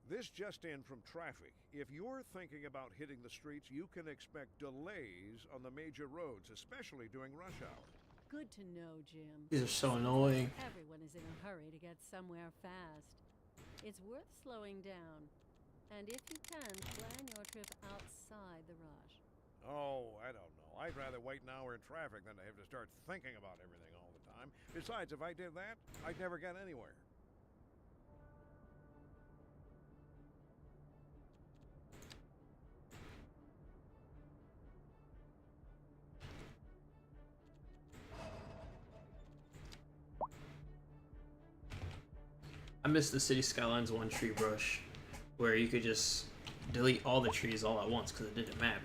This just in from traffic. If you're thinking about hitting the streets, you can expect delays on the major roads, especially during rush hour. Good to know, Jim. These are so annoying. Everyone is in a hurry to get somewhere fast. It's worth slowing down. And if you can, plan your trip outside the rush. Oh, I don't know. I'd rather wait an hour in traffic than to have to start thinking about everything all the time. Besides, if I did that, I'd never get anywhere. I miss the City Skylines one tree brush, where you could just delete all the trees all at once because it didn't matter.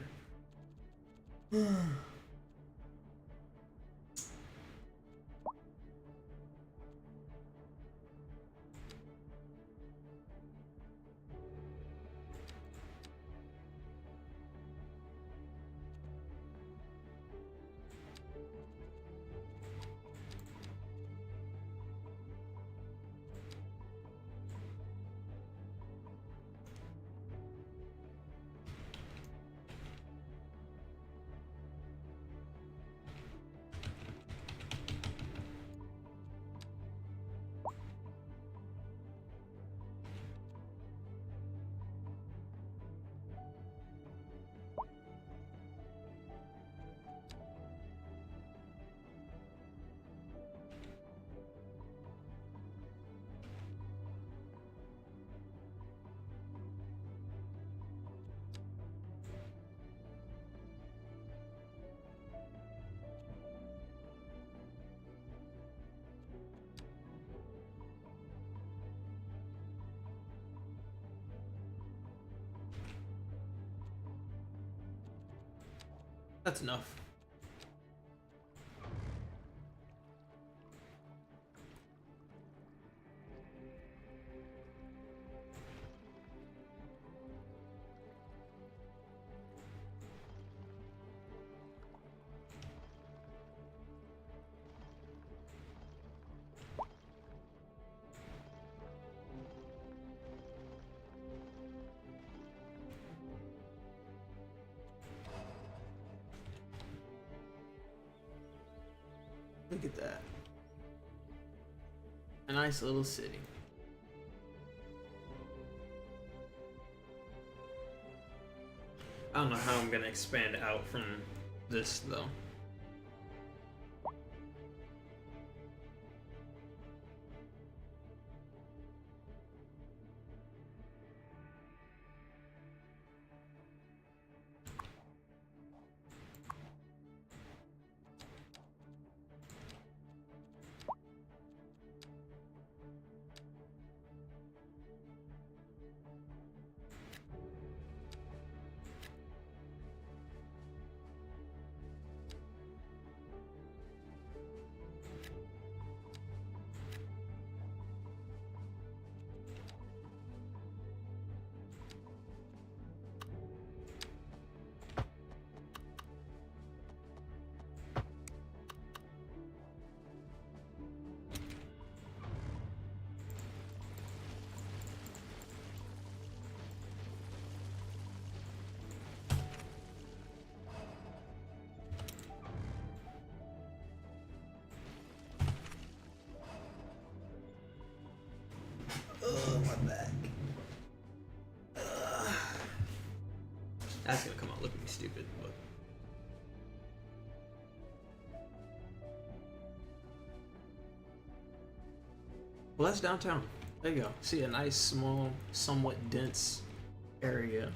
That's enough. Look at that. A nice little city. I don't know how I'm gonna expand out from this though. Oh, my back. That's gonna come out looking stupid, but. Well, that's downtown. There you go. See a nice, small, somewhat dense area.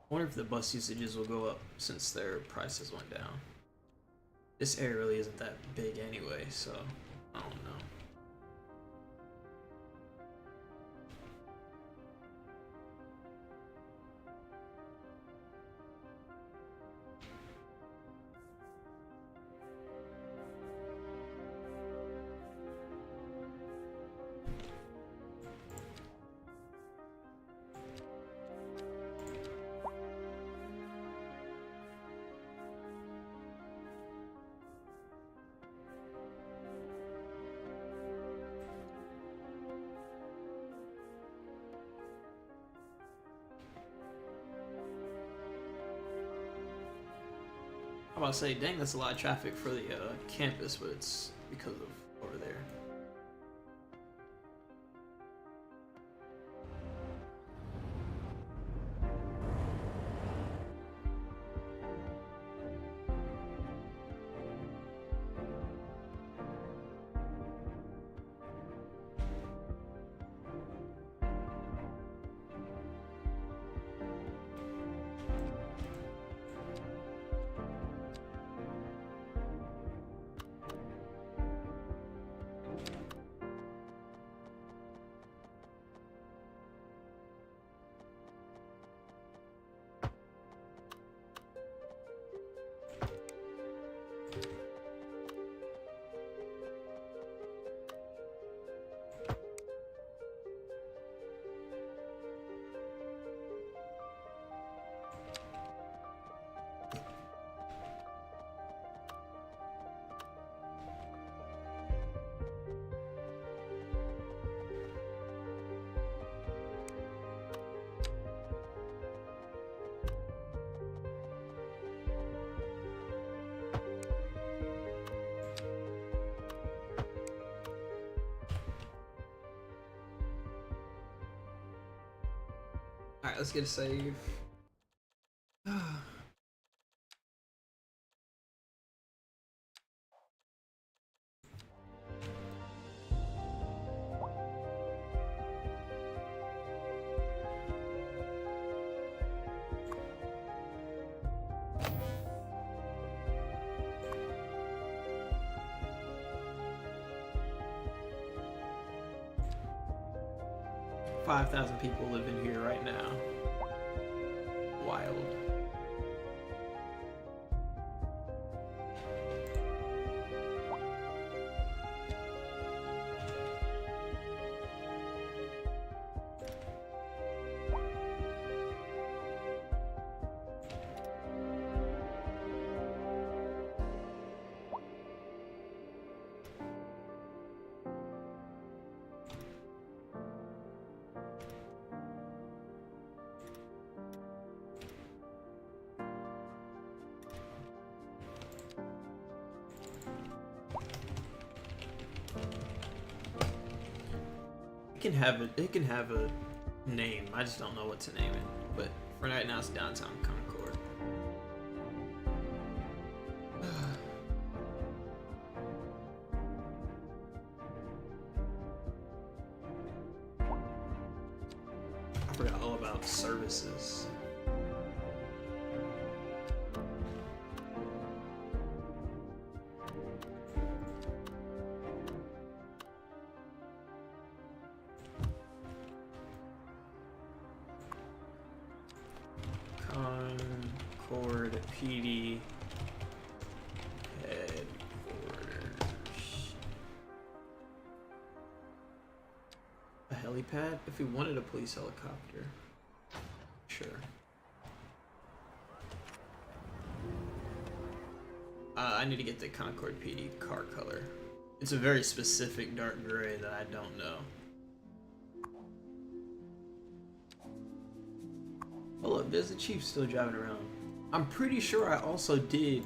I wonder if the bus usages will go up since their prices went down. This area really isn't that big anyway, so I don't know. I'm about to say, dang, that's a lot of traffic for the campus, but it's because of over there. Alright, let's get a save. 5,000 people live in here right now. Wild. It can have a name. I just don't know what to name it. But for right now, it's Downtown Concord. I forgot all about services. Concord PD headquarters. A helipad? If we wanted a police helicopter. Sure. I need to get the Concord PD car color. It's a very specific dark gray that I don't know. Oh look, there's the chief still driving around. I'm pretty sure I also did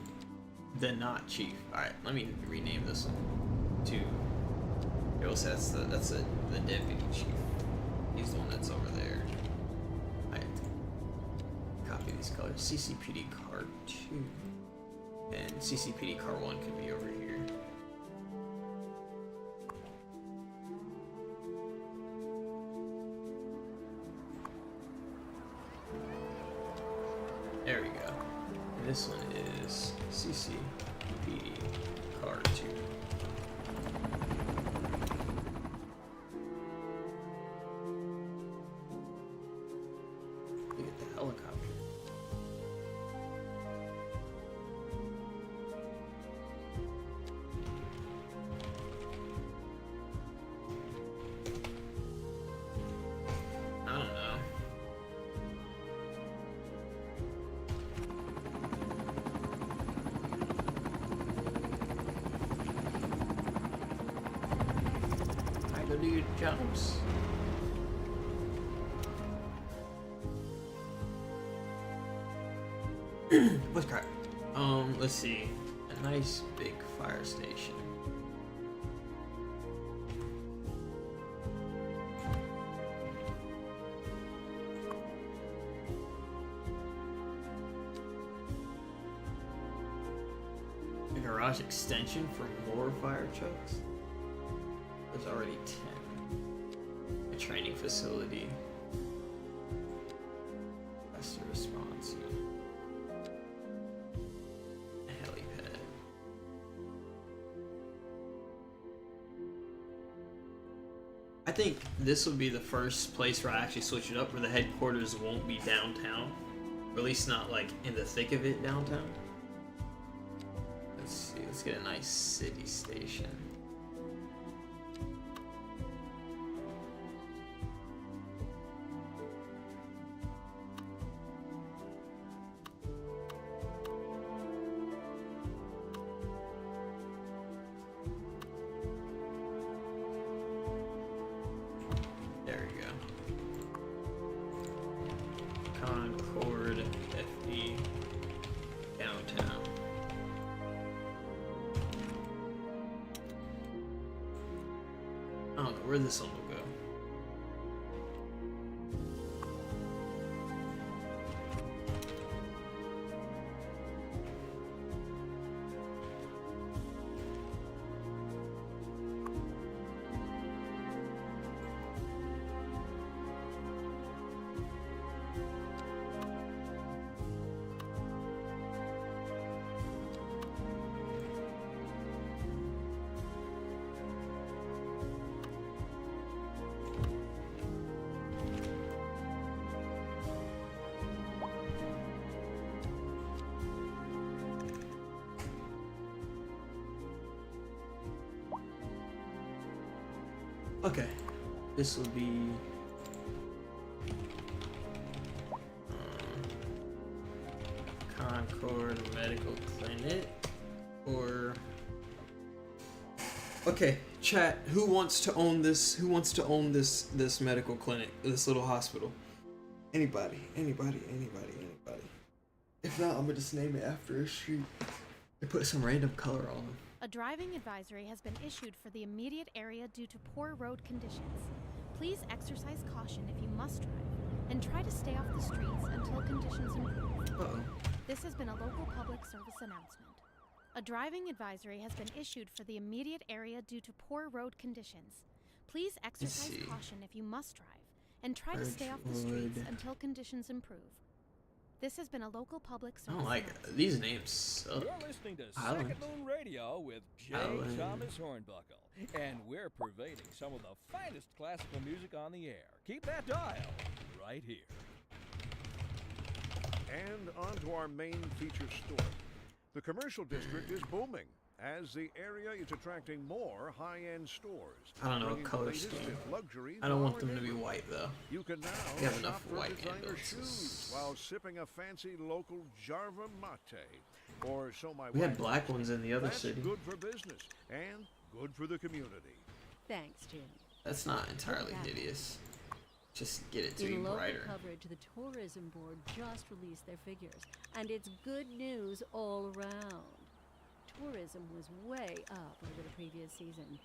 the not chief. Alright, let me rename this one to... That's the deputy chief. He's the one that's over there. I have to copy these colors. CCPD car 2 and CCPD car 1 could be over here. There we go. And this one is CCPD car 2. Look at the helicopter. I don't know. I go do jumps. What's crap? Let's see. A nice big fire station. A garage extension for more fire trucks? There's already 10. A training facility. Faster response. A helipad. I think this will be the first place where I actually switch it up, where the headquarters won't be downtown. Or at least not like in the thick of it downtown. Let's see, let's get a nice city station. There we go. Concord, FE, downtown. I don't know where this one will go. Okay, this will be Concord Medical Clinic, or okay, chat. Who wants to own this? Who wants to own this medical clinic, this little hospital? Anybody? Anybody? Anybody? Anybody? If not, I'm gonna just name it after a street and put some random color on them. A driving advisory has been issued for the immediate area due to poor road conditions. Please exercise caution if you must drive, and try to stay off the streets until conditions improve. Uh-oh. This has been a local public service announcement. A driving advisory has been issued for the immediate area due to poor road conditions. Please exercise see. caution if you must drive, and try to stay off the streets until conditions improve. This has been a local public I service don't like announcement. these names. Suck. You're listening to Island. Second Moon Radio with J. Island. Thomas Hornbuckle, and we're pervading some of the finest classical music on the air. Keep that dial right here. And on to our main feature story. The commercial district is booming as the area is attracting more high-end stores. I don't know what bringing the color latest scheme. in luxury I don't to want our them to be neighborhood. white though. You can now We have shop enough for white designer ambulances. shoes while sipping a fancy local Jarva mate. Or so my We had wife black tells ones me. in the other That's city. good for business and good for the community. Thanks, Jim. That's not entirely Yeah. hideous. Just get it to be In local brighter. coverage, the tourism board just released their figures, and it's good news all around. Tourism was way up over the previous season.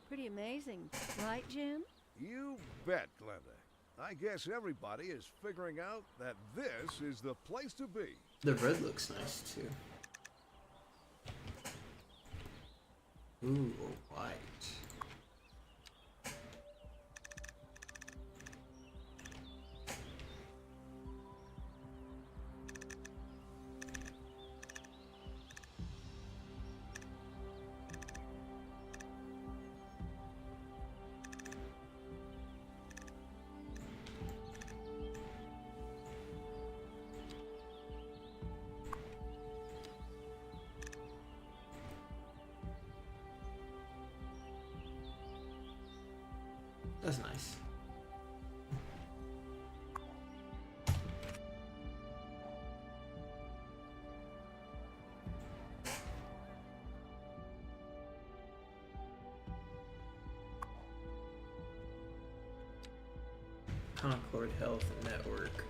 Pretty amazing, right, Jim? You bet, Glenda. I guess everybody is figuring out that this is the place to be. The red looks nice too. Ooh, white. That's nice. Concord Health Network.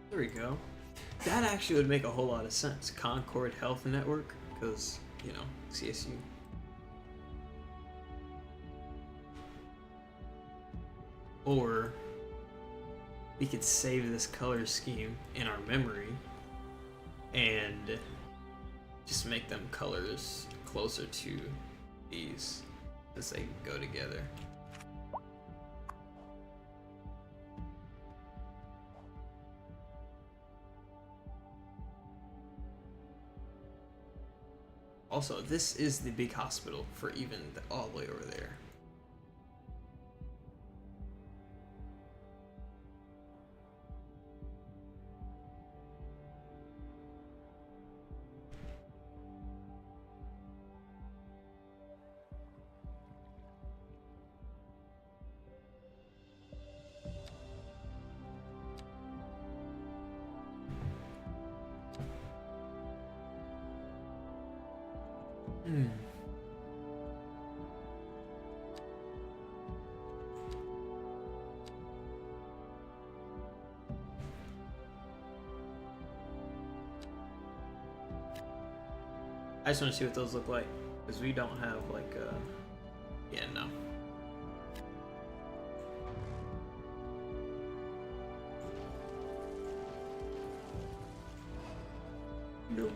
There we go. That actually would make a whole lot of sense. Concord Health Network, because, you know, CSU. Or we could save this color scheme in our memory and just make them colors closer to these as they go together. Also, this is the big hospital for even all the way over there. I just want to see what those look like, because we don't have like yeah, no. Nope.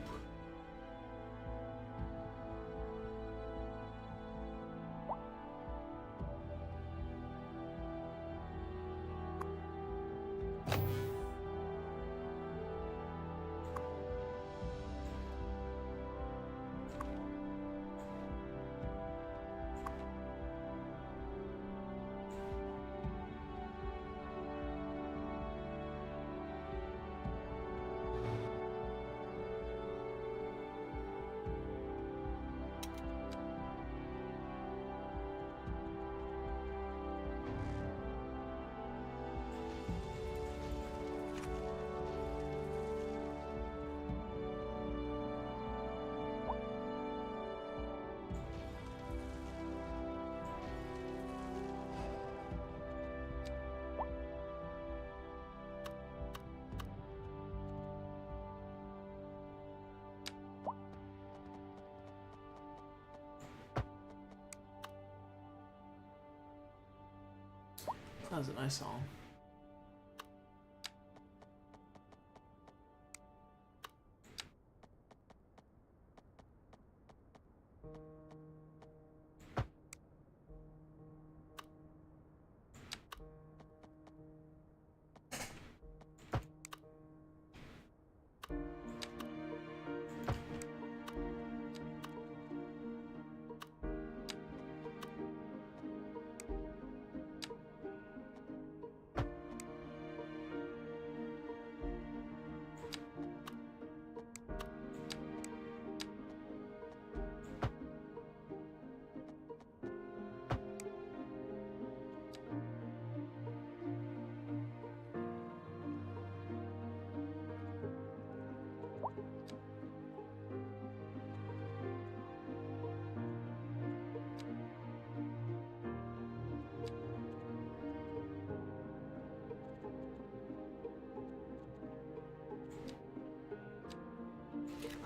That was a nice song.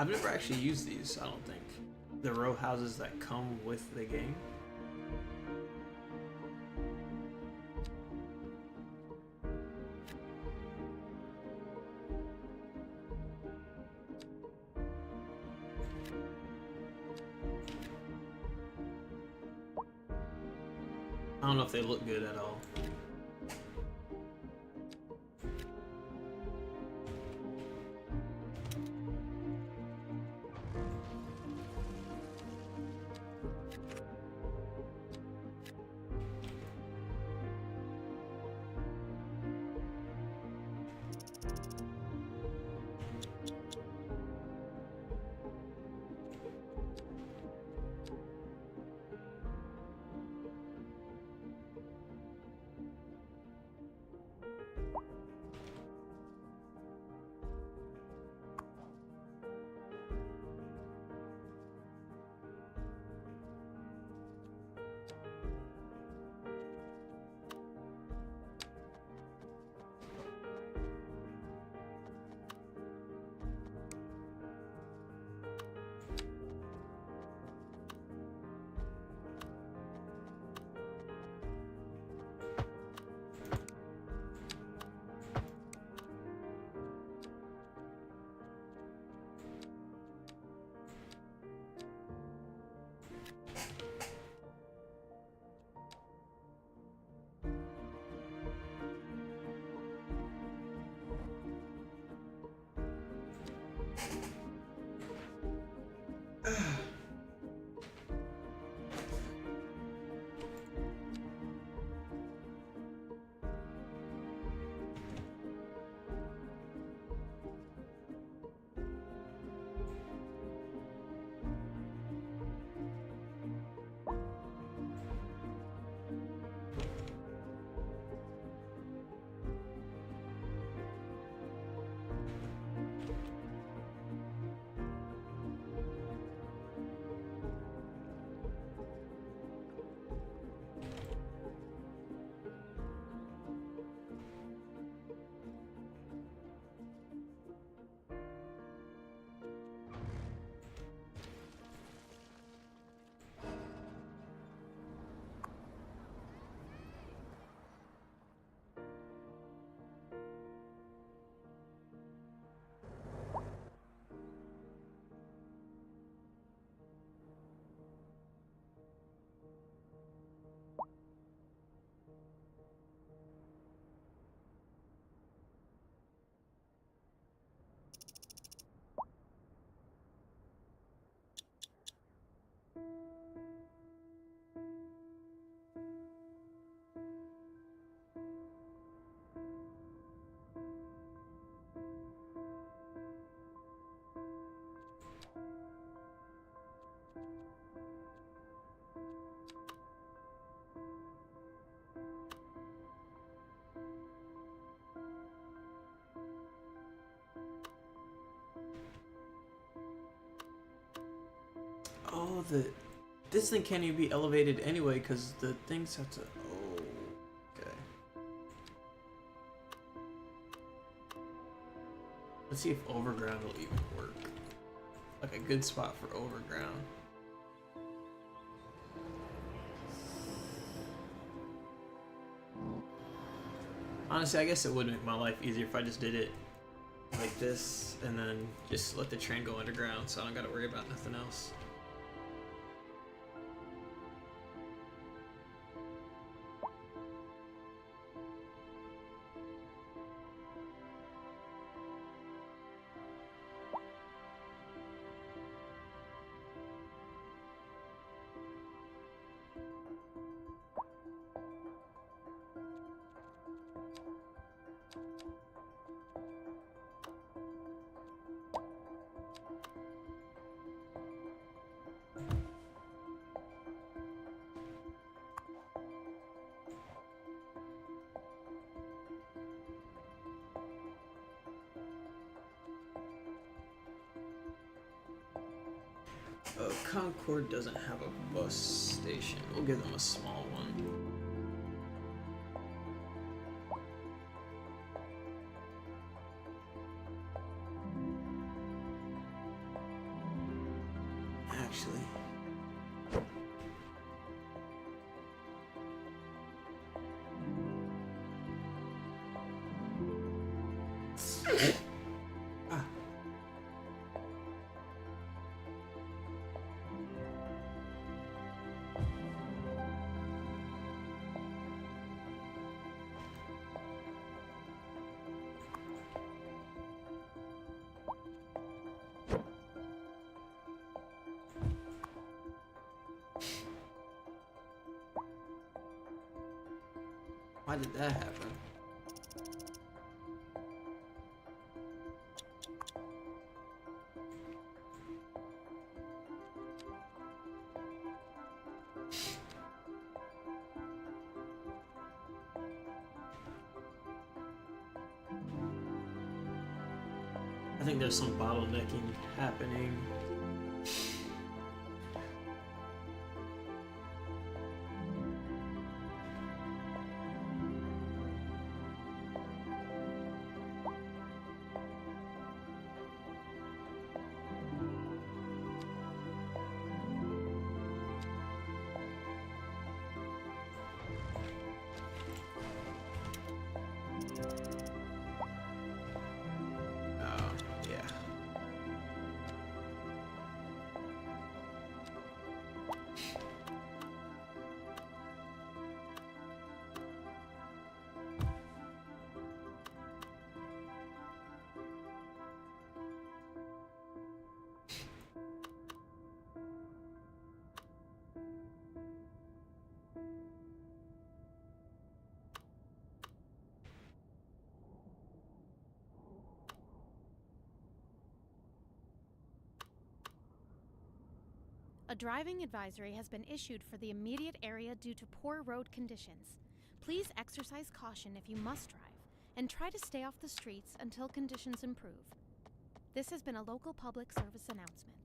I've never actually used these, I don't think. The row houses that come with the game. I don't know if they look good at all. Oh, this thing can't even be elevated anyway because the things have to. Oh, okay. Let's see if overground will even work. Like a good spot for overground. Honestly, I guess it would make my life easier if I just did it like this and then just let the train go underground so I don't gotta worry about nothing else. Concord doesn't have a bus station. We'll give them a small one. actually. Ah. Why did that happen? I think there's some bottlenecking happening. Oh, yeah. A driving advisory has been issued for the immediate area due to poor road conditions. Please exercise caution if you must drive, and try to stay off the streets until conditions improve. This has been a local public service announcement.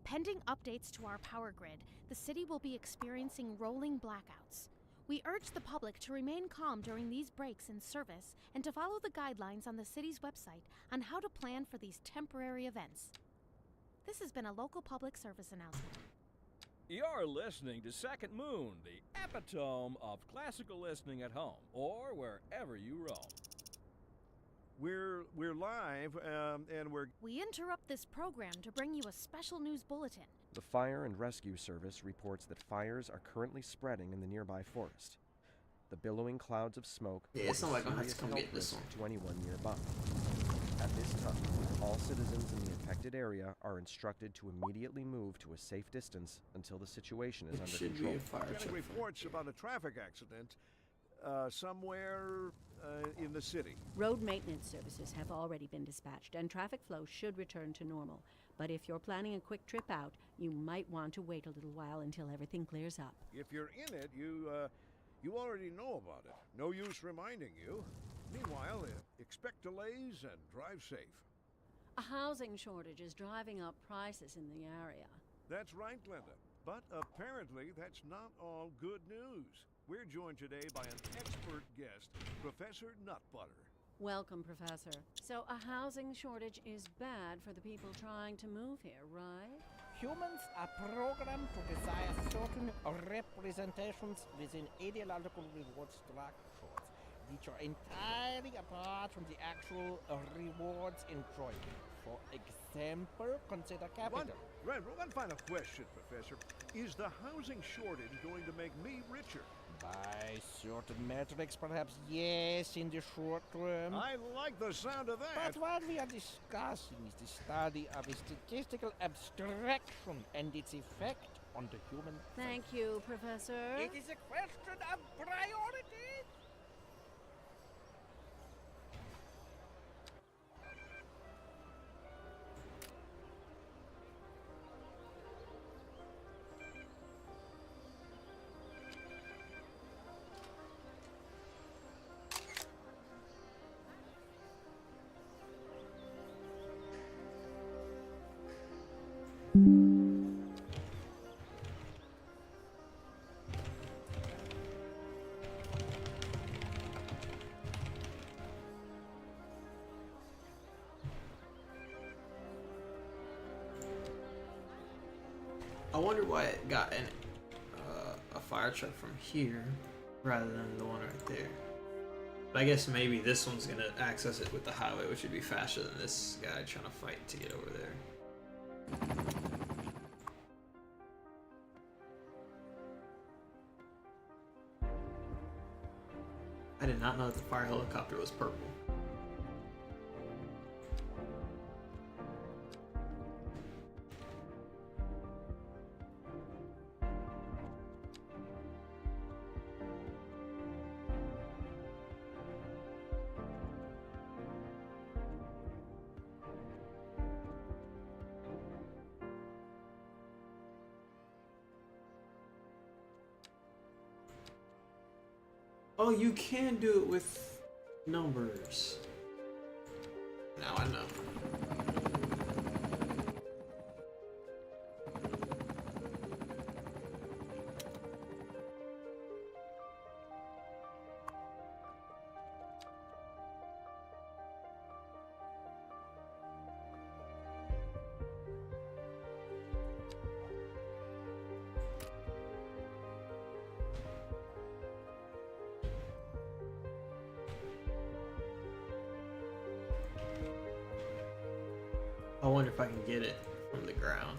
Pending updates to our power grid, the city will be experiencing rolling blackouts. We urge the public to remain calm during these breaks in service and to follow the guidelines on the city's website on how to plan for these temporary events. This has been a local public service announcement. You're listening to Second Moon, the epitome of classical listening at home or wherever you roam. We're live, and We interrupt this program to bring you a special news bulletin. The Fire and Rescue Service reports that fires are currently spreading in the nearby forest. The billowing clouds of smoke Yeah, it's not like I'll have to serious come health get this risk one. to anyone nearby. At this time, all citizens in the affected area are instructed to immediately move to a safe distance until the situation is It under should control. be a fire getting truck. reports about a traffic accident somewhere in the city. Road maintenance services have already been dispatched, and traffic flow should return to normal. But if you're planning a quick trip out, you might want to wait a little while until everything clears up. If you're in it, you already know about it. No use reminding you. Meanwhile, expect delays and drive safe. A housing shortage is driving up prices in the area. That's right, Glenda. But apparently, that's not all good news. We're joined today by an expert guest, Professor Nutbutter. Welcome, Professor. So a housing shortage is bad for the people trying to move here, right? Humans are programmed to desire certain representations within ideological reward structures, which are entirely apart from the actual rewards enjoyed. For example, consider capital. One final question, Professor. Is the housing shortage going to make me richer? By certain metrics, perhaps yes, in the short term. I like the sound of that. But what we are discussing is the study of a statistical abstraction and its effect on the human. Thank you, Professor. It is a question of priority. I wonder why it got a fire truck from here rather than the one right there. But I guess maybe this one's gonna access it with the highway, which would be faster than this guy trying to fight to get over there. I did not know that the fire helicopter was purple. Oh, you can do it with numbers. Now I know. I wonder if I can get it from the ground.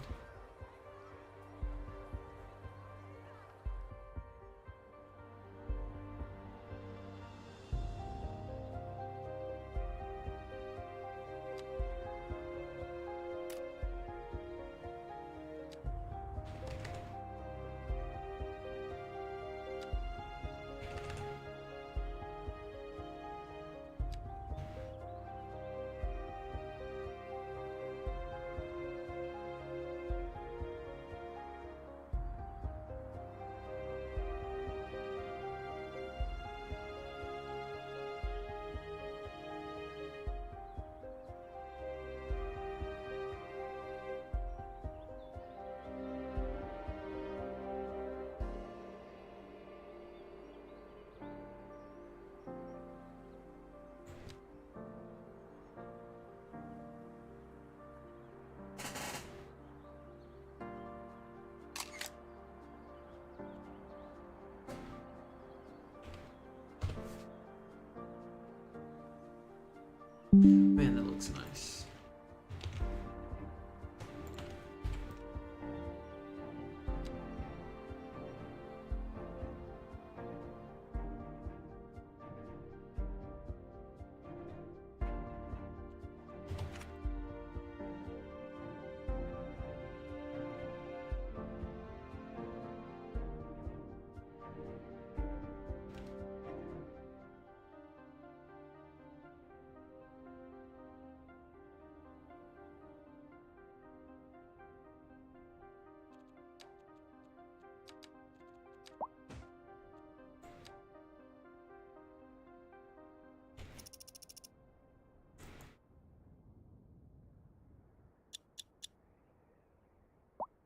Man, that looks nice.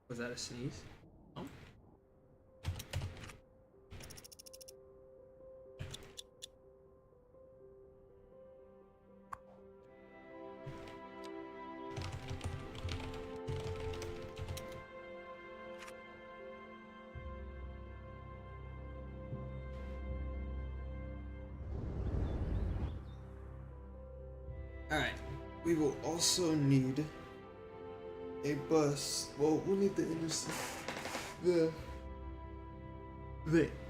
Was that a sneeze? Oh. Alright, we will also need a bus. Well, we'll need the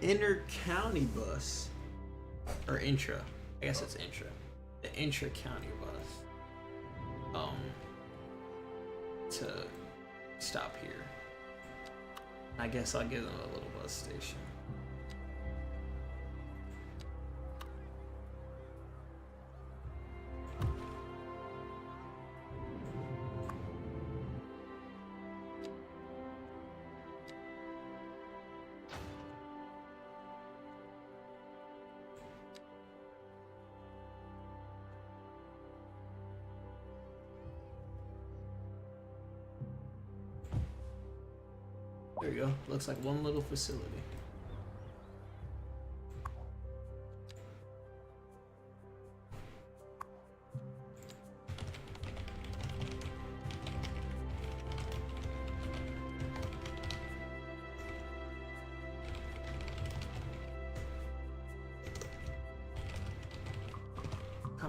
inner county bus, or intra. I guess it's intra. The intra county bus. To stop here. I guess I'll give them a little bus station. There you go. Looks like one little facility.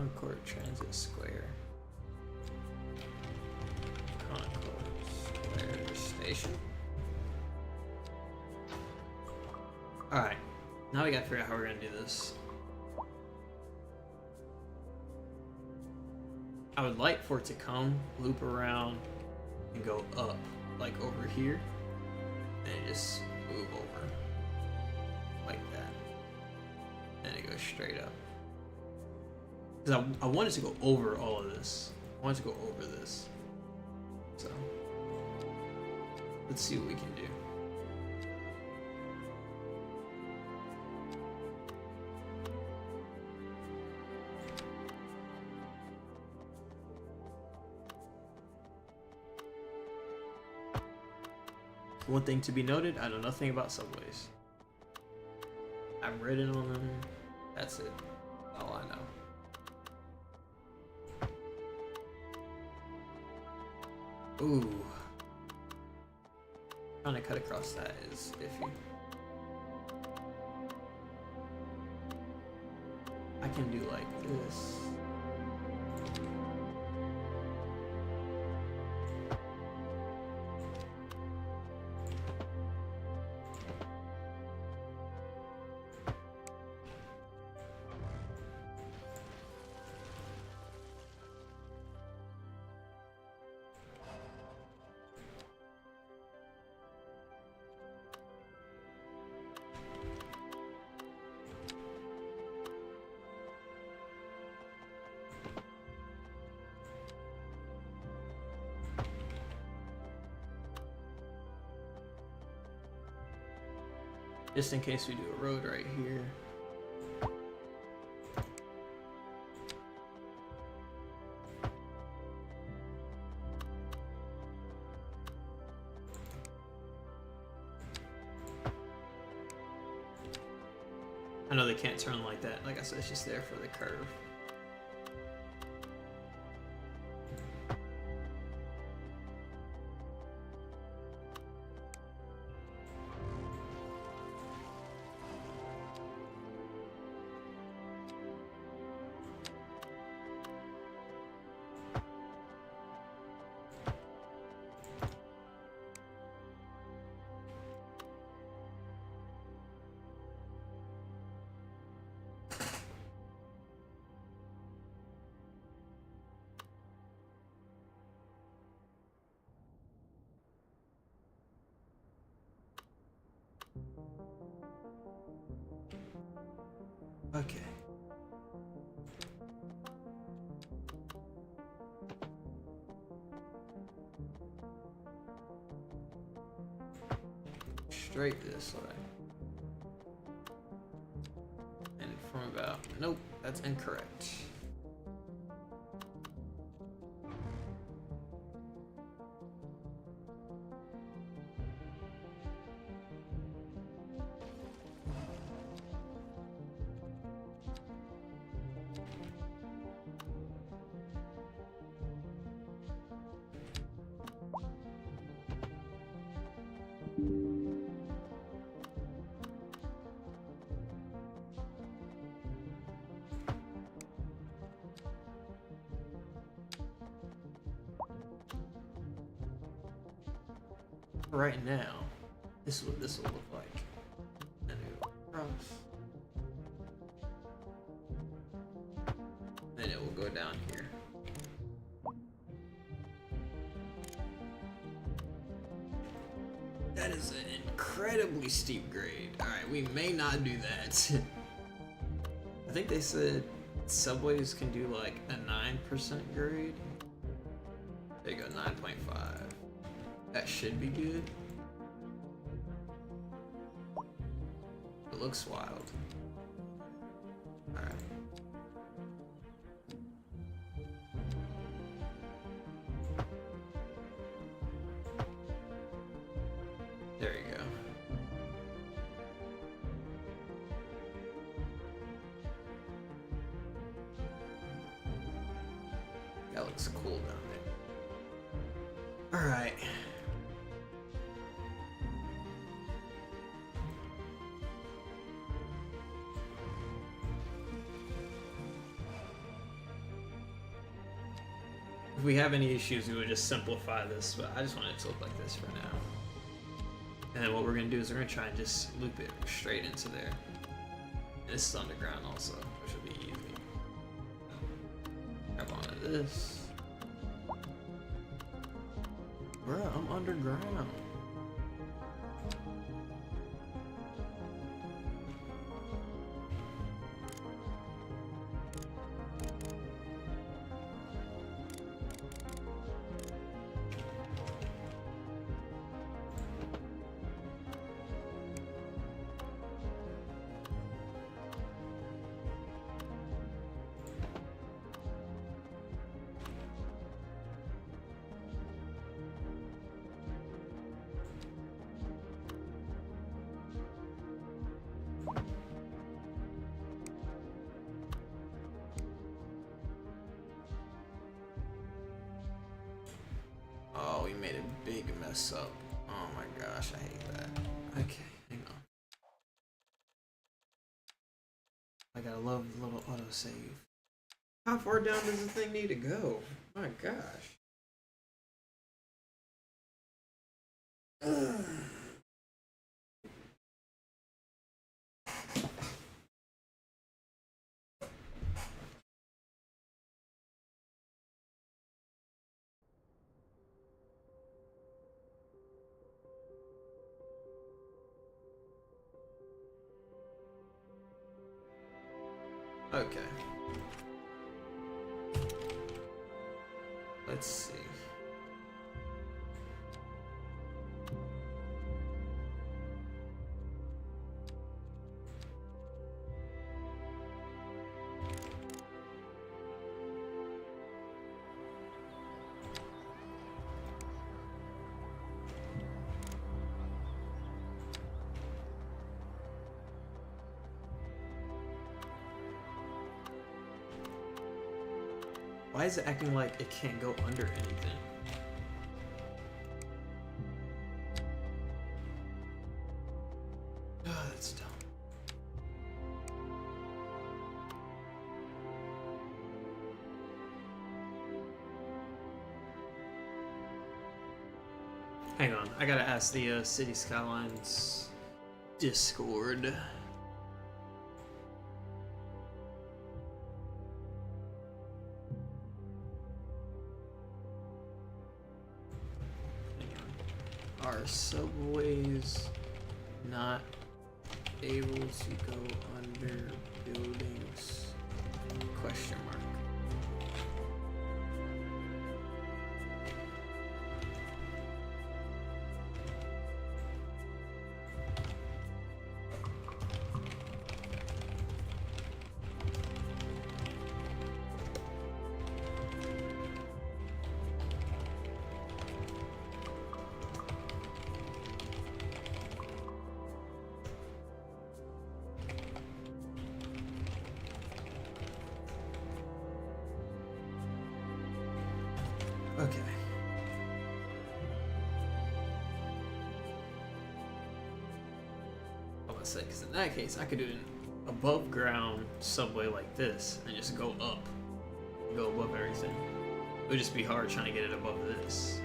Concord Transit Square. Concord Square Station. Alright, now we gotta figure out how we're gonna do this. I would like for it to come, loop around, and go up, like over here, and just move over, like that. And it goes straight up. Because I wanted to go over all of this. I wanted to go over this. So, let's see what we can do. One thing to be noted, I know nothing about subways. I've ridden on them. That's it. All I know. Ooh. Trying to cut across that is iffy. I can do like this. Just in case we do a road right here. I know they can't turn like that. Like I said, it's just there for the curve. Okay. Straight this way. And from about... Nope, that's incorrect. Right now, this is what this will look like. And it will cross. Then it will go down here. That is an incredibly steep grade. Alright, we may not do that. I think they said subways can do like a 9% grade. There you go, 9.5. That should be good. It looks wild. Alright. There you go. That looks cool down there. Alright. If we have any issues, we would just simplify this, but I just want it to look like this for now. And then what we're gonna do is we're gonna try and just loop it straight into there. And this is underground also, which will be easy. Grab onto this. Bruh, I'm underground. Oh, we made a big mess up. Oh my gosh, I hate that. Okay, hang on. I gotta love the little autosave. How far down does the thing need to go? My gosh. Okay. Let's see. Why is it acting like it can't go under anything? Oh, that's dumb. Hang on, I gotta ask the City Skylines Discord. Are subways not able to go under buildings? Question mark. Okay. I was say, because in that case, I could do an above ground subway like this and just go up, go above everything. It would just be hard trying to get it above this.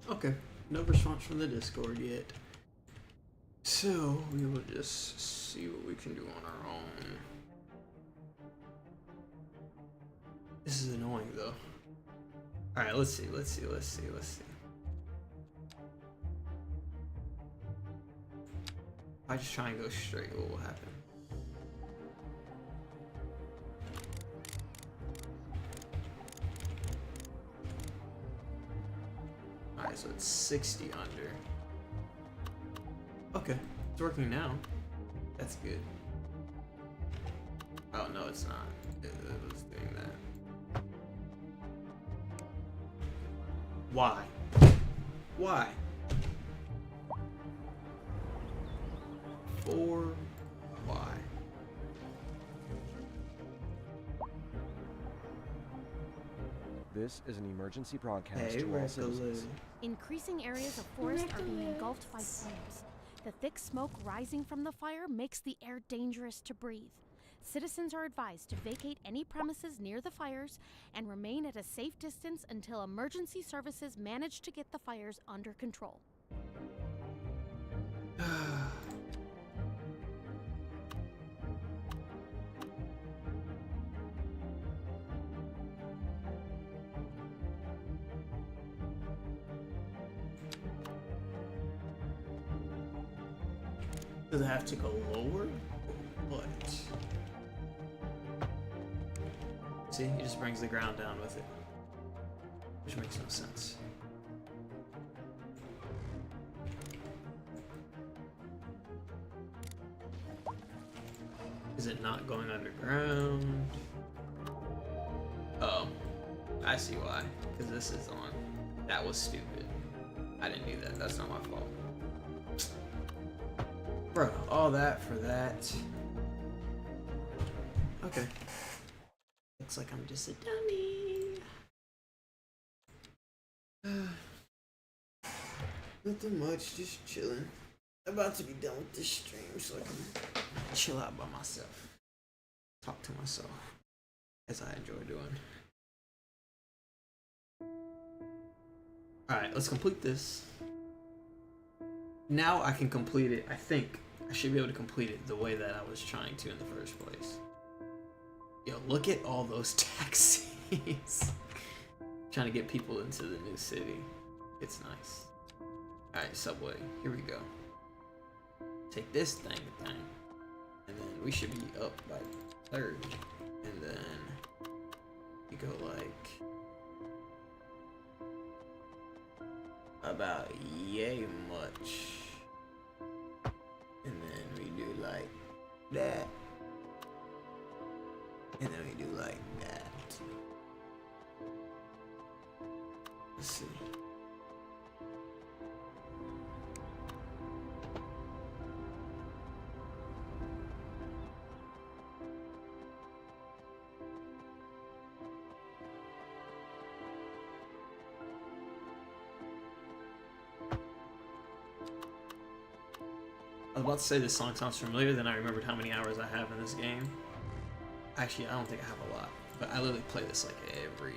Okay, no response from the Discord yet. So we will just see what we can do on our own. This is annoying though. Alright, let's see. I just try and go straight, what will happen? Alright, so it's 60 under. Okay, it's working now. That's good. Oh no, it's not. It was doing that. Why? Why? 4. Why? This is an emergency broadcast Hey, to all citizens. Increasing areas of forest are being engulfed by flames. The thick smoke rising from the fire makes the air dangerous to breathe. Citizens are advised to vacate any premises near the fires and remain at a safe distance until emergency services manage to get the fires under control. Does it have to go lower? Or what? See, he just brings the ground down with it. Which makes no sense. Is it not going underground? Oh, I see why. Because this is on. That was stupid. I didn't do that. That's not my fault. Bro, all that for that. Okay. Looks like I'm just a dummy. Nothing much, just chilling. About to be done with this stream so I can chill out by myself. Talk to myself. As I enjoy doing. Alright, let's complete this. Now I can complete it, I think. I should be able to complete it the way that I was trying to in the first place. Yo, look at all those taxis. Trying to get people into the new city. It's nice. Alright, subway. Here we go. Take this thing. And then we should be up by 3rd. And then we go like about yay much. And then we do like that. And then we do like that. Let's see. I was about to say this song sounds familiar, then I remembered how many hours I have in this game. Actually, I don't think I have a lot, but I literally play this like every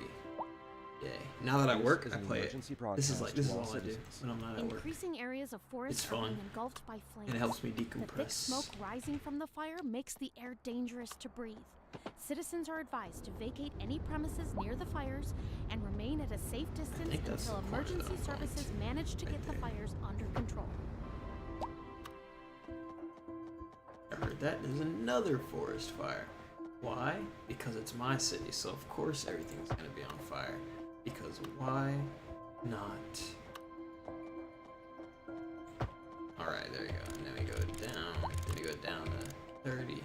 day. Now that I work, I play it. This is all I do when I'm not at work. Increasing areas of forest are being engulfed by flames. And it helps me The thick decompress. smoke rising from the fire makes the air dangerous to breathe. Citizens are advised to vacate any premises near the fires and remain at a safe distance until emergency services manage to get the fires under control. I heard that there's another forest fire. Why? Because it's my city, so of course everything's gonna be on fire. Because why not? Alright, there you go. And then we go down. Then we go down to 30.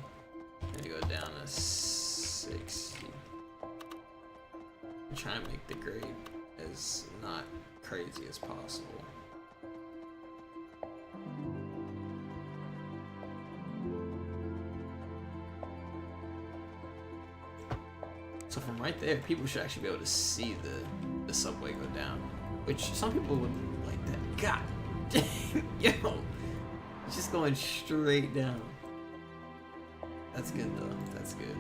Then we go down to 60. I'm trying to make the grade as not crazy as possible. So from right there, people should actually be able to see the subway go down. Which some people would like that. God dang, yo! It's just going straight down. That's good though, that's good.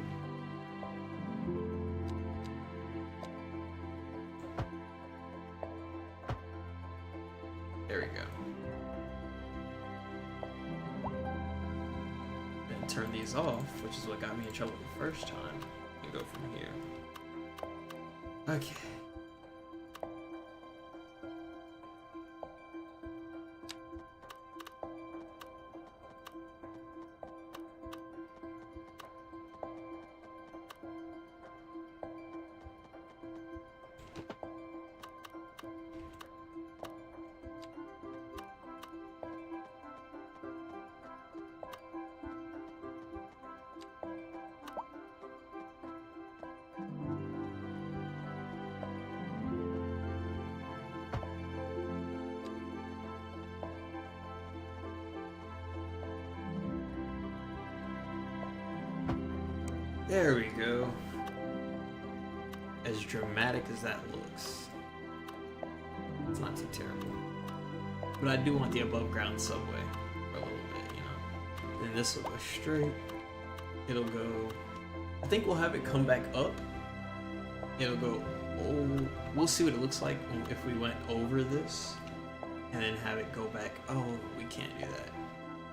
There we go. And turn these off, which is what got me in trouble the first time, and go from here. Okay. There we go. As dramatic as that looks, it's not too terrible. But I do want the above ground subway for a little bit, you know. Then this will go straight. It'll go, I think we'll have it come back up. It'll go, oh, we'll see what it looks like if we went over this and then have it go back. Oh, we can't do that.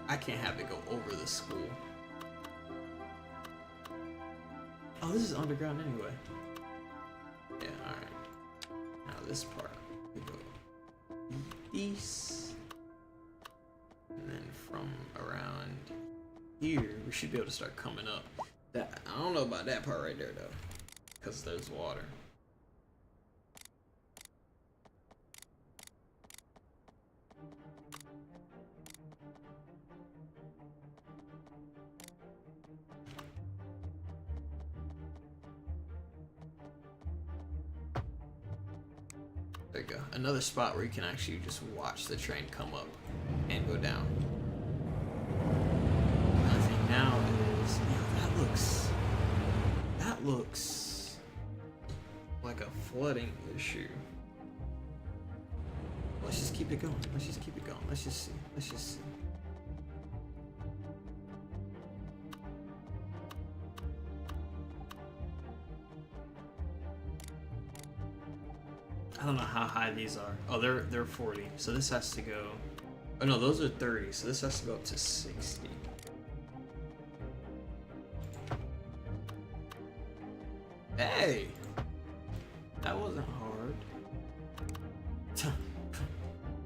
I can't have it go over the school. Oh, this is underground anyway. Yeah, alright. Now this part, we go east. And then from around here, we should be able to start coming up. That, I don't know about that part right there though, because there's water. There you go. Another spot where you can actually just watch the train come up and go down. Another thing now is, you know, that looks like a flooding issue. Let's just keep it going. Let's just keep it going. Let's just see. Let's just see. I don't know how high these are. Oh, they're 40. So this has to go. Oh no, those are 30. So this has to go up to 60. Hey, that wasn't hard.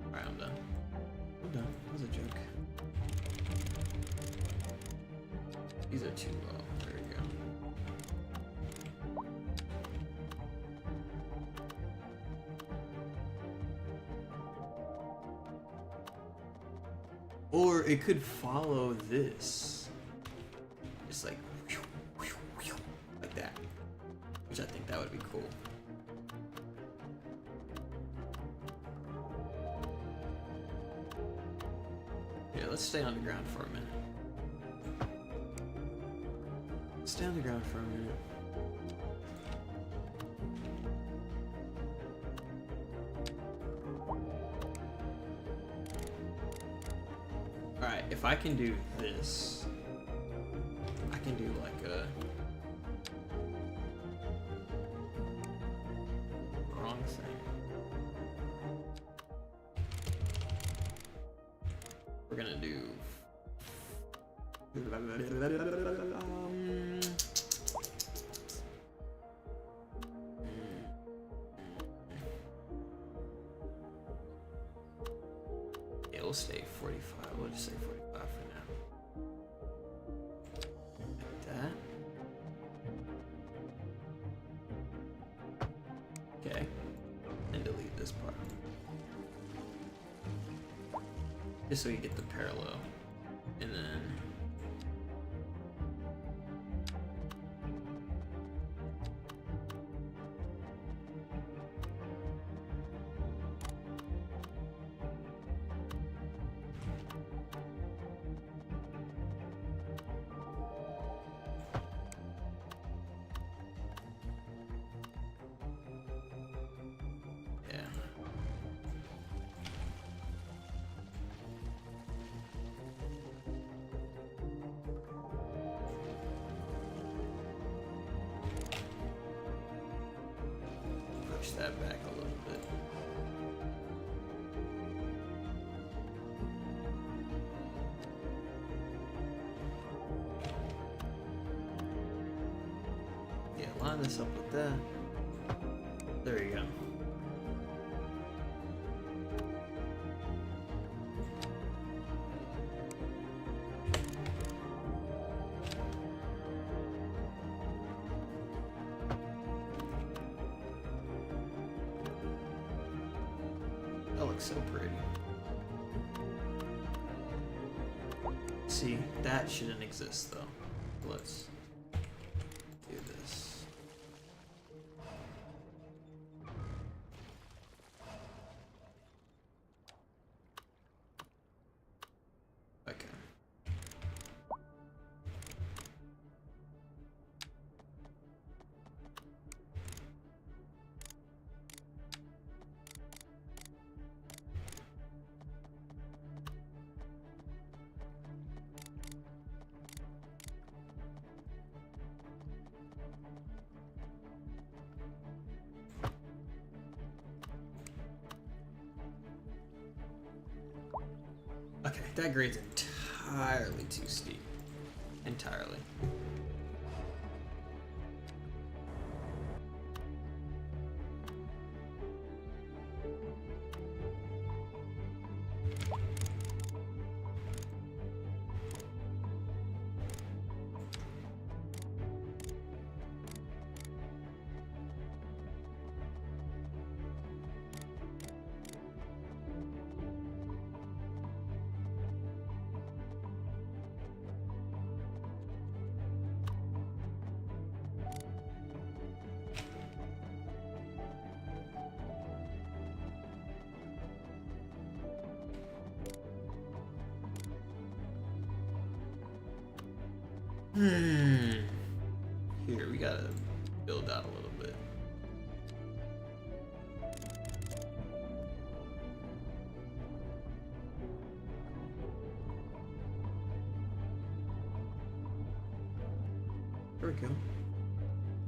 Alright, I'm done. I'm done. That was a joke. These are too low. There we go. Or it could follow this. Just like that. Which I think that would be cool. Yeah, let's stay on the ground for a minute. Stay on the ground for a minute. Alright, if I can do this, I can do like a wrong thing. We're gonna do it'll stay 45. We'll just say 45 for now. Like that. Okay. And delete this part. Just so you get the parallel. And then yeah. Push that back a little bit. line this up with that. There you go. That looks so pretty. See, that shouldn't exist though. Let's do this. Okay. Okay, that grade's entirely too steep. Entirely. Here, we gotta build out a little bit. There we go.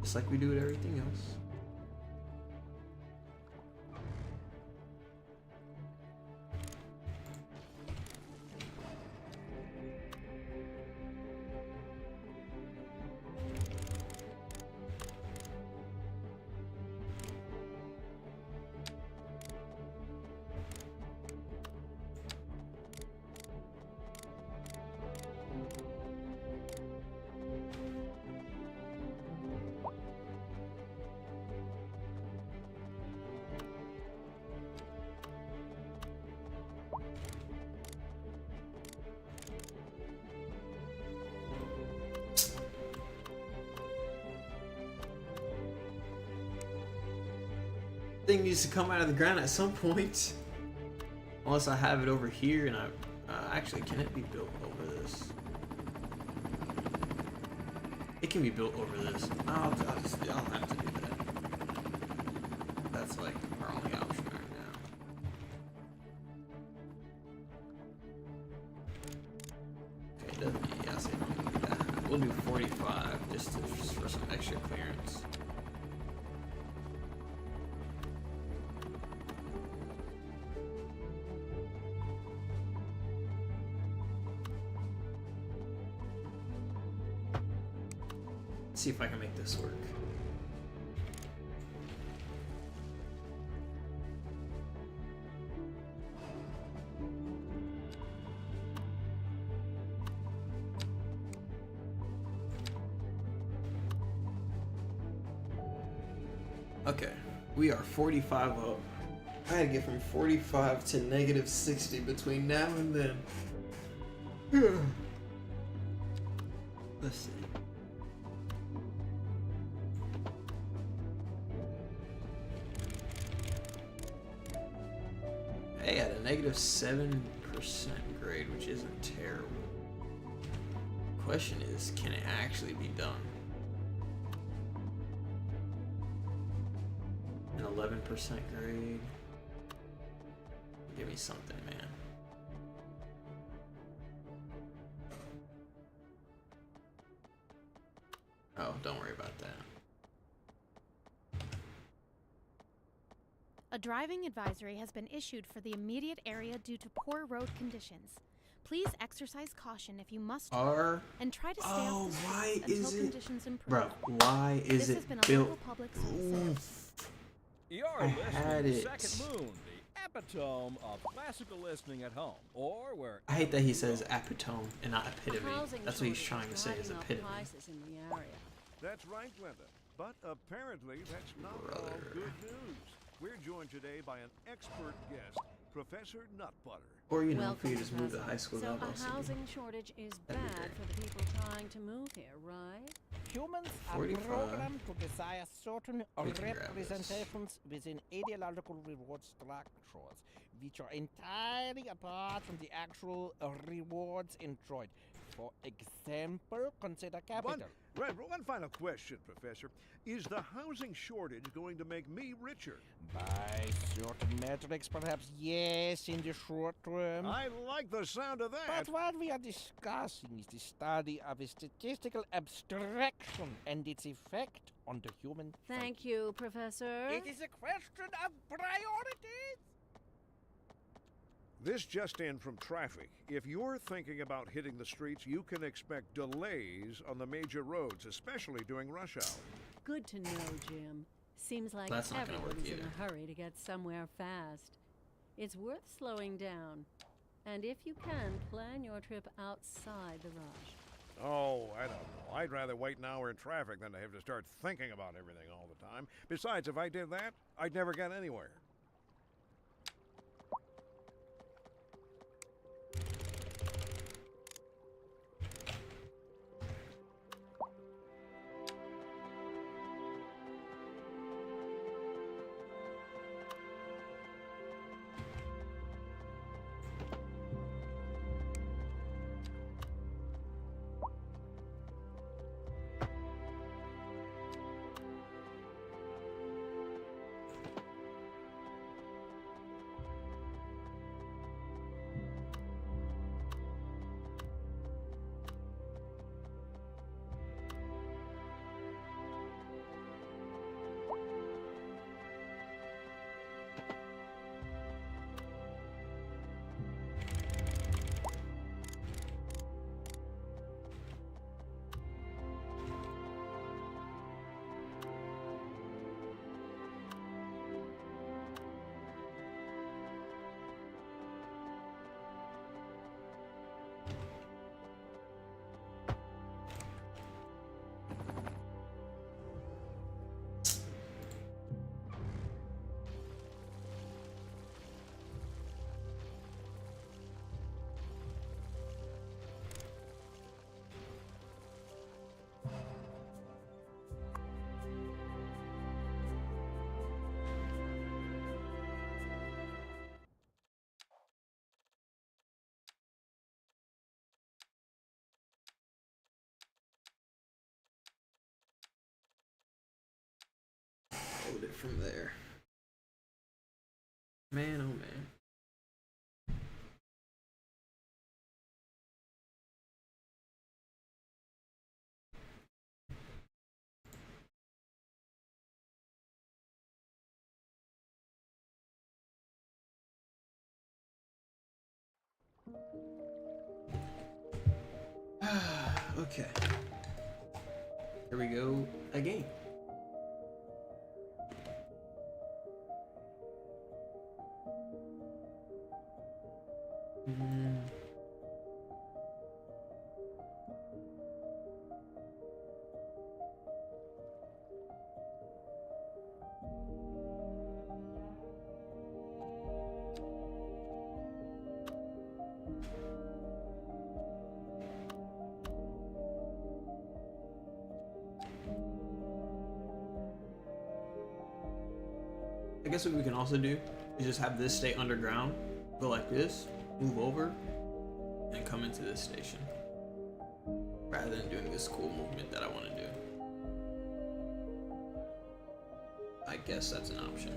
Just like we do with everything else. Thing needs to come out of the ground at some point. Unless I have it over here and I... actually, can it be built over this? It can be built over this. I'll have to do that. That's like our only option right now. Okay, it doesn't... Yeah, I say don't need that. We'll do 45 just for some extra clearance. See if I can make this work. Okay, we are 45 up. I had to get from 45 to negative 60 between now and then. Let's see. Hey, at a negative 7% grade, which isn't terrible. Question is, can it actually be done? An 11% grade. Give me something, man. Oh, don't worry about that. A driving advisory has been issued for the immediate area due to poor road conditions. Please exercise caution if you must R. and try to stay Oh, off the why streets until is it, conditions improve. bro? Why is This has it been a built? local public Ooh, service. You're I had listening to it. Second Moon, the epitome of classical listening at home, or where. I hate that he says epitome and not epitome. Housing That's what he's shortage trying to say is driving up epitome. prices in the area. That's right, Glenda. But apparently, that's not all Brother. good news. We're joined today by an expert guest, Professor Nutbutter. Or you know, Welcome, if you just move to Professor. high school So level. a housing shortage is That'd be bad great. for the people trying to move here, right? Humans are 45. programmed to desire certain We can grab this. representations within ideological reward structures, which are entirely apart from the actual rewards enjoyed. For example, consider capital. One final question, Professor. Is the housing shortage going to make me richer? By certain metrics, perhaps yes, in the short term. I like the sound of that. But what we are discussing is the study of a statistical abstraction and its effect on the human Thank you, Professor. It is a question of priorities. This just in from traffic. If you're thinking about hitting the streets, you can expect delays on the major roads, especially during rush hour. Good to know, Jim. Seems like That's not gonna work everyone's in either. a hurry to get somewhere fast. It's worth slowing down. And if you can, plan your trip outside the rush. Oh, I don't know. I'd rather wait an hour in traffic than to have to start thinking about everything all the time. Besides, if I did that, I'd never get anywhere. Load it from there. Man, oh man. Okay. Here we go again. I guess what we can also do is just have this stay underground, go like this, move over, and come into this station. Rather than doing this cool movement that I want to do. I guess that's an option.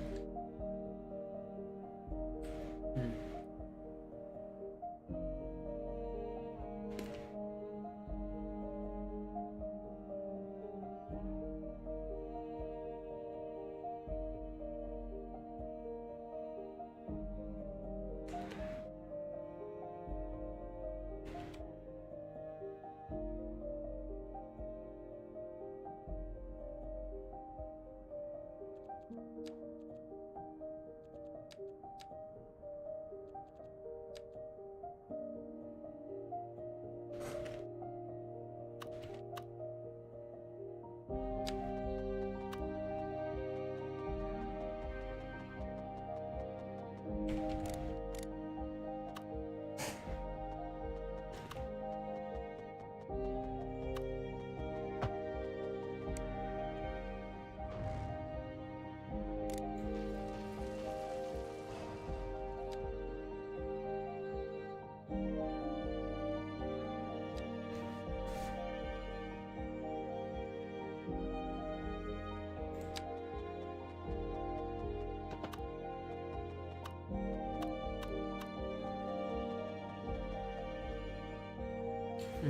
We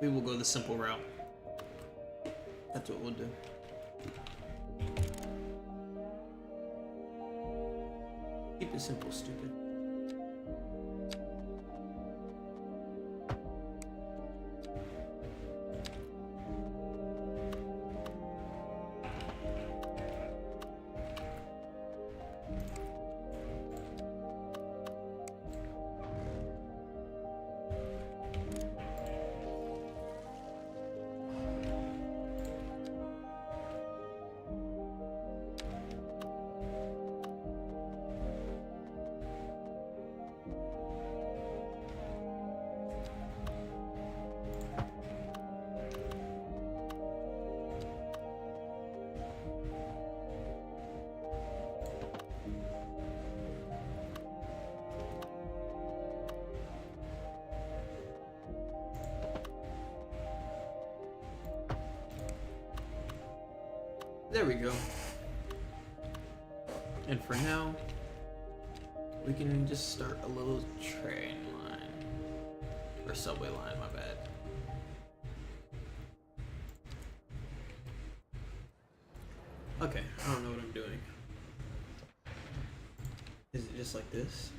will go the simple route. That's what we'll do. Keep it simple, stupid. There we go. And for now, we can just start a little train line. Or subway line, my bad. Okay, I don't know what I'm doing. Is it just like this?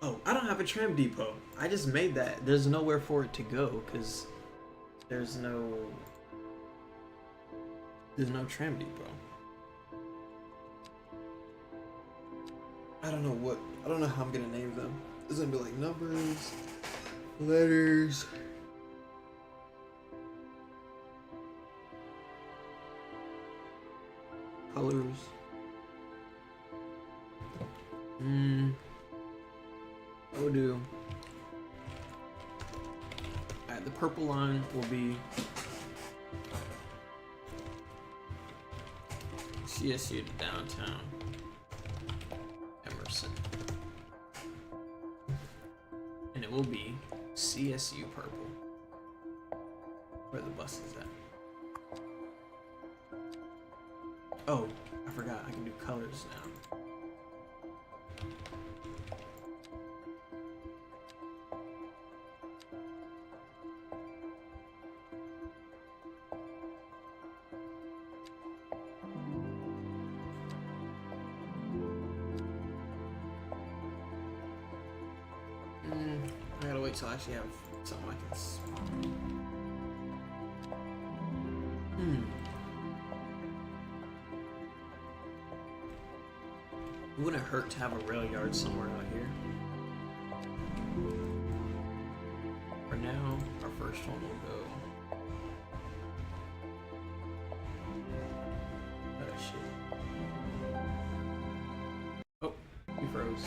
Oh, I don't have a tram depot. I just made that. There's nowhere for it to go because there's no tram depot. I don't know how I'm gonna name them. It's gonna be like numbers, letters. Colors. We'll do. Alright, the purple line will be CSU to downtown Emerson. And it will be CSU purple. Where the bus is at. Oh, I forgot I can do colors now. I gotta wait till I actually have something I can It wouldn't hurt to have a rail yard somewhere out here. For now, our first one will go. Oh shit. Oh, he froze.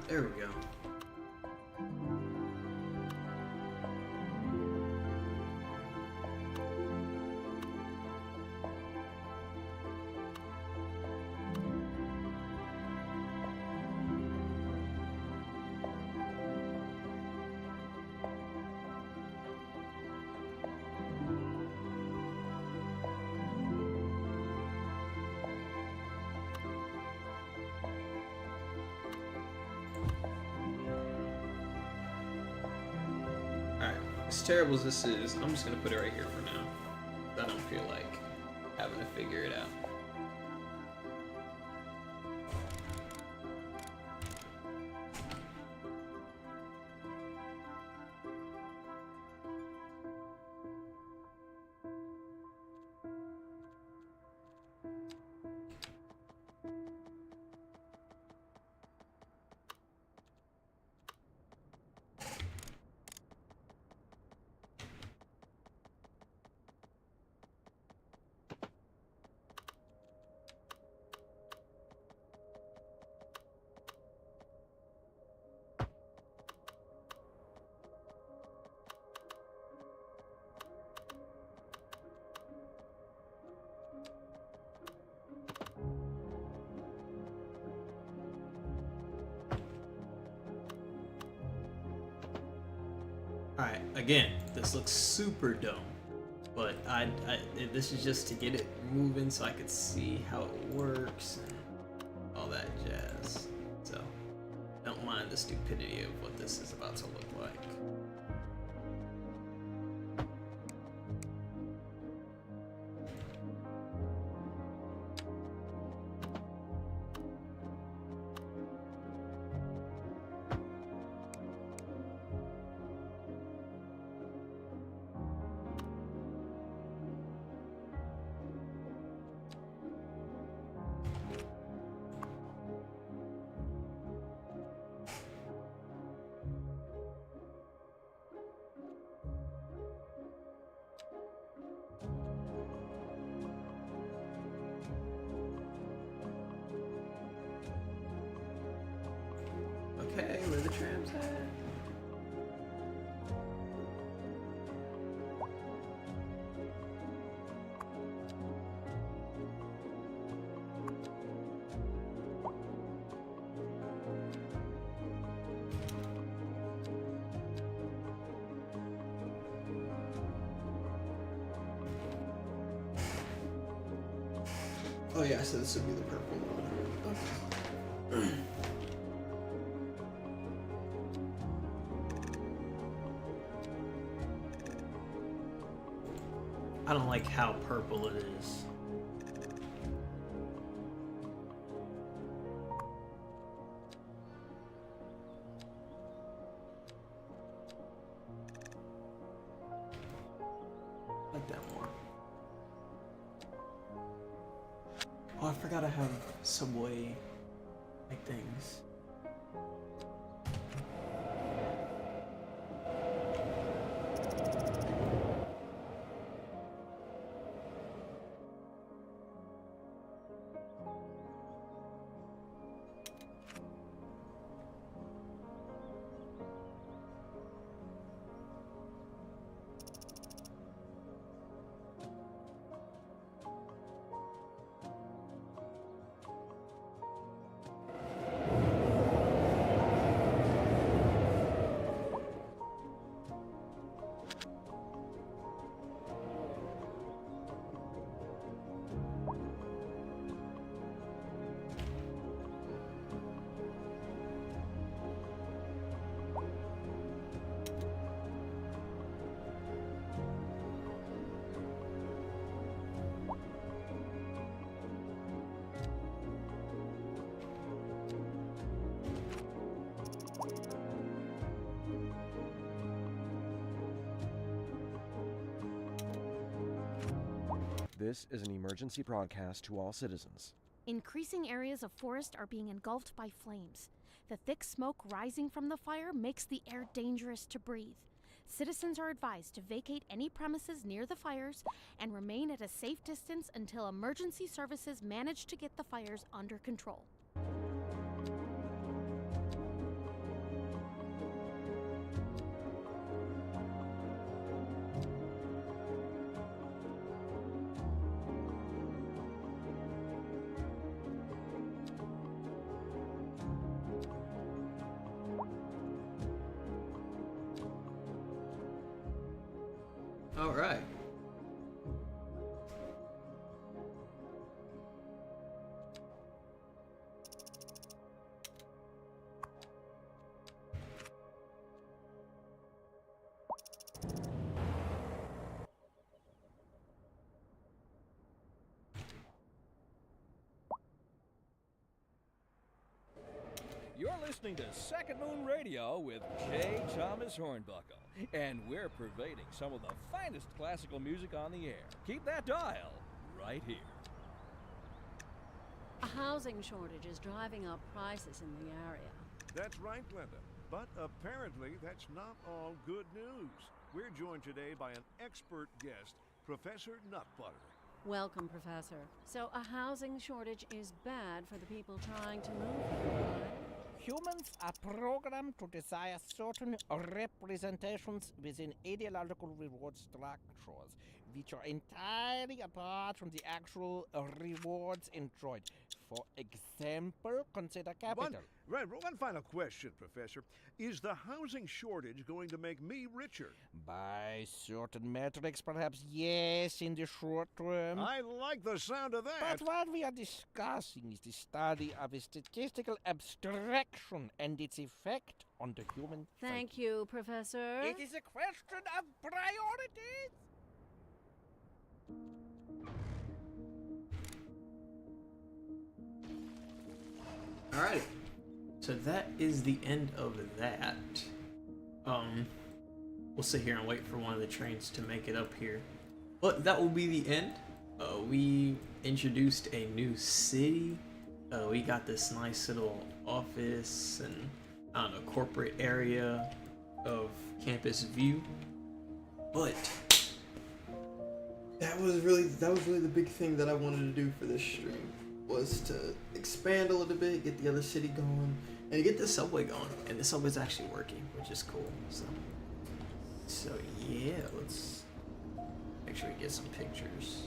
There we go. As terrible as this is, I'm just gonna put it right here for now. I don't feel like having to figure it out. Alright, again, this looks super dumb, but this is just to get it moving so I could see how it works and all that jazz. So, don't mind the stupidity of what this is about to look like. Okay, where the tram's at? Oh yeah, so this would be the purple one. Okay. I don't like how purple it is. I like that more. Oh, I forgot I have subway like things. This is an emergency broadcast to all citizens. Increasing areas of forest are being engulfed by flames. The thick smoke rising from the fire makes the air dangerous to breathe. Citizens are advised to vacate any premises near the fires and remain at a safe distance until emergency services manage to get the fires under control. All right. You're listening to Second Moon Radio with J. Thomas Hornbuckle, and we're pervading some of the finest classical music on the air. Keep that dial right here. A housing shortage is driving up prices in the area. That's right, Glenda. But apparently, that's not all good news. We're joined today by an expert guest, Professor Nutbutter. Welcome, Professor. So a housing shortage is bad for the people trying to move here, right? Humans are programmed to desire certain representations within ideological reward structures, which are entirely apart from the actual rewards enjoyed. For example, consider capital. One final question, Professor. Is the housing shortage going to make me richer? By certain metrics, perhaps yes, in the short term. I like the sound of that. But what we are discussing is the study of a statistical abstraction and its effect on the human Thank psyche. you, Professor. It is a question of priorities. Alright, so that is the end of that. We'll sit here and wait for one of the trains to make it up here. But that will be the end. We introduced a new city. We got this nice little office and I don't know, corporate area of campus view. But that was really the big thing that I wanted to do for this stream, was to expand a little bit, get the other city going, and get the subway going. And the subway's actually working, which is cool. So yeah, let's make sure we get some pictures.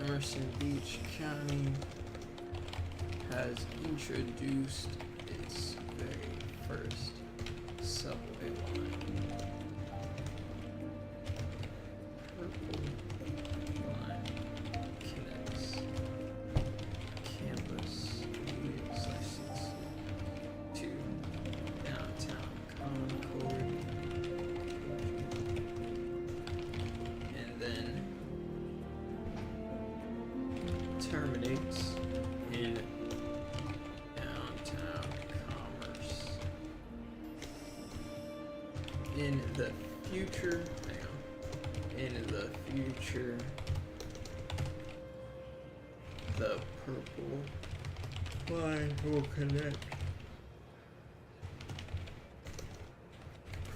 Emerson Beach County has introduced its very first subway line. Purple line connects campus license to downtown Concord, and then terminates in downtown Commerce. In the future, the purple line will connect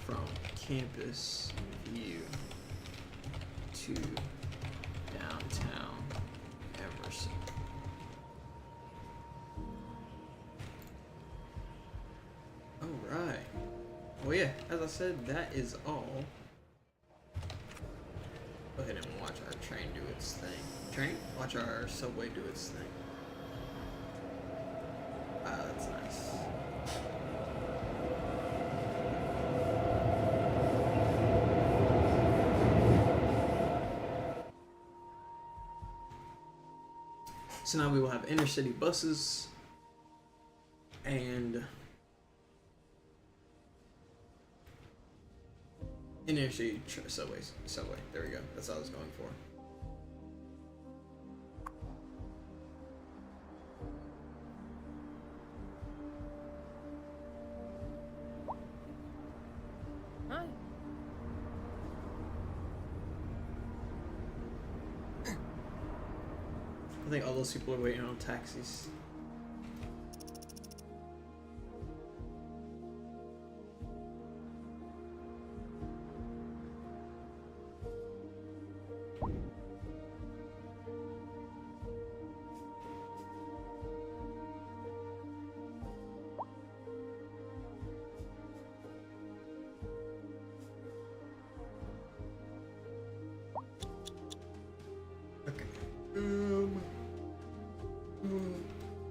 from campus view to downtown Emerson. Alright. Well, yeah, as I said, that is all. Go ahead and watch our train do its thing. Watch our subway do its thing. Ah, that's nice. So now we will have inner city buses and inner city subway. There we go. That's all I was going for. Hi. I think all those people are waiting on taxis.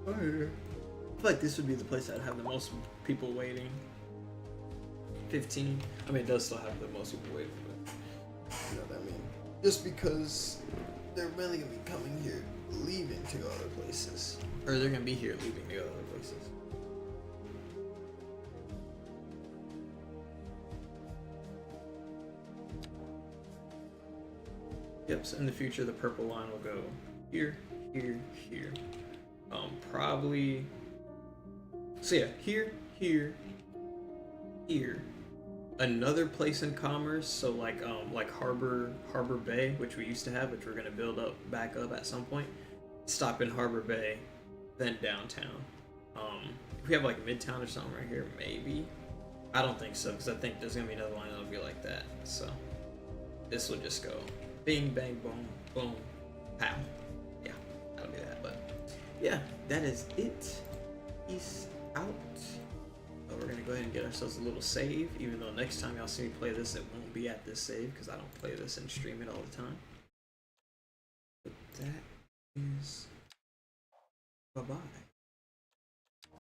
I feel like this would be the place that would have the most people waiting. 15. I mean, it does still have the most people waiting, but you know what I mean. Just because they're really gonna be coming here, leaving to go other places, or they're gonna be here leaving to go other places. Yep. So in the future, the purple line will go here, here, here. Probably. So yeah, here, here, here. Another place in Commerce, so like Harbor Bay, which we used to have, which we're gonna build up back up at some point. Stop in Harbor Bay, then downtown. If we have like Midtown or something right here, maybe. I don't think so, because I think there's gonna be another line that'll be like that. So this will just go bing, bang, boom, boom, pow. Yeah, that'll be that. But yeah, that is it. Peace out. We're gonna go ahead and get ourselves a little save, even though next time y'all see me play this, it won't be at this save because I don't play this and stream it all the time. But that is bye-bye.